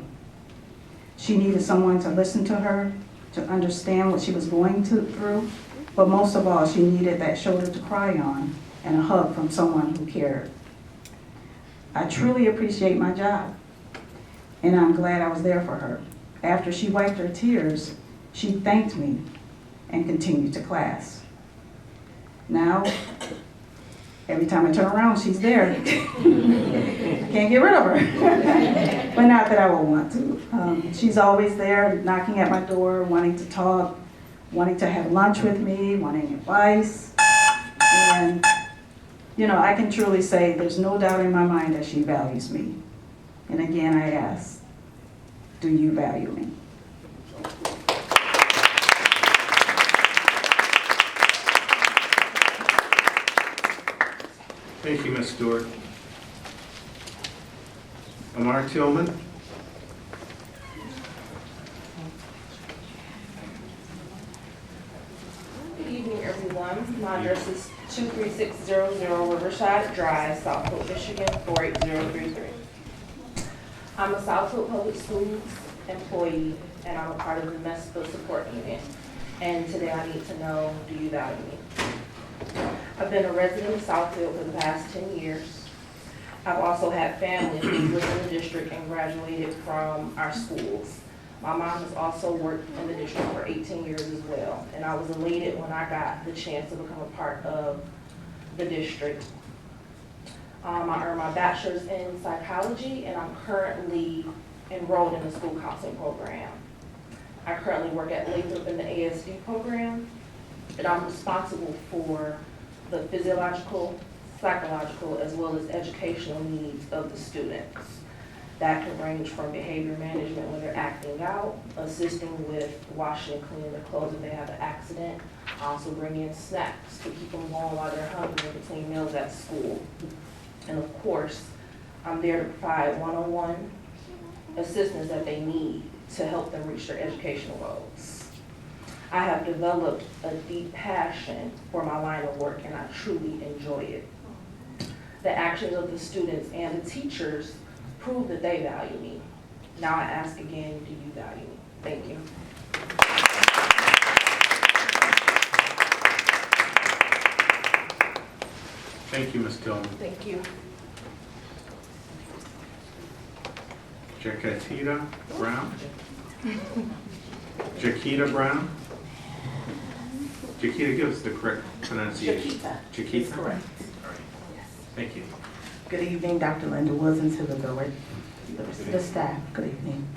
She needed someone to listen to her, to understand what she was going through, but most of all, she needed that shoulder to cry on and a hug from someone who cared. I truly appreciate my job, and I'm glad I was there for her. After she wiped her tears, she thanked me and continued to class. Now, every time I turn around, she's there. I can't get rid of her. But not that I would want to. She's always there, knocking at my door, wanting to talk, wanting to have lunch with me, wanting advice. And, you know, I can truly say there's no doubt in my mind that she values me. And again, I ask, do you value me? Thank you, Ms. Stewart. Amar Tillman. Good evening, everyone. My address is 23600 Riverside Drive, Southfield, Michigan, 48033. I'm a Southfield Public Schools employee, and I'm a part of the MESPA support unit. And today I need to know, do you value me? I've been a resident of Southfield for the past 10 years. I've also had family who lived in the district and graduated from our schools. My mom has also worked in the district for 18 years as well, and I was elated when I got the chance to become a part of the district. I earned my bachelor's in psychology, and I'm currently enrolled in the school counseling program. I currently work at Lathrop in the ASD program, and I'm responsible for the physiological, psychological, as well as educational needs of the students. That can range from behavior management when they're acting out, assisting with washing and cleaning their clothes if they have an accident, also bringing in snacks to keep them going while they're hungry in between meals at school. And of course, I'm there to provide one-on-one assistance that they need to help them reach their educational goals. I have developed a deep passion for my line of work, and I truly enjoy it. The actions of the students and the teachers prove that they value me. Now I ask again, do you value me? Thank you. Thank you, Ms. Tillman. Thank you. Jaquita Brown. Jaquita Brown. Jaquita, give us the correct pronunciation. Jaquita. That's correct. All right. Thank you. Good evening, Dr. Linda Woods and to the staff. Good evening.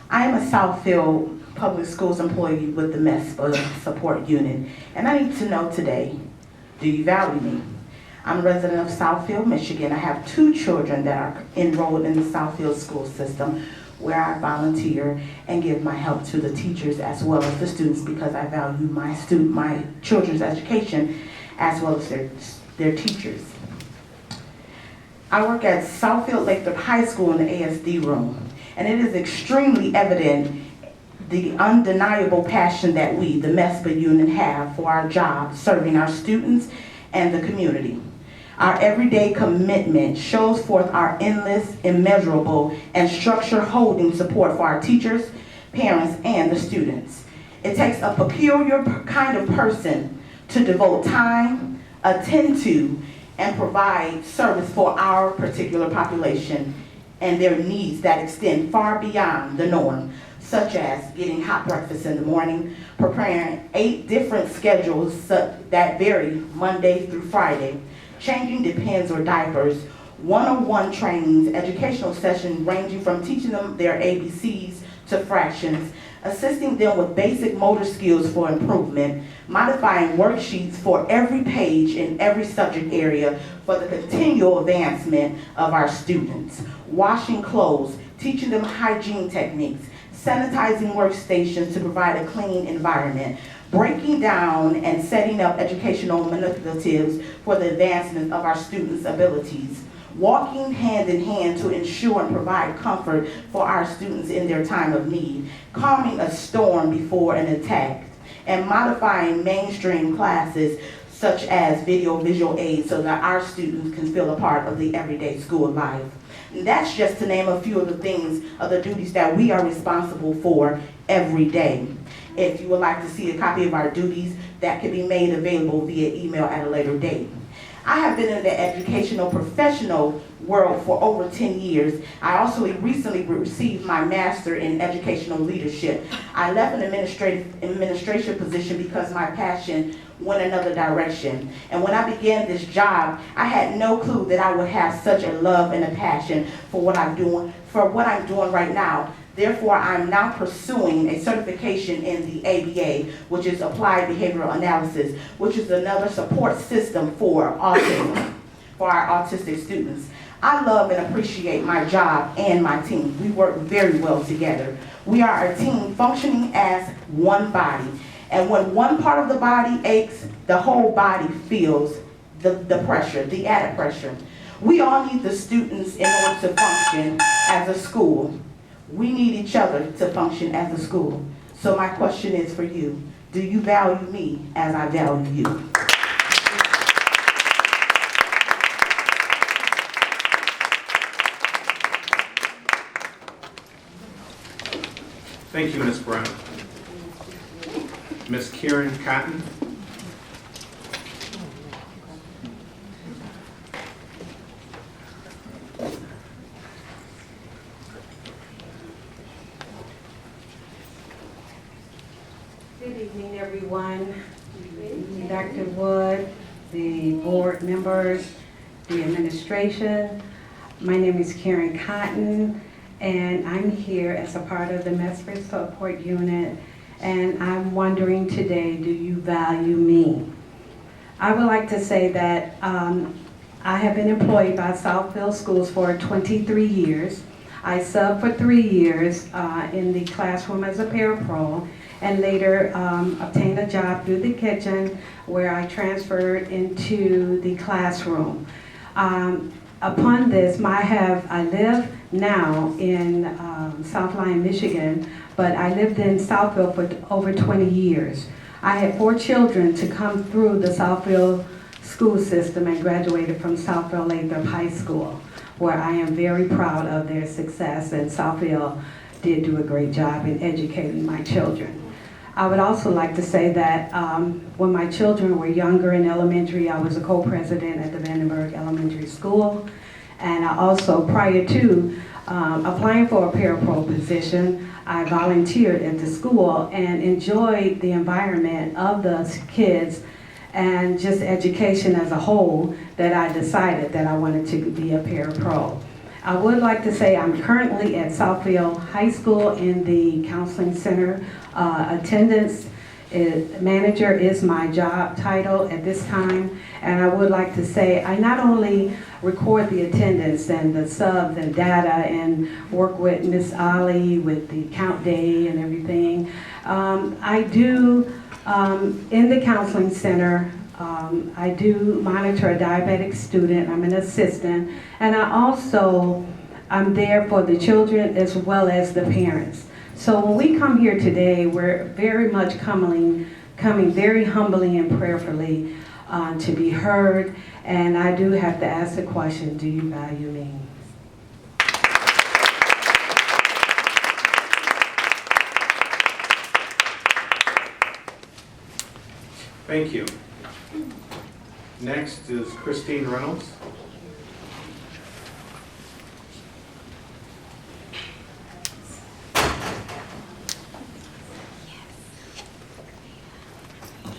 I am a Southfield Public Schools employee with the MESPA support unit, and I need to know today, do you value me? I'm a resident of Southfield, Michigan. I have 2 children that are enrolled in the Southfield school system, where I volunteer and give my help to the teachers as well as the students, because I value my children's education as well as their teachers. I work at Southfield Lathrop High School in the ASD room, and it is extremely evident the undeniable passion that we, the MESPA unit, have for our job, serving our students and the community. Our everyday commitment shows forth our endless, immeasurable, and structure-holding support for our teachers, parents, and the students. It takes a peculiar kind of person to devote time, attend to, and provide service for our particular population and their needs that extend far beyond the norm, such as getting hot breakfast in the morning, preparing 8 different schedules that vary Monday through Friday, changing depends or diapers, one-on-one trainings, educational sessions ranging from teaching them their ABCs to fractions, assisting them with basic motor skills for improvement, modifying worksheets for every page in every subject area for the continual advancement of our students, washing clothes, teaching them hygiene techniques, sanitizing workstations to provide a clean environment, breaking down and setting up educational manipulatives for the advancement of our students' abilities, walking hand in hand to ensure and provide comfort for our students in their time of need, calming a storm before an attack, and modifying mainstream classes such as visual aids so that our students can feel a part of the everyday school life. And that's just to name a few of the things, of the duties that we are responsible for every day. If you would like to see a copy of our duties, that can be made available via email at a later date. I have been in the educational professional world for over 10 years. I also recently received my master in educational leadership. I left an administration position because my passion went another direction. And when I began this job, I had no clue that I would have such a love and a passion for what I'm doing right now. Therefore, I'm now pursuing a certification in the ABA, which is Applied Behavioral Analysis, which is another support system for autism, for our autistic students. I love and appreciate my job and my team. We work very well together. We are a team functioning as one body. And when one part of the body aches, the whole body feels the pressure, the added pressure. We all need the students in order to function as a school. We need each other to function as a school. So my question is for you, do you value me as I value you? Thank you, Ms. Brown. Ms. Karen Cotton. Good evening, everyone. Dr. Wood, the board members, the administration. My name is Karen Cotton, and I'm here as a part of the MESPER support unit, and I'm wondering today, do you value me? I would like to say that I have been employed by Southfield Schools for 23 years. I subbed for 3 years in the classroom as a parapro, and later obtained a job through the kitchen where I transferred into the classroom. Upon this, I live now in South Lyon, Michigan, but I lived in Southfield for over 20 years. I had 4 children to come through the Southfield school system and graduated from Southfield Lathrop High School, where I am very proud of their success, and Southfield did do a great job in educating my children. I would also like to say that when my children were younger in elementary, I was a co-president at the Vandenberg Elementary School. And I also, prior to applying for a parapro position, I volunteered at the school and enjoyed the environment of the kids and just education as a whole, that I decided that I wanted to be a parapro. I would like to say I'm currently at Southfield High School in the counseling center. Attendance manager is my job title at this time. And I would like to say I not only record the attendance and the subs and data and work with Miss Ali with the count day and everything. I do, in the counseling center, I do monitor a diabetic student. I'm an assistant, and I'm there for the children as well as the parents. So when we come here today, we're very much coming very humbly and prayerfully to be heard. And I do have to ask the question, do you value me? Thank you. Next is Christine Reynolds.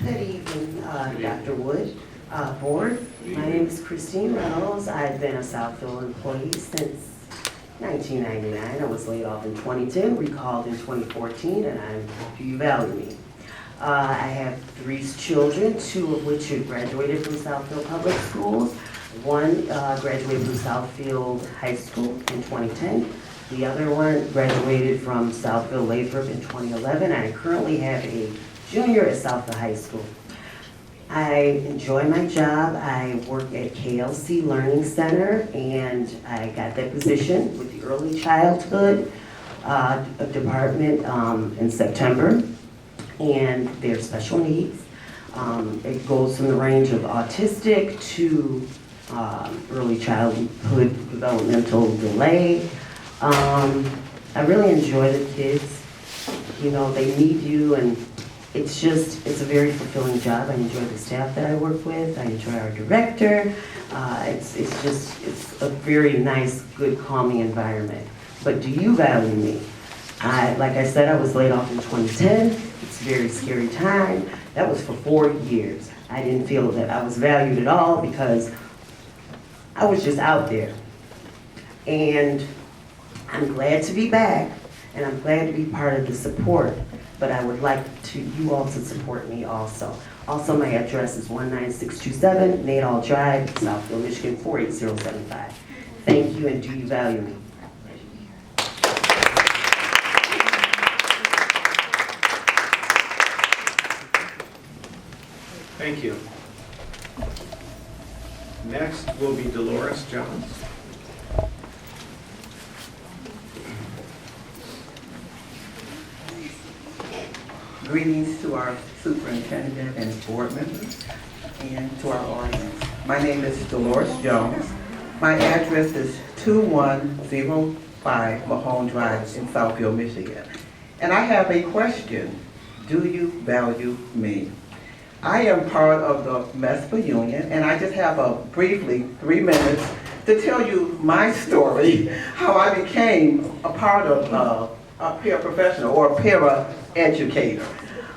Good evening, Dr. Wood, board. My name is Christine Reynolds. I've been a Southfield employee since 1999. I was laid off in 2010, recalled in 2014, and do you value me? I have 3 children, 2 of which have graduated from Southfield Public Schools. One graduated from Southfield High School in 2010. The other one graduated from Southfield Lathrop in 2011. I currently have a junior at Southfield High School. I enjoy my job. I work at KLC Learning Center, and I got that position with the early childhood department in September, and their special needs. It goes from the range of autistic to early childhood developmental delay. I really enjoy the kids. You know, they need you, and it's a very fulfilling job. I enjoy the staff that I work with. I enjoy our director. It's a very nice, good, calming environment. But do you value me? Like I said, I was laid off in 2010. It's a very scary time. That was for 4 years. I didn't feel that I was valued at all because I was just out there. And I'm glad to be back, and I'm glad to be part of the support. But I would like you all to support me also. Also, my address is 19627 Nadal Drive, Southfield, Michigan 48075. Thank you, and do you value me? Thank you. Next will be Dolores Jones. Greetings to our superintendent and board members and to our audience. My name is Dolores Jones. My address is 2105 Mahone Drive in Southfield, Michigan. And I have a question. Do you value me? I am part of the MESPA union, and I just have briefly 3 minutes to tell you my story, how I became a part of a paraprofessional or a para-educator.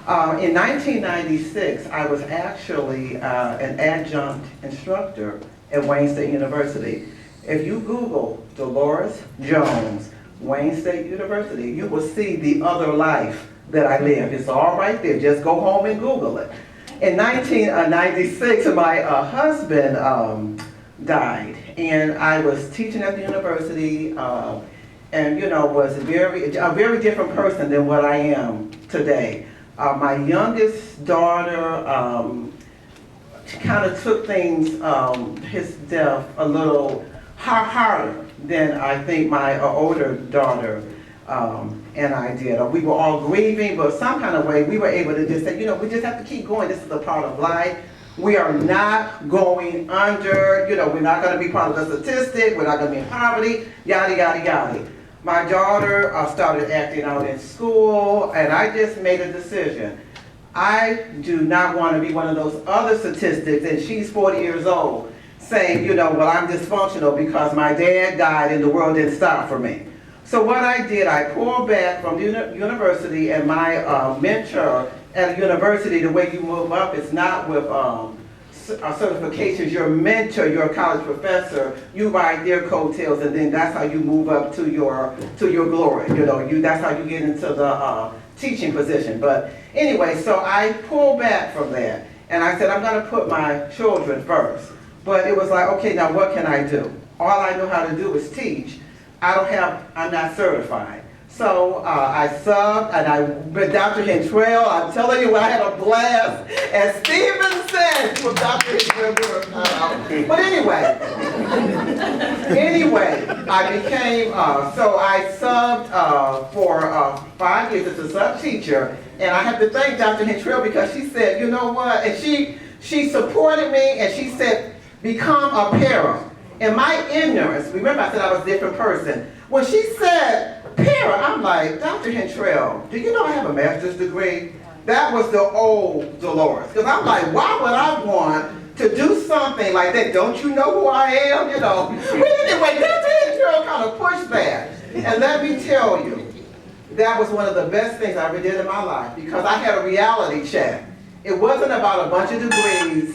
In 1996, I was actually an adjunct instructor at Wayne State University. If you Google Dolores Jones, Wayne State University, you will see the other life that I lived. It's all right there. Just go home and Google it. In 1996, my husband died, and I was teaching at the university, and was a very different person than what I am today. My youngest daughter kind of took things, his death, a little harder than I think my older daughter and I did. We were all grieving, but some kind of way we were able to just say, we just have to keep going. This is a part of life. We are not going under, we're not going to be part of the statistic. We're not going to be in poverty, yada, yada, yada. My daughter started acting out in school, and I just made a decision. I do not want to be one of those other statistics, and she's 40 years old, saying, well, I'm dysfunctional because my dad died and the world didn't stop for me. So what I did, I pulled back from the university, and my mentor at a university, the way you move up is not with certifications. Your mentor, your college professor, you ride their coattails, and then that's how you move up to your glory. That's how you get into the teaching position. But anyway, so I pulled back from that, and I said I'm going to put my children first. But it was like, okay, now what can I do? All I know how to do is teach. I'm not certified. So I subbed, and I with Dr. Hentrell. I'm telling you, I had a blast. As Stephen said, with Dr. Hentrell. But anyway, I became, so I subbed for 5 years as a sub teacher. And I have to thank Dr. Hentrell because she said, you know what? And she supported me, and she said, become a para. In my ignorance, remember I said I was a different person. When she said para, I'm like, Dr. Hentrell, do you know I have a master's degree? That was the old Dolores. Because I'm like, why would I want to do something like that? Don't you know who I am? But anyway, Dr. Hentrell kind of pushed that. And let me tell you, that was one of the best things I ever did in my life because I had a reality check. It wasn't about a bunch of degrees.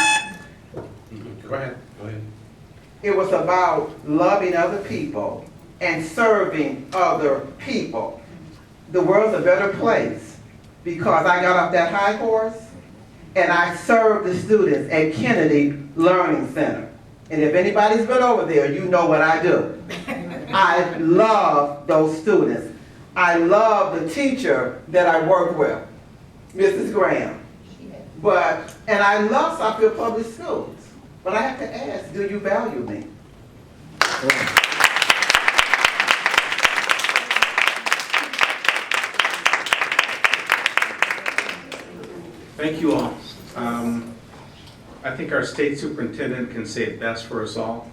Go ahead. It was about loving other people and serving other people. The world's a better place because I got off that high horse and I served the students at Kennedy Learning Center. And if anybody's been over there, you know what I do. I love those students. I love the teacher that I work with, Mrs. Graham. And I love Southfield Public Schools. But I have to ask, do you value me? Thank you all. I think our state superintendent can say it best for us all.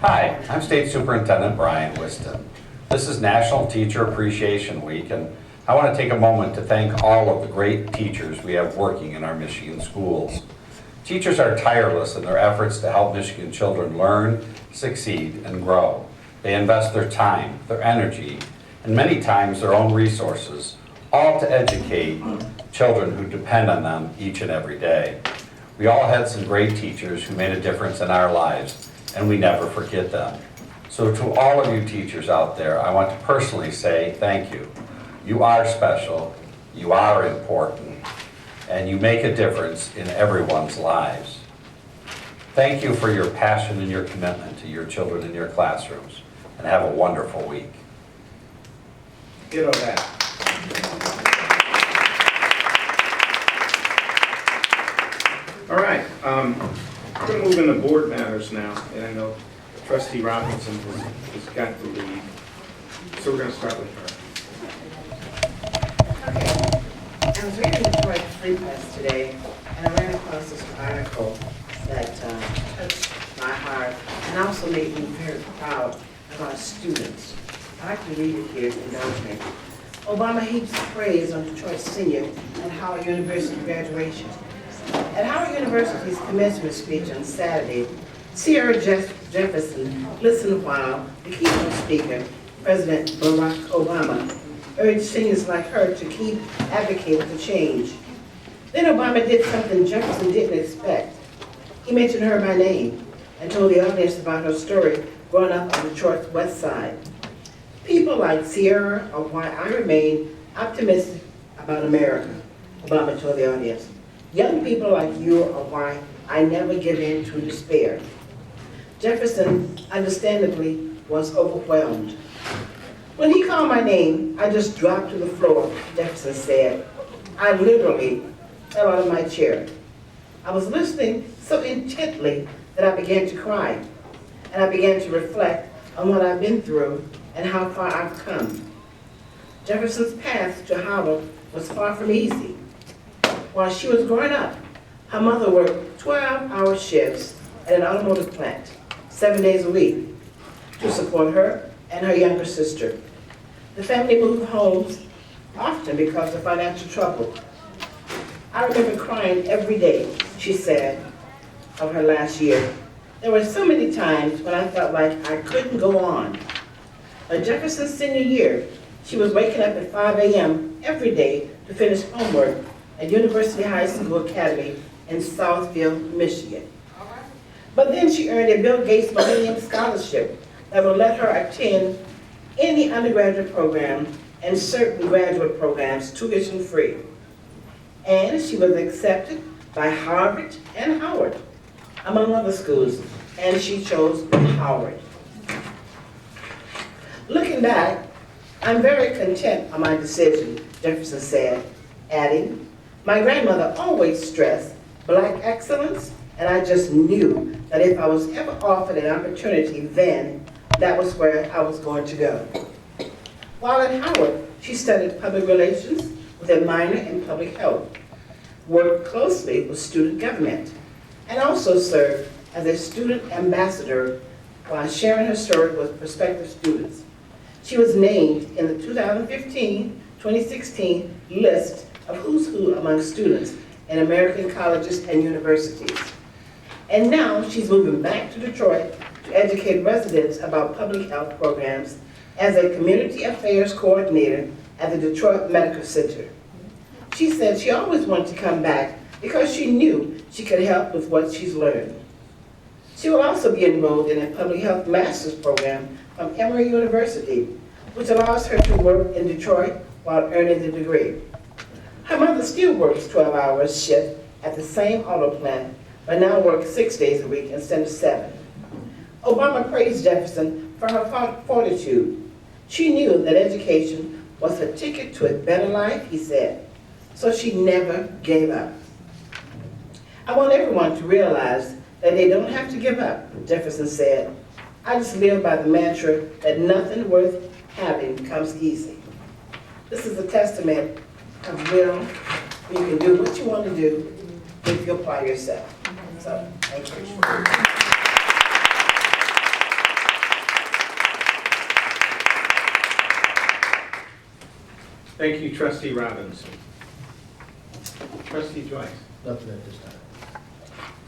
Hi, I'm State Superintendent Brian Whiston. This is National Teacher Appreciation Week, and I want to take a moment to thank all of the great teachers we have working in our Michigan schools. Teachers are tireless in their efforts to help Michigan children learn, succeed, and grow. They invest their time, their energy, and many times their own resources, all to educate children who depend on them each and every day. We all had some great teachers who made a difference in our lives, and we never forget them. So to all of you teachers out there, I want to personally say thank you. You are special, you are important, and you make a difference in everyone's lives. Thank you for your passion and your commitment to your children in your classrooms, and have a wonderful week. Ditto that. All right, we're going to move into board matters now, and I know Trustee Robinson has got the lead, so we're going to start with her. Okay. I was reading the Detroit Free Press today, and I ran across this article that touched my heart and also made me very proud of our students. I like to read it here if you indulge me. Obama heaps praise on Detroit Senior and Howard University graduation. At Howard University's commencement speech on Saturday, Sierra Jefferson listened while the keynote speaker, President Barack Obama, urged seniors like her to keep advocating for change. Then Obama did something Jefferson didn't expect. He mentioned her by name and told the audience about her story growing up on Detroit's west side. People like Sierra are why I remain optimistic about America, Obama told the audience. Young people like you are why I never give in to despair. Jefferson, understandably, was overwhelmed. When he called my name, I just dropped to the floor, Jefferson said. I literally fell out of my chair. I was listening so intently that I began to cry, and I began to reflect on what I've been through and how far I've come. Jefferson's path to Howard was far from easy. While she was growing up, her mother worked 12-hour shifts at an automotive plant, 7 days a week, to support her and her younger sister. The family moved homes often because of financial trouble. I remember crying every day, she said, of her last year. There were so many times when I felt like I couldn't go on. By Jefferson's senior year, she was waking up at 5 a.m. every day to finish homework at University High School Academy in Southfield, Michigan. But then she earned a Bill Gates Millennium Scholarship that would let her attend any undergraduate program and certain graduate programs tuition-free. And she was accepted by Harvard and Howard, among other schools, and she chose Howard. Looking back, I'm very content on my decision, Jefferson said, adding, my grandmother always stressed Black excellence, and I just knew that if I was ever offered an opportunity then, that was where I was going to go. While at Howard, she studied public relations with a minor in public health, worked closely with student government, and also served as a student ambassador while sharing her story with prospective students. She was named in the 2015-2016 list of who's who among students in American colleges and universities. And now she's moving back to Detroit to educate residents about public health programs as a community affairs coordinator at the Detroit Medical Center. She said she always wanted to come back because she knew she could help with what she's learned. She will also be enrolled in a public health master's program from Emory University, which allows her to work in Detroit while earning the degree. Her mother still works 12-hour shift at the same auto plant, but now works 6 days a week instead of 7. Obama praised Jefferson for her fortitude. She knew that education was her ticket to a better life, he said, so she never gave up. I want everyone to realize that they don't have to give up, Jefferson said. I just live by the mantra that nothing worth having comes easy. This is a testament of will. You can do what you want to do if you apply yourself. So, thank you. Thank you, Trustee Robinson. Trustee Joyce. Nothing at this time.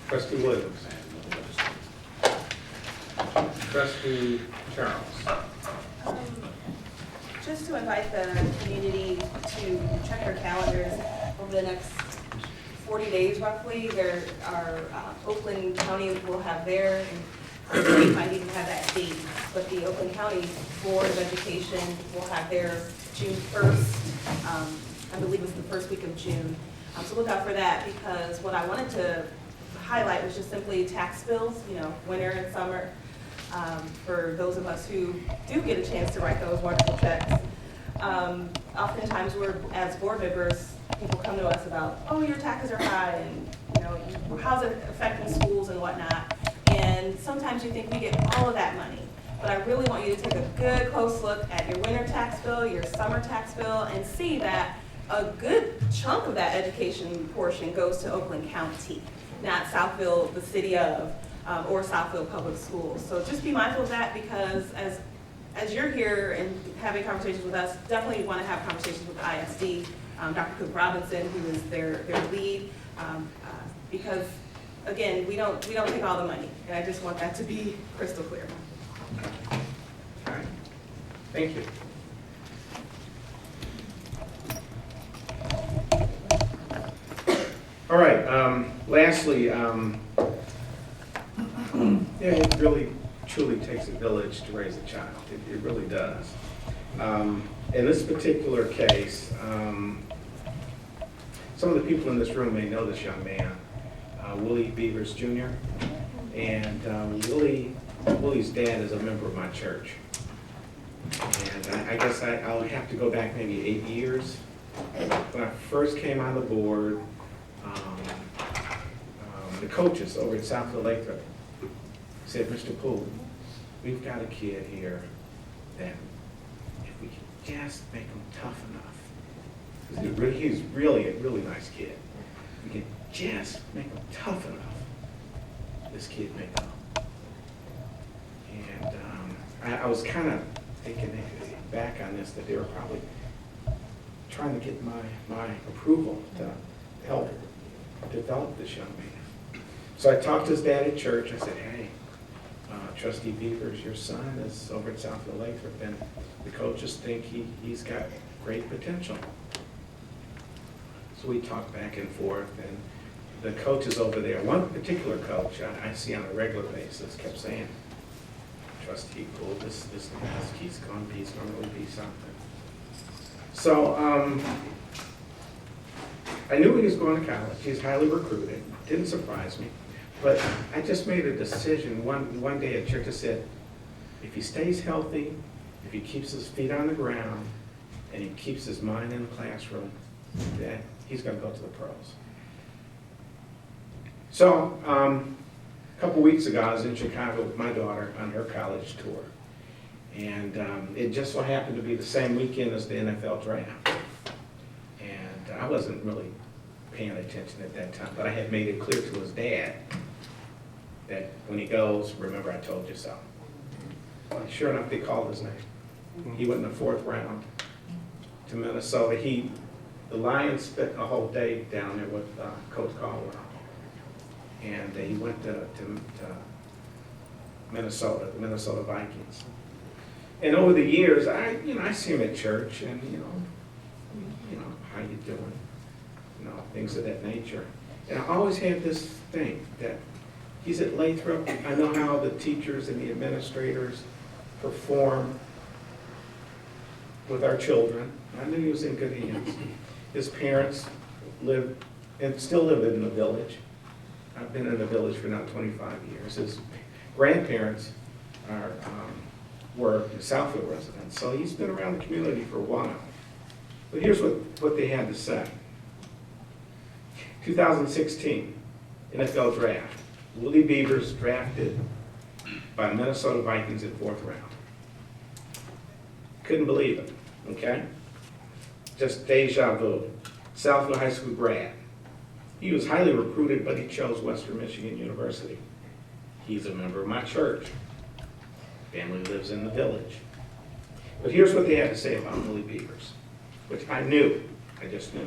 Trustee Williams. Trustee Charles. Just to invite the community to check their calendars over the next 40 days roughly. There are, Oakland County will have their, and the state might even have that date, but the Oakland County Board of Education will have their June 1st, I believe it's the first week of June. So look out for that, because what I wanted to highlight was just simply tax bills, you know, winter and summer. For those of us who do get a chance to write those wonderful checks. Oftentimes we're, as board members, people come to us about, oh, your taxes are high, and you know, how's it affecting schools and whatnot. And sometimes you think we get all of that money. But I really want you to take a good close look at your winter tax bill, your summer tax bill, and see that a good chunk of that education portion goes to Oakland County, not Southfield, the city of, or Southfield Public Schools. So just be mindful of that, because as you're here and having conversations with us, definitely want to have conversations with the ISD, Dr. Cook Robinson, who is their lead, because again, we don't take all the money, and I just want that to be crystal clear. All right. Thank you. All right. Lastly, it really, truly takes a village to raise a child. It really does. In this particular case, some of the people in this room may know this young man, Willie Beavers Jr. And Willie's dad is a member of my church. And I guess I'll have to go back maybe 8 years. When I first came on the board, the coaches over at Southfield Lathrop said, Mr. Poole, we've got a kid here that if we can just make him tough enough, because he's really a really nice kid. We can just make him tough enough, this kid may come. And I was kind of taken back on this, that they were probably trying to get my approval to help develop this young man. So I talked to his dad at church. I said, hey, Trustee Beavers, your son is over at Southfield Lathrop, and the coaches think he's got great potential. So we talked back and forth, and the coaches over there, one particular coach I see on a regular basis, kept saying, Trustee Poole, this he's going to really be something. So I knew he was going to college. He's highly recruited. Didn't surprise me. But I just made a decision one day at church. I said, if he stays healthy, if he keeps his feet on the ground, and he keeps his mind in the classroom, that he's going to go to the pros. So a couple weeks ago, I was in Chicago with my daughter on her college tour. And it just so happened to be the same weekend as the NFL draft. And I wasn't really paying attention at that time, but I had made it clear to his dad that when he goes, remember I told you so. Well, sure enough, they called his name. He went in the 4th round to Minnesota. The Lions spent a whole day down there with Coach Caldwell. and he went to Minnesota, the Minnesota Vikings. And over the years, I see him at church, and how you doing, things of that nature. And I always had this thing that he's at Lathrop. I know how the teachers and the administrators perform with our children. I knew he was in good hands. His parents lived and still live in the village. I've been in the village for now 25 years. His grandparents were Southfield residents, so he's been around the community for a while. But here's what they had to say. 2016 NFL draft. Willie Beavers drafted by the Minnesota Vikings in 4th round. Couldn't believe it, okay? Just deja vu. Southfield High School grad. He was highly recruited, but he chose Western Michigan University. He's a member of my church. Family lives in the village. But here's what they had to say about Willie Beavers, which I knew. I just knew.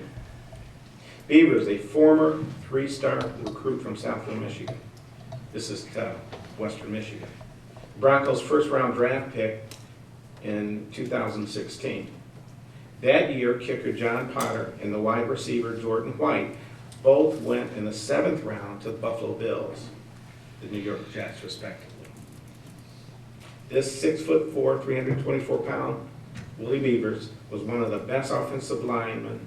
Beavers, a former 3-star recruit from Southfield, Michigan. This is Western Michigan. Broncos' first-round draft pick in 2016. That year, kicker John Potter and the wide receiver Jordan White both went in the 7th round to the Buffalo Bills, the New York Jets, respectively. This 6'4", 324-pound Willie Beavers was one of the best offensive linemen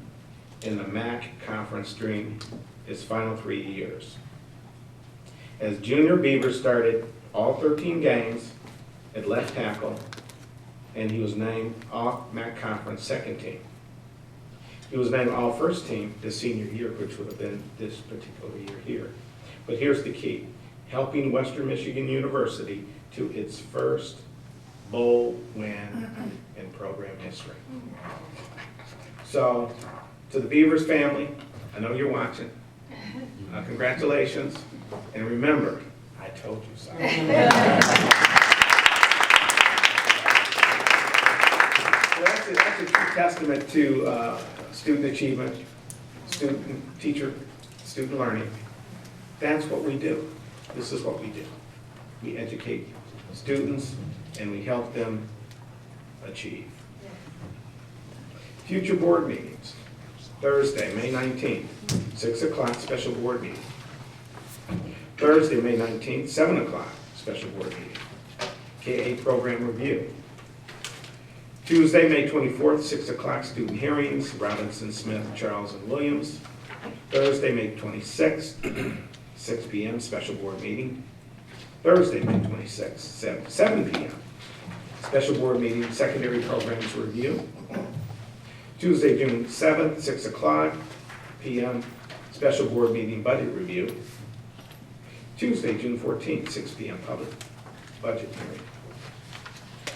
in the MAC conference during his final 3 years. As junior, Beavers started all 13 games at left tackle, and he was named All-MAC Conference second team. He was named All-First Team his senior year, which would have been this particular year here. But here's the key, helping Western Michigan University to its first bowl win in program history. So, to the Beavers family, I know you're watching. Congratulations, and remember, I told you so. That's a true testament to student achievement, teacher, student learning. That's what we do. This is what we do. We educate students and we help them achieve. Future board meetings. Thursday, May 19th, 6 o'clock, special board meeting. Thursday, May 19th, 7 o'clock, special board meeting. KA program review. Tuesday, May 24th, 6 o'clock, student hearings, Robinson, Smith, Charles, and Williams. Thursday, May 26th, 6 p.m., special board meeting. Thursday, May 26th, 7 p.m., special board meeting, secondary programs review. Tuesday, June 7th, 6 o'clock p.m., special board meeting, budget review. Tuesday, June 14th, 6 p.m., public budget hearing.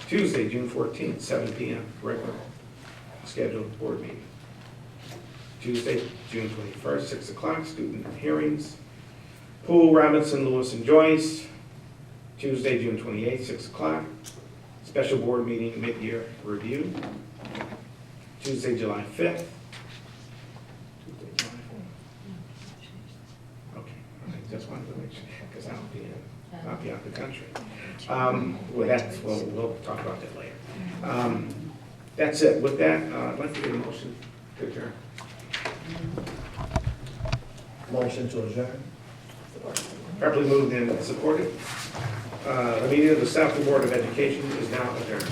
Tuesday, June 14th, 7 p.m., regular scheduled board meeting. Tuesday, June 21st, 6 o'clock, student hearings. Poole, Robinson, Lewis, and Joyce. Tuesday, June 28th, 6 o'clock, special board meeting, mid-year review. Tuesday, July 5th. Tuesday, July 4th. Okay, I just wanted to make sure, because I'll be out of the country. We'll talk about that later. That's it. With that, I'd like to get a motion to adjourn. Motion to adjourn. Properly moved and supported. The meeting of the Southfield Board of Education is now adjourned.